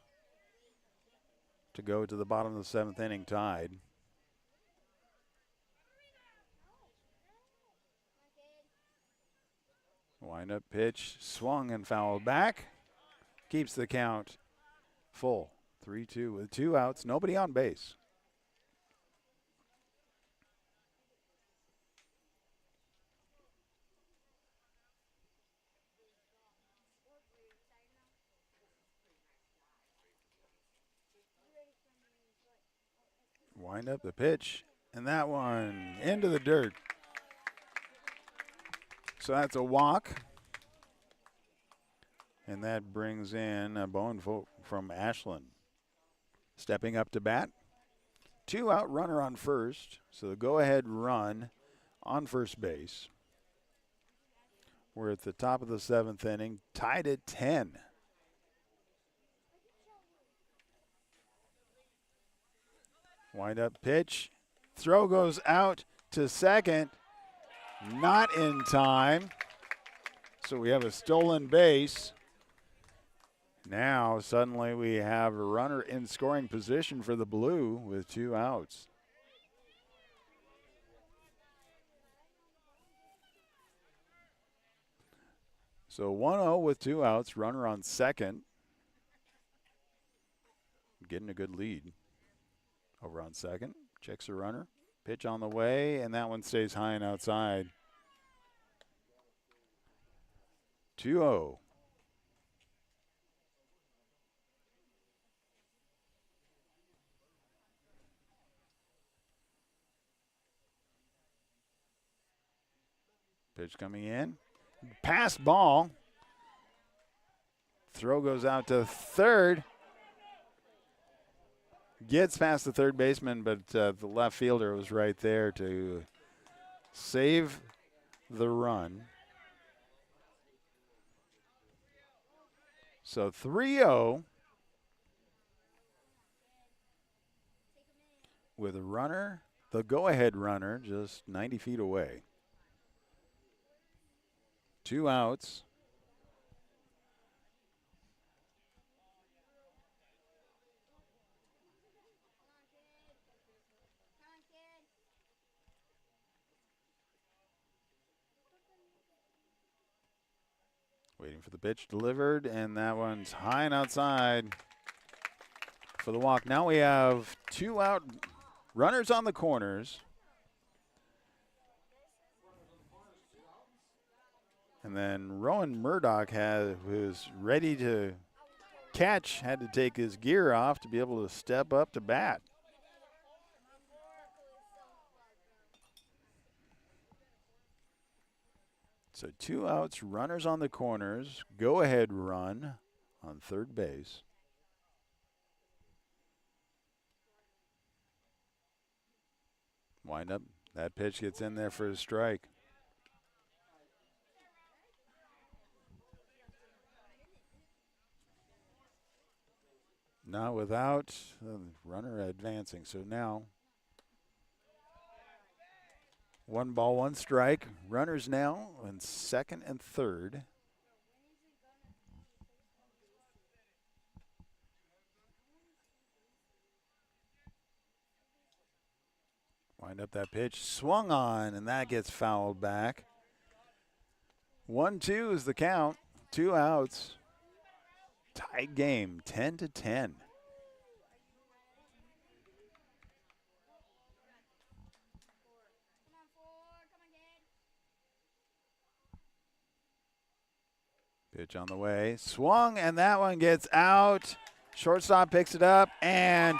to go to the bottom of the 7th inning tied. Wind up pitch, swung and fouled back. Keeps the count full. 3-2 with 2 outs, nobody on base. Wind up the pitch, and that one into the dirt. So that's a walk. And that brings in a Bowen from Ashland. Stepping up to bat. 2 out, runner on first. So the go-ahead run on first base. We're at the top of the 7th inning, tied at 10. Wind up pitch. Throw goes out to second. Not in time. So we have a stolen base. Now suddenly we have a runner in scoring position for the Blue with 2 outs. So 1-0 with 2 outs, runner on second. getting a good lead. Over on second, checks the runner. Pitch on the way, and that one stays high and outside. 2-0. Pitch coming in. Pass ball. Throw goes out to third. Gets past the third baseman, but the left fielder was right there to save the run. So 3-0 with a runner, the go-ahead runner, just 90 feet away. 2 outs. Waiting for the pitch delivered, and that one's high and outside for the walk. Now we have 2 out runners on the corners. And then Rowan Murdoch was ready to catch, had to take his gear off to be able to step up to bat. So 2 outs, runners on the corners, go-ahead run on third base. Wind up, that pitch gets in there for a strike. Not without the runner advancing. So now 1 ball, 1 strike. Runners now in second and third. Wind up that pitch, swung on, and that gets fouled back. 1-2 is the count. 2 outs. Tied game, 10-10. Pitch on the way, swung, and that one gets out. Shortstop picks it up, and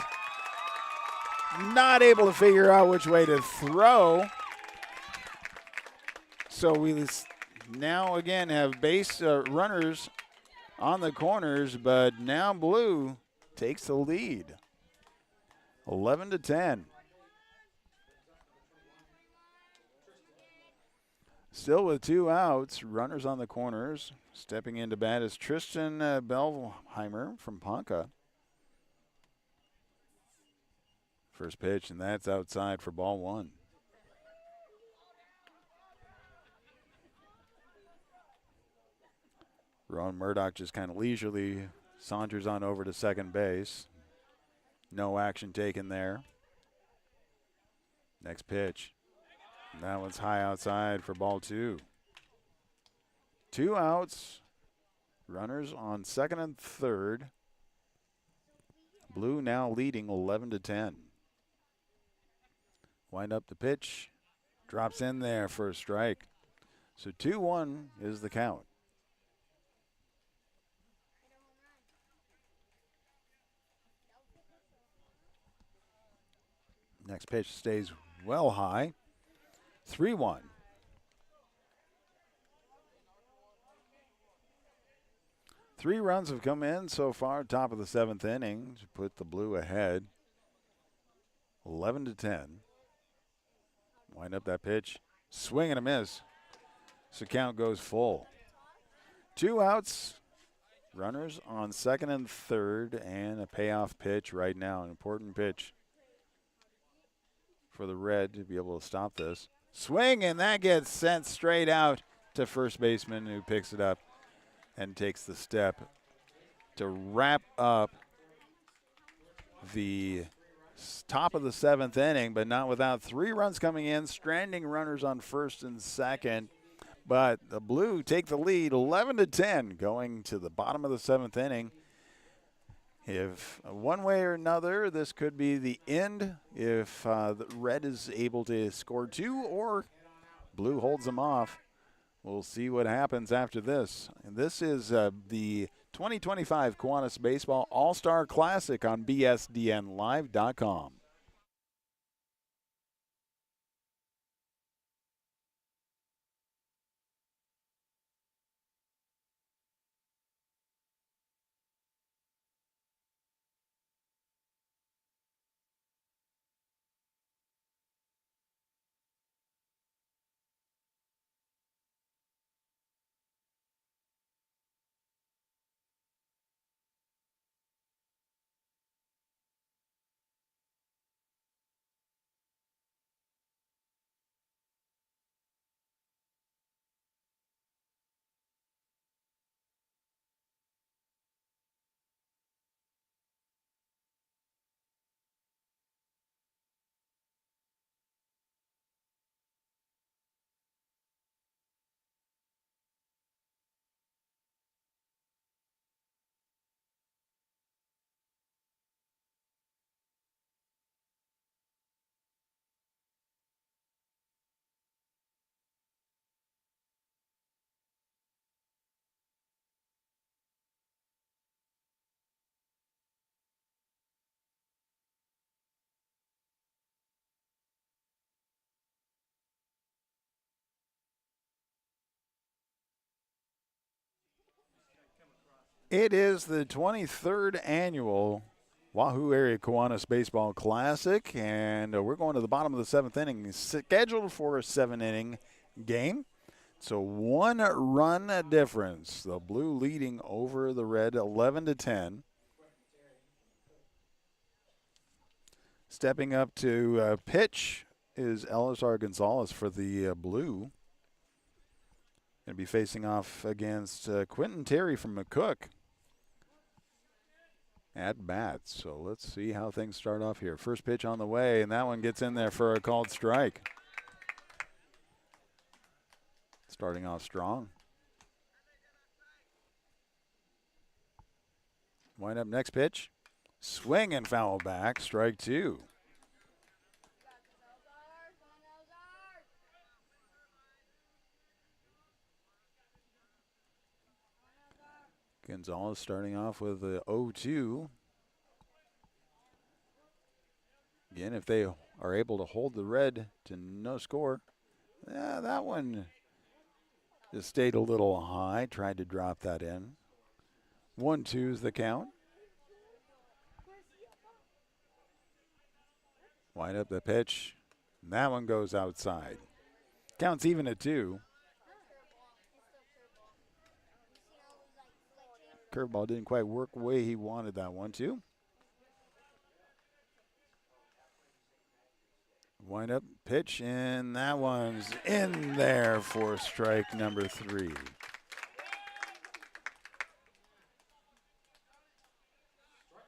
not able to figure out which way to throw. So we now again have base runners on the corners, but now Blue takes the lead. 11-10. Still with 2 outs, runners on the corners. Stepping into bat is Tristan Belheimer from Ponca. First pitch, and that's outside for ball 1. Rowan Murdoch just kind of leisurely saunters on over to second base. No action taken there. Next pitch. And that one's high outside for ball 2. 2 outs. Runners on second and third. Blue now leading 11-10. Wind up the pitch. Drops in there for a strike. So 2-1 is the count. Next pitch stays well high. 3-1. Three runs have come in so far, top of the 7th inning, to put the Blue ahead. 11-10. Wind up that pitch. Swing and a miss. So count goes full. 2 outs. Runners on second and third, and a payoff pitch right now. An important pitch for the Red to be able to stop this. Swing, and that gets sent straight out to first baseman, who picks it up and takes the step to wrap up the top of the 7th inning, but not without 3 runs coming in, stranding runners on first and second. But the Blue take the lead 11-10 going to the bottom of the 7th inning. If one way or another, this could be the end if the red is able to score 2 or blue holds them off. We'll see what happens after this. And this is the 2025 Kiwanis Baseball All-Star Classic on BSDNLive.com. It is the 23rd annual Wahoo Area Kiwanis Baseball Classic, and we're going to the bottom of the 7th inning, scheduled for a 7-inning game. So 1-run difference. The blue leading over the red 11-10. Stepping up to pitch is Elizar Gonzalez for the blue. Going to be facing off against Quentin Terry from McCook at bat. So let's see how things start off here. First pitch on the way, and that one gets in there for a called strike. Starting off strong. Wind up next pitch. Swing and foul back. Strike 2. Gonzalez starting off with the 0-2. Again, if they are able to hold the red to no score, that one just stayed a little high. Tried to drop that in. 1-2 is the count. Wind up the pitch. And that one goes outside. Counts even at 2. Curveball didn't quite work the way he wanted that one to. Wind up pitch, and that one's in there for strike number 3. Strikeout for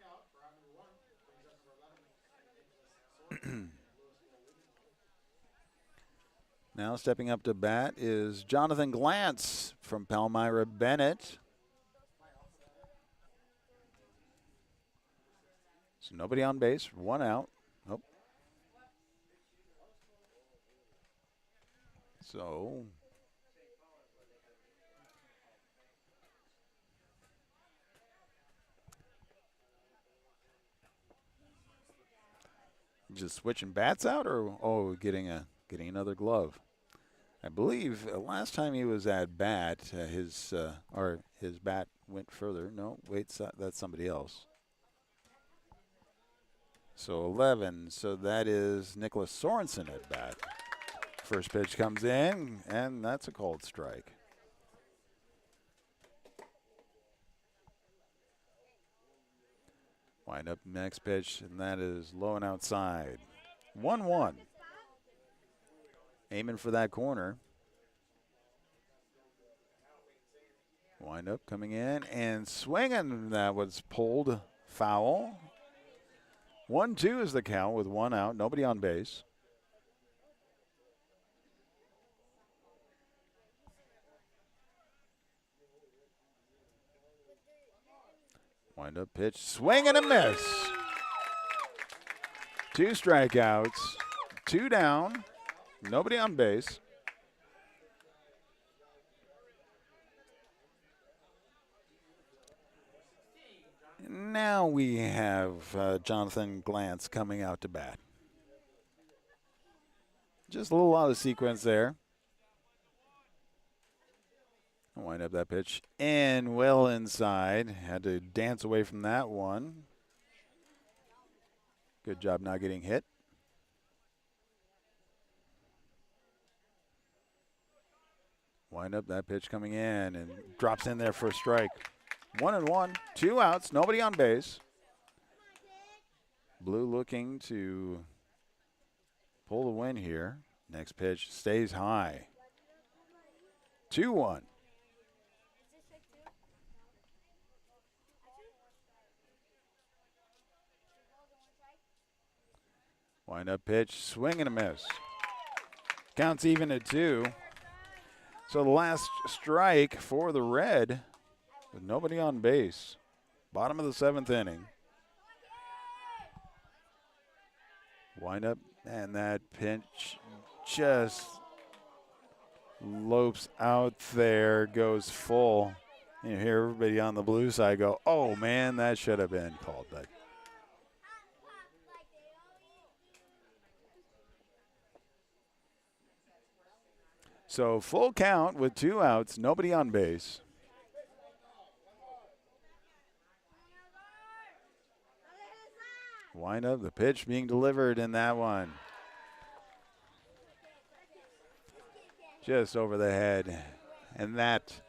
out number 1. Brings up number 11. Now stepping up to bat is Jonathan Glantz from Palmyra Bennett. So nobody on base, 1 out. Oh. So just switching bats out, or getting another glove. I believe last time he was at bat, his bat went further. No, wait, that's somebody else. So 11. So that is Nicholas Sorensen at bat. First pitch comes in, and that's a called strike. Wind up next pitch, and that is low and outside. 1-1. Aiming for that corner. Wind up coming in and swinging. That was pulled foul. 1-2 is the count with 1 out. Nobody on base. Wind up pitch, swing and a miss. 2 strikeouts, 2 down, nobody on base. Now we have Jonathan Glantz coming out to bat. Just a little out of sequence there. Wind up that pitch and well inside. Had to dance away from that one. Good job not getting hit. Wind up that pitch coming in and drops in there for a strike. 1-1, 2 outs, nobody on base. Blue looking to pull the win here. Next pitch stays high. 2-1. Wind up pitch, swing and a miss. Counts even at 2. So the last strike for the Red with nobody on base. Bottom of the 7th inning. Wind up, and that pitch just lopes out there, goes full. You hear everybody on the blue side go, oh man, that should have been called back. So full count with 2 outs, nobody on base. Wind up, the pitch being delivered in that one. Just over the head. And that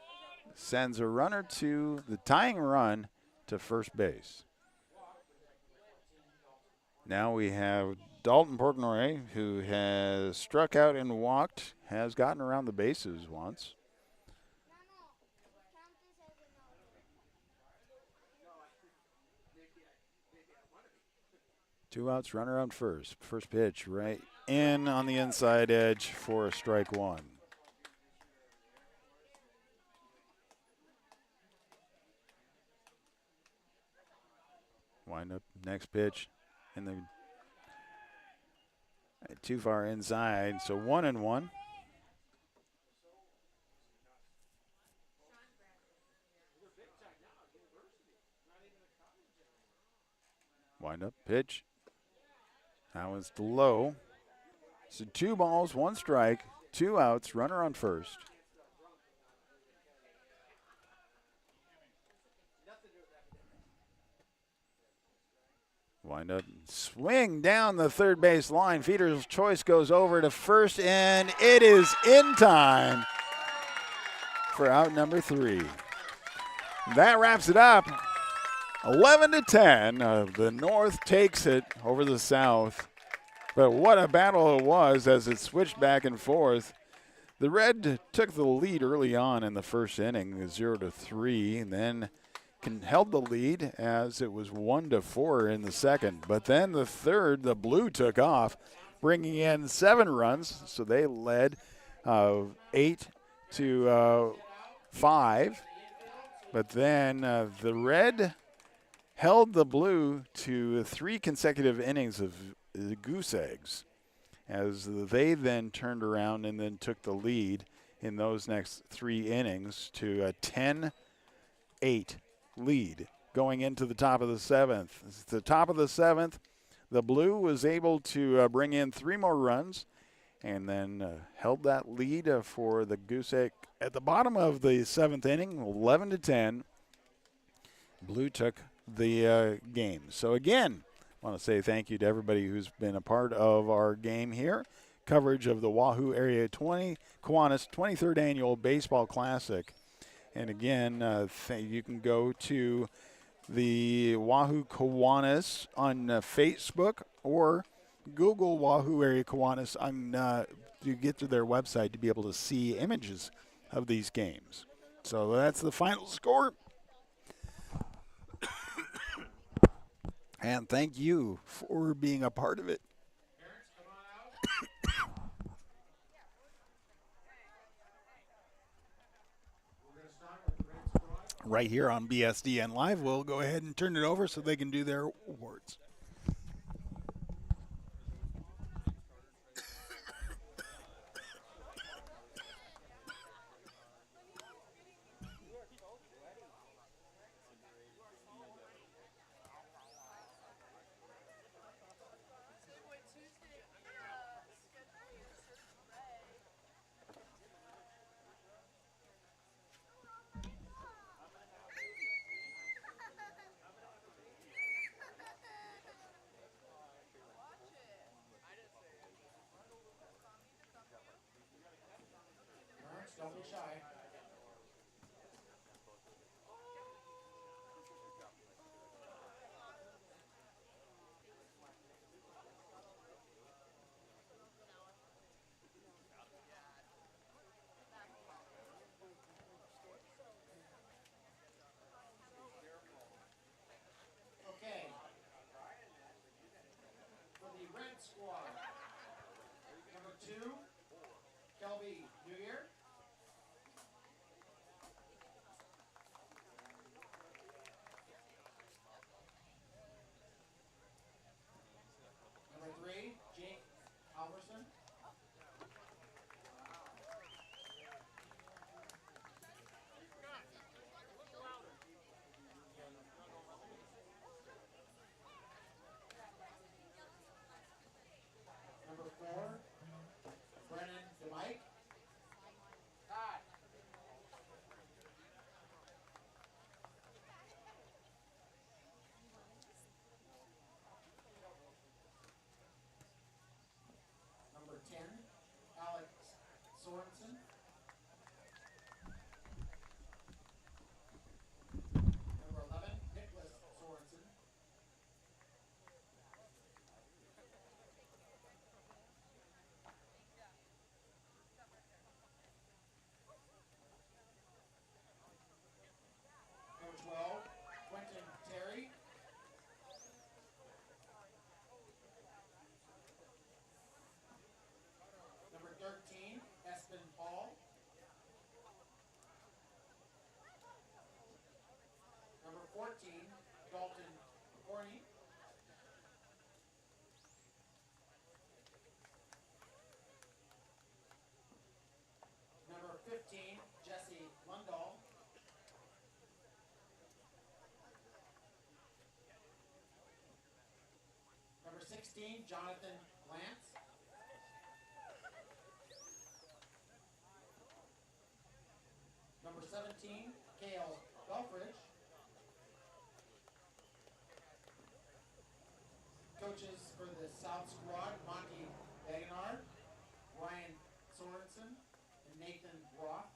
sends a runner to the tying run to first base. Now we have Dalton Portnoy, who has struck out and walked, has gotten around the bases once. Two outs, runner on first. First pitch right in on the inside edge for a strike 1. Wind up, next pitch, and the too far inside, so 1-1. Wind up, pitch. That one's low. So 2 balls, 1 strike, 2 outs, runner on first. Wind up, swing down the third base line. Feeder's choice goes over to first, and it is in time for out number 3. That wraps it up. 11-10. The North takes it over the South. But what a battle it was as it switched back and forth. The Red took the lead early on in the first inning, 0-3, and then held the lead as it was 1-4 in the second. But then the third, the Blue took off, bringing in 7 runs. So they led 8-5. But then the Red held the Blue to 3 consecutive innings of goose eggs, as they then turned around and then took the lead in those next 3 innings to a 10-8 lead going into the top of the 7th. At the top of the 7th, the Blue was able to bring in 3 more runs and then held that lead for the goose egg. At the bottom of the 7th inning, 11-10, Blue took the game. So again, I want to say thank you to everybody who's been a part of our game here. Coverage of the Wahoo Area Kiwanis 23rd Annual Baseball Classic. And again, you can go to the Wahoo Kiwanis on Facebook or Google Wahoo Area Kiwanis to get to their website to be able to see images of these games. So that's the final score. And thank you for being a part of it. right here on BSDN Live. We'll go ahead and turn it over so they can do their awards. Parents, don't be shy. Okay. For the red squad, number 2, Kelby New Year. Number 3, Jake Halverson. Number 4, Brennan DeMike. Number 10, Alex Sorensen. Number 11, Nicholas Sorensen. Number 12, Quentin Terry. Number 13, Espen Hall. Number 14, Dalton Corney. Number 15, Jesse Lundahl. Number 16, Jonathan Lance. Number 17, Cale Belfridge. Coaches for the South Squad, Monty Wagonar, Ryan Sorensen, and Nathan Roth.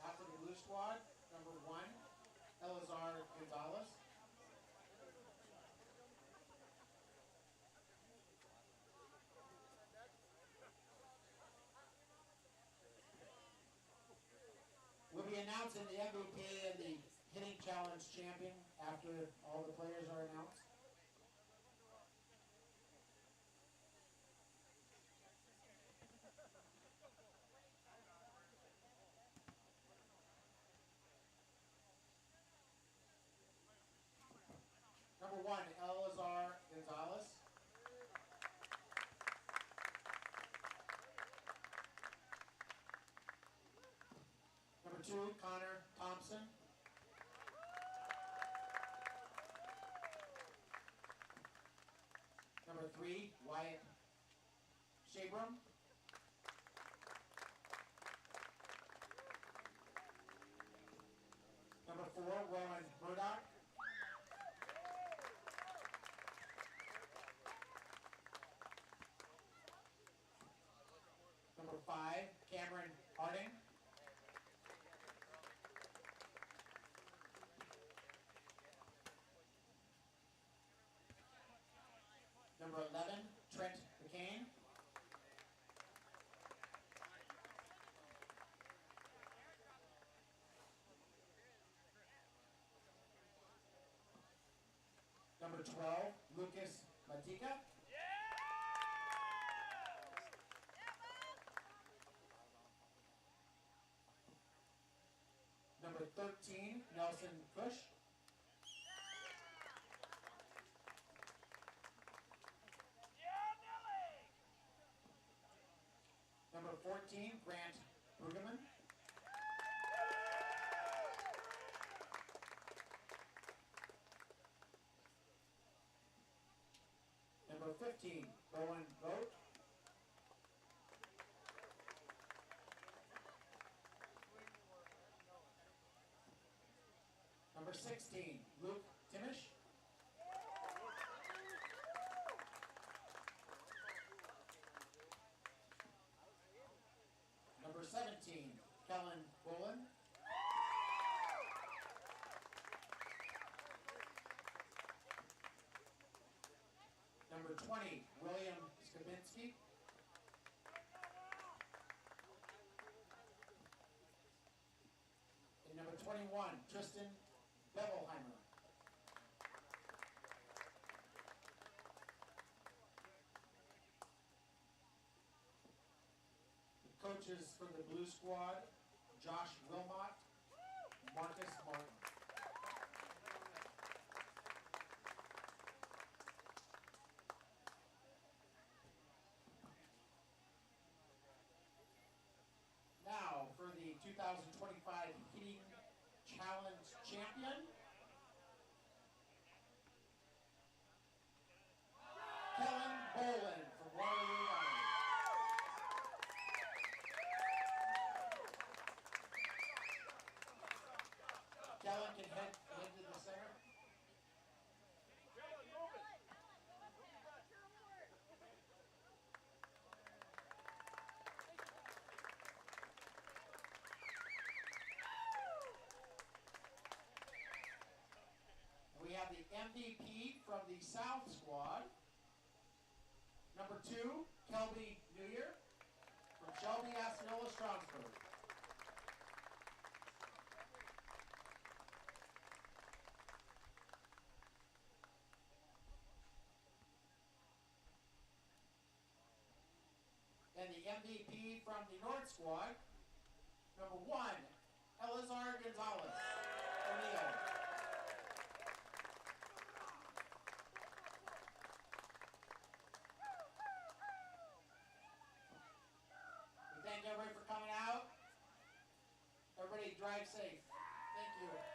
After the blue squad, number 1, Elazar Gonzalez. We'll be announcing the MVP and the hitting challenge champion after all the players are announced. Number 1, Elazar Gonzalez. Number 2, Connor Thompson. Number 3, Wyatt Shabram. Number 4, Rowan Murdoch. Number 5, Cameron Harding. Number 12, Lucas Matika. Number 13, Nelson Cush. Number 14, Grant Brueggemann. Number 15, Bowen Vogt. Number 16, Luke Timish. Number 17, Kellen Bolin. Number 20, William Skabinski. And number 21, Tristan Bevelheimer. The coaches for the Blue Squad, Josh Wilmot, Marcus Martin. Now for the 2025 Hitting Challenge Champion, Kellen Bolin from Waterloo Valley. Kellen can head to the center. We have the MVP from the South Squad. Number 2, Kelby Newyear from Shelby Osceola Strasburg. And the MVP from the North Squad, number 1, Elazar Gonzalez, O'Neill. We thank everybody for coming out. Everybody drive safe. Thank you.